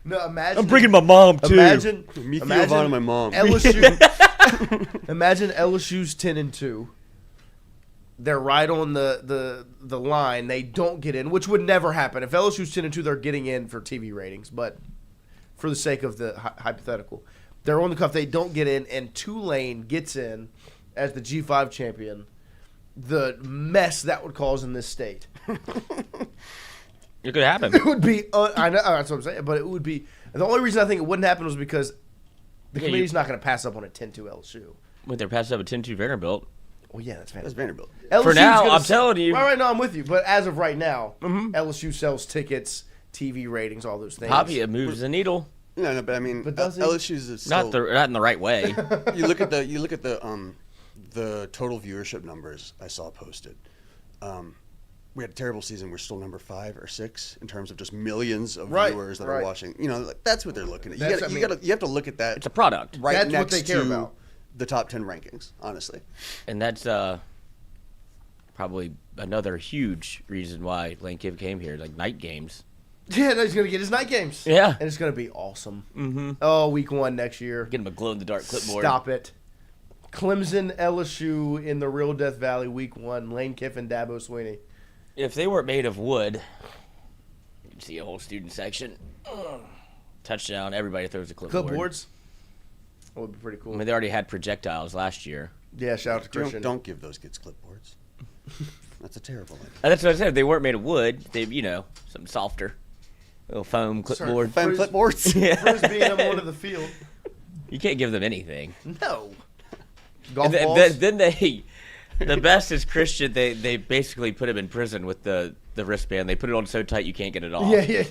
No, imagine. I'm bringing my mom too. Imagine. Me, Theo imagine Vaughn, and my mom. LSU. Imagine LSU's 10-2. They're right on the line. They don't get in, which would never happen. If LSU's 10-2, they're getting in for TV ratings. But for the sake of the hypothetical, they're on the cuff. They don't get in, and Tulane gets in as the G5 champion. The mess that would cause in this state. It could happen. It would be. I know that's what I'm saying, but it would be. The only reason I think it wouldn't happen was because the committee's not going to pass up on a 10-2 LSU. When they're passing up a 10-2 Vanderbilt. Well, yeah, that's That's Vanderbilt. Vanderbilt. For LSU's now, gonna I'm telling you. Right now, I'm with you. But as of right now, LSU sells tickets, TV ratings, all those things. Pavia moves the needle. No, but I mean, But does he? LSU's is still, Not in the right way. you look at the total viewership numbers I saw posted. we had a terrible season. We're still number 5 or 6 in terms of just millions of Right, viewers that right. are watching. You know, like, that's what they're looking at. That's- You have to look at that. It's a product. right That's what next they care to about. the top 10 rankings. Honestly, And that's probably another huge reason why Lane Kiffin came here, like night games. Yeah, no, he's going to get his night games. Yeah. And it's going to be awesome. Mm-hmm. Oh, week 1 next year. Get him a glow-in-the-dark clipboard. Stop it. Clemson, LSU in the Real Death Valley, week 1. Lane Kiffin, Dabo Swinney. If they weren't made of wood, you'd see a whole student section. Touchdown, everybody throws a clipboard. Clipboards? That would be pretty cool. I mean, they already had projectiles last year. Yeah, shout out to Christian. don't give those kids clipboards. That's a terrible idea. And that's what I said. If they weren't made of wood, they, something softer. Little foam clipboard. Foam clipboards. Frisbeeing them onto the field. You can't give them anything. No. Golf And balls? then they, the best is Christian. They basically put him in prison with the wristband. They put it on so tight you can't get it off. Yeah.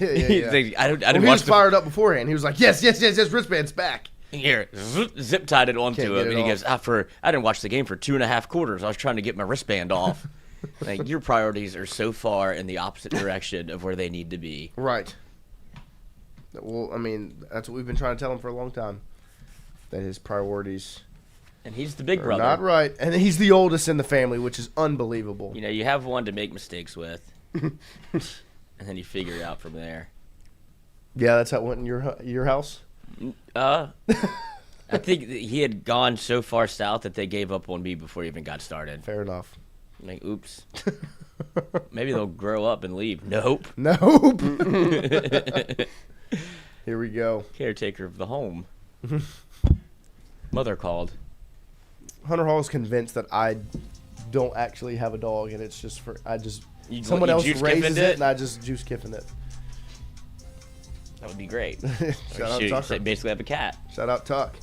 I didn't He watch was fired up beforehand. He was like, yes, wristband's back. Here, zip tied it onto Can't him, get it and he off. goes, I didn't watch the game for 2.5 quarters. I was trying to get my wristband off. Like, your priorities are so far in the opposite direction of where they need to be. Right. Well, I mean, that's what we've been trying to tell him for a long time. That his priorities And he's the big are brother. not right. And he's the oldest in the family, which is unbelievable. You have one to make mistakes with, and then you figure it out from there. Yeah, that's how it went in your house? I think that he had gone so far south that they gave up on me before he even got started. Fair enough. Like, oops. Maybe they'll grow up and leave. Nope. Nope. Here we go. Caretaker of the home. Mother called. Hunter Hall is convinced that I don't actually have a dog, and it's just You else juice raises Kiffined it, and I just juice Kiffin it. That would be great. Shout out Tucker. Basically have a cat. Shout out Tuck.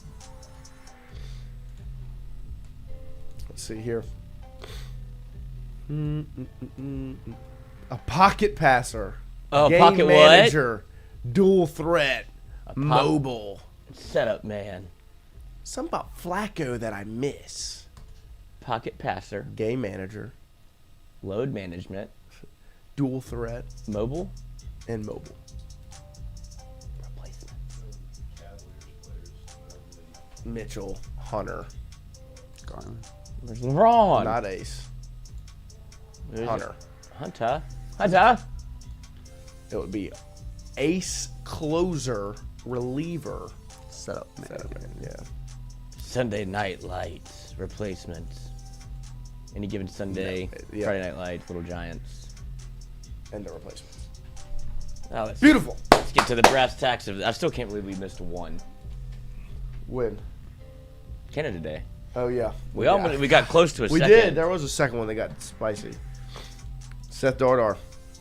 Let's see here. A pocket passer. Oh, Game pocket what? manager. Dual threat. Mobile. Setup man. Something about Flacco that I miss. Pocket passer. Game manager. Load management. Dual threat. Mobile. And mobile. Replacement. Mitchell. Hunter. Garland. There's LeBron. Not Ace. Hunter. Hunter. It would be ace, closer, reliever. Setup man. Yeah. Sunday night lights. Replacements. Any given Sunday. Yeah. Friday night lights. Little Giants. And the replacements. Oh, let's Beautiful. Let's get to the brass tacks of it. I still can't believe we missed one. Win. Canada Day. Oh, yeah. We got close to a We second. did. There was a second one that got spicy. Seth Dardar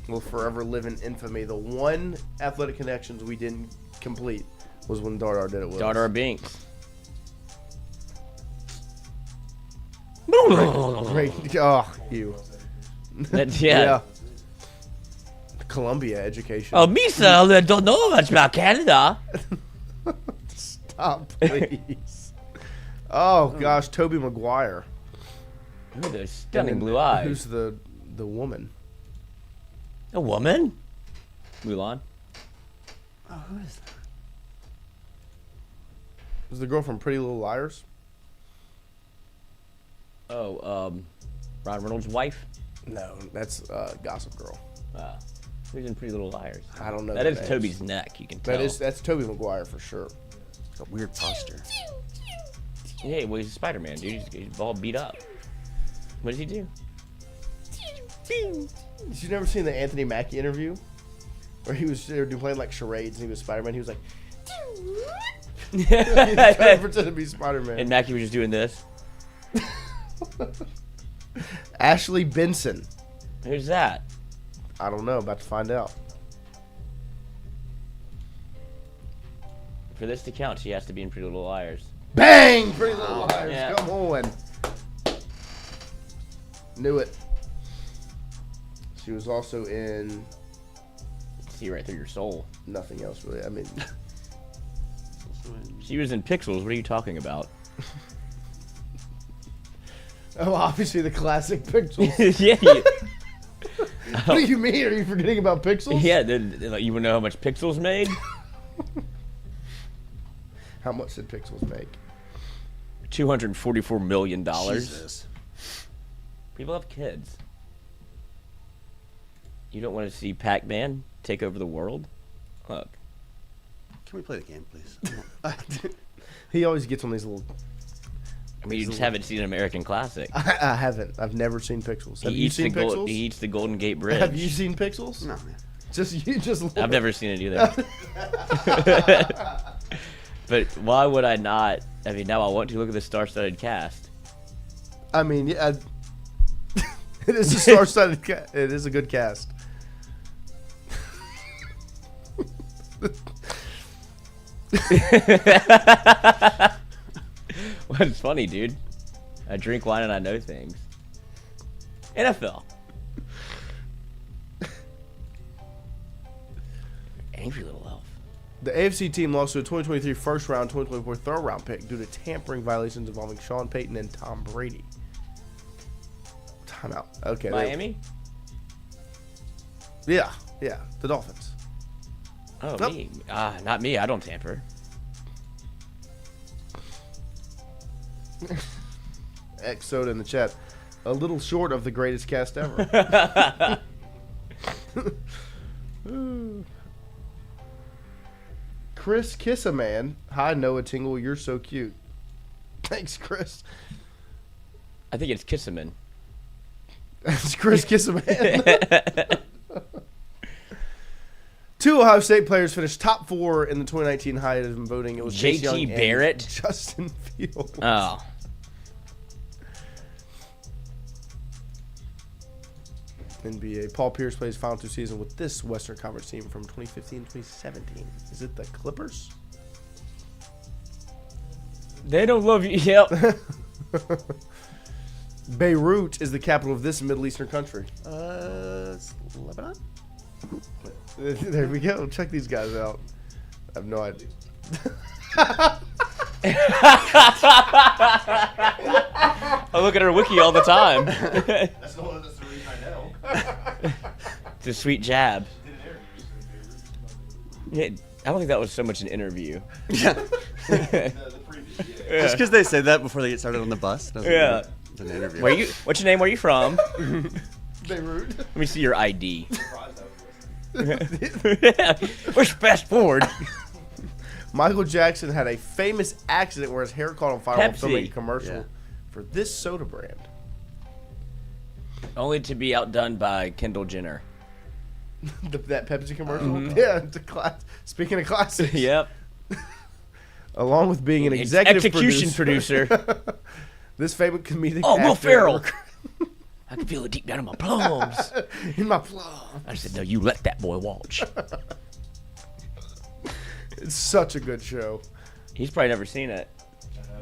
will forever live in infamy. The one athletic connections we didn't complete was when Dardar did it with Dardar us. Binks. Great. Oh, you. Yeah. Columbia education. Oh, me, sir, I don't know much about Canada. Stop, please. Oh, gosh. Toby Maguire. Ooh, those stunning And blue eyes. Who's the woman? A woman? Mulan. Oh, who is that? Was the girl from Pretty Little Liars? Oh, Ron Reynolds' wife? No, that's Gossip Girl. Who's in Pretty Little Liars? I don't know. That their is names. Toby's neck, you can tell. That's Toby Maguire for sure. Got weird posture. Yeah, well, he's Spider-Man, dude. He's all beat up. What does he do? Did you never seen the Anthony Mackie interview? Where they were playing like charades and he was Spider-Man. He was like, he was trying to pretend to be Spider-Man. And Mackie was just doing this. Ashley Benson. Who's that? I don't know. About to find out. For this to count, she has to be in Pretty Little Liars. Bang! Pretty Little Liars. Yeah. Come on. Knew it. She was also in See right through your soul. nothing else really. I mean, She was in Pixels. What are you talking about? oh, obviously the classic Pixels. Yeah. What do you mean? Are you forgetting about Pixels? Yeah, you want to know how much Pixels made? How much did Pixels make? $244 million. Jesus. People have kids. You don't want to see Pac-Man take over the world? Look. Can we play the game, please? He always gets on these little... I mean, you just haven't seen an American Classic. I haven't. I've never seen Pixels. Have you seen Pixels? He eats the Golden Gate Bridge. Have you seen Pixels? No, man. Just. I've never seen it either. But why would I not? I mean, now I want to look at the star-studded cast. I mean, yeah, it is a star-studded cast. It is a good cast. What's funny, dude? I drink wine and I know things. NFL. Angry little elf. The AFC team lost to a 2023 first round, 2024 third round pick due to tampering violations involving Sean Payton and Tom Brady. Timeout. Okay. Miami? Yeah, the Dolphins. Oh, Nope. me? Not me. I don't tamper. X Soda in the chat. A little short of the greatest cast ever. Chris Kiss-A-Man. Hi, Noah Tingle. You're so cute. Thanks, Chris. I think it's Kissaman. It's Chris Kiss-A-Man. 2 Ohio State players finished top 4 in the 2019 Heisman voting. It was Chase JT Young and Barrett? Justin Fields. Oh. NBA. Paul Pierce plays final 2 seasons with this Western Conference team from 2015-2017. Is it the Clippers? They don't love you. Yep. Beirut is the capital of this Middle Eastern country. It's Lebanon? There we go. Check these guys out. I have no idea. I look at her wiki all the time. That's the reason I know. It's a sweet jab. Yeah, I don't think that was so much an interview. Yeah. Just because they say that before they get started on the bus. Doesn't mean it's an interview. What's your name? Where are you from? Beirut. Let me see your ID. Let's fast forward. Michael Jackson had a famous accident where his hair caught on fire while filming a commercial for this soda brand. Only to be outdone by Kendall Jenner. That Pepsi commercial? Mm-hmm. Yeah. Speaking of classics. Yep. Along with being an executive producer. This famous comedic Oh, Will actor- Ferrell. I can feel it deep down in my plums. In my plums. I said, no, you let that boy watch. It's such a good show. He's probably never seen it.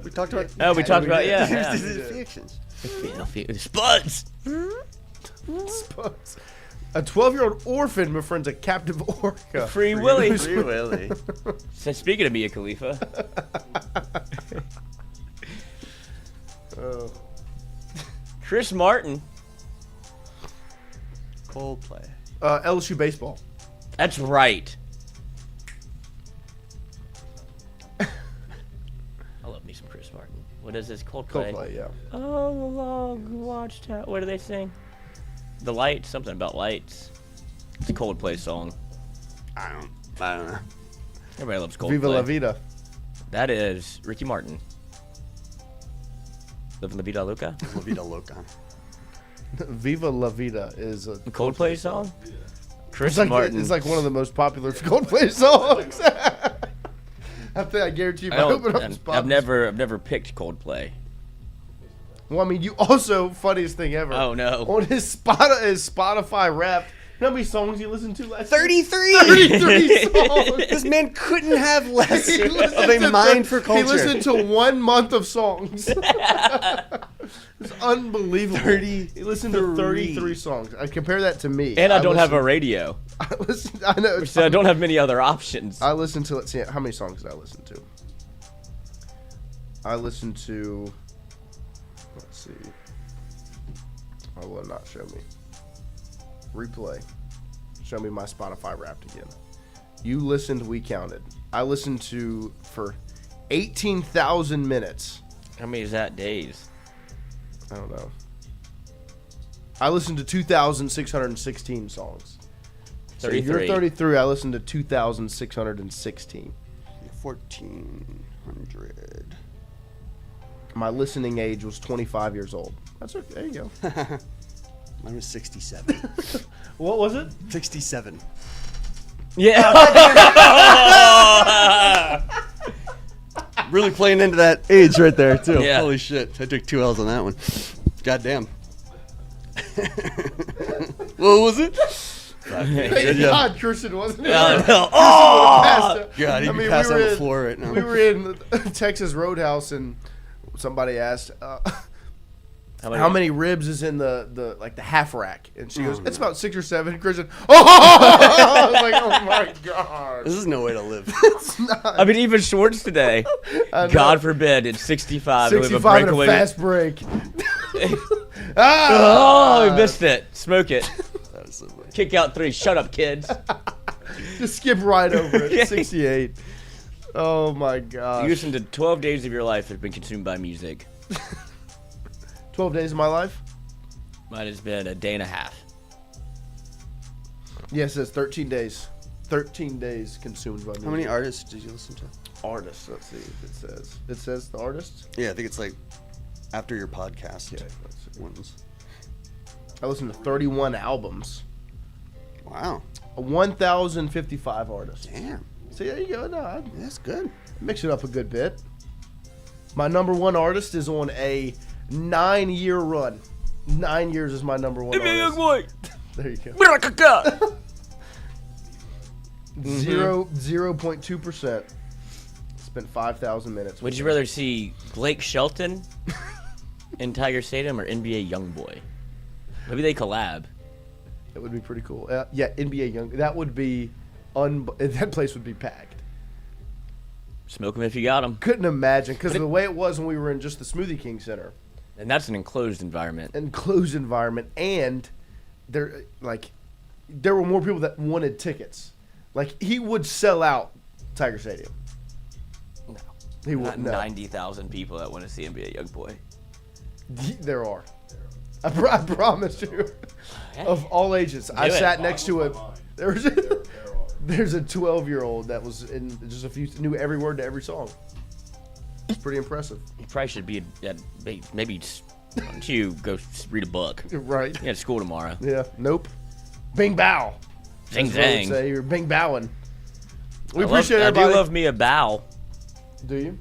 We talked about. Oh, we talked about Fictions. Spuds. Spuds. A 12-year-old orphan befriends a captive orca. Free Willy. Free Willy. So speaking of Mia Khalifa. Chris Martin. Coldplay. LSU baseball. That's right. I love me some Chris Martin. What is this? Coldplay? Coldplay, yeah. Oh, the long watchtower. What do they sing? The lights. Something about lights. It's a Coldplay song. I don't know. Everybody loves Coldplay. Viva la vida. That is Ricky Martin. Living La Vida Loca. La Vida Loca. Viva la vida is a Coldplay song? Chris it's Martin. It's like one of the most popular Coldplay songs. I guarantee you, if I open up Spotify. I've never picked Coldplay. Well, I mean, you also funniest thing ever. Oh no! On his Spotify Wrapped, you know how many songs you listened to last 33. year? 33 songs. This man couldn't have less of a mind for culture. He listened to 1 month of songs. It's unbelievable. He listened to 33 songs. I compare that to me. And I don't have a radio. I know. So I don't have many other options. I listened to, let's see, how many songs did I listen to? I listened to, let's see. I will not show me. replay. Show me my Spotify Wrapped again. You listened, we counted. I listened to for 18,000 minutes. How many is that days? I don't know. I listened to 2,616 songs. 33. So you're 33. I listened to 2,616. 1,400. My listening age was 25 years old. That's okay. There you go. Mine was 67. What was it? 67. Yeah. Really playing into that age right there, too. Yeah. Holy shit. I took 2 L's on that one. Goddamn. What was it? Thank God Tristan wasn't there. Oh! God, he'd be passed on the floor right now. We were in Texas Roadhouse, and somebody asked, how many ribs is in the half rack? And she goes, it's about 6 or 7. Christian, I was like, oh my God. This is no way to live. It's not. I mean, even Schwartz today. God forbid, it's 65. 65 and a fast break. Oh, we missed it. Smoke it. That was so funny. Kick out 3. Shut up, kids. Just skip right over it. 68. Oh my God. You listen to 12 days of your life have been consumed by music. 12 days of my life? Mine has been a day and a half. Yes, it says 13 days. 13 days consumed by music. How many artists did you listen to? Artists, let's see if it says. It says the artists? Yeah, I think it's like after your podcast. Okay, let's see. Ones. I listened to 31 albums. Wow. 1,055 artists. Damn. See, there you go. No, That's good. mix it up a good bit. My number one artist is on a 9-year run. 9 years is my number one artist. Young boy. There you go. 0.2%. Spent 5,000 minutes. Would you rather see Blake Shelton in Tiger Stadium or NBA Youngboy? Maybe they collab. That would be pretty cool. Yeah, NBA Young. That would be that place would be packed. Smoke them if you got them. Couldn't imagine because the way it was when we were in just the Smoothie King Center. And that's an enclosed environment. Enclosed environment, and there were more people that wanted tickets. Like he would sell out Tiger Stadium. No, he would. Not No. 90,000 people that want to see NBA Youngboy. There are. I promise you. Of all ages. I sat next to a. There's a 12-year-old that was in just knew every word to every song. It's pretty impressive. You probably should be maybe. Why don't you go read a book? Right. You got school tomorrow. Yeah. Nope. Bing bow. Zing That's what I would zang. say. You're bing bowing. We I appreciate I everybody. do love me a bow. Do you?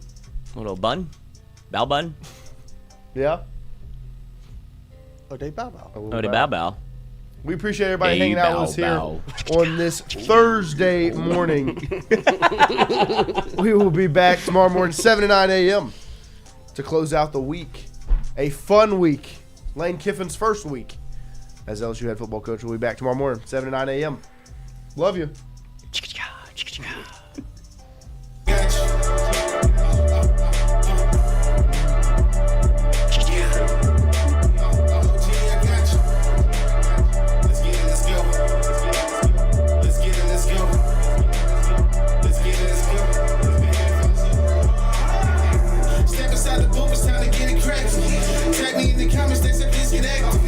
A little bun. Bow bun. Yeah. Oh, they bow bow. Oh, the bow bow. We appreciate everybody Hey, hanging out bow, with us here bow. on this Thursday morning. We will be back tomorrow morning, 7 to 9 a.m. to close out the week. A fun week. Lane Kiffin's first week as LSU head football coach. We'll be back tomorrow morning, 7 to 9 a.m. Love you. Step inside the booth, it's time to get it cracked. Tag me in the comments, they said this get active.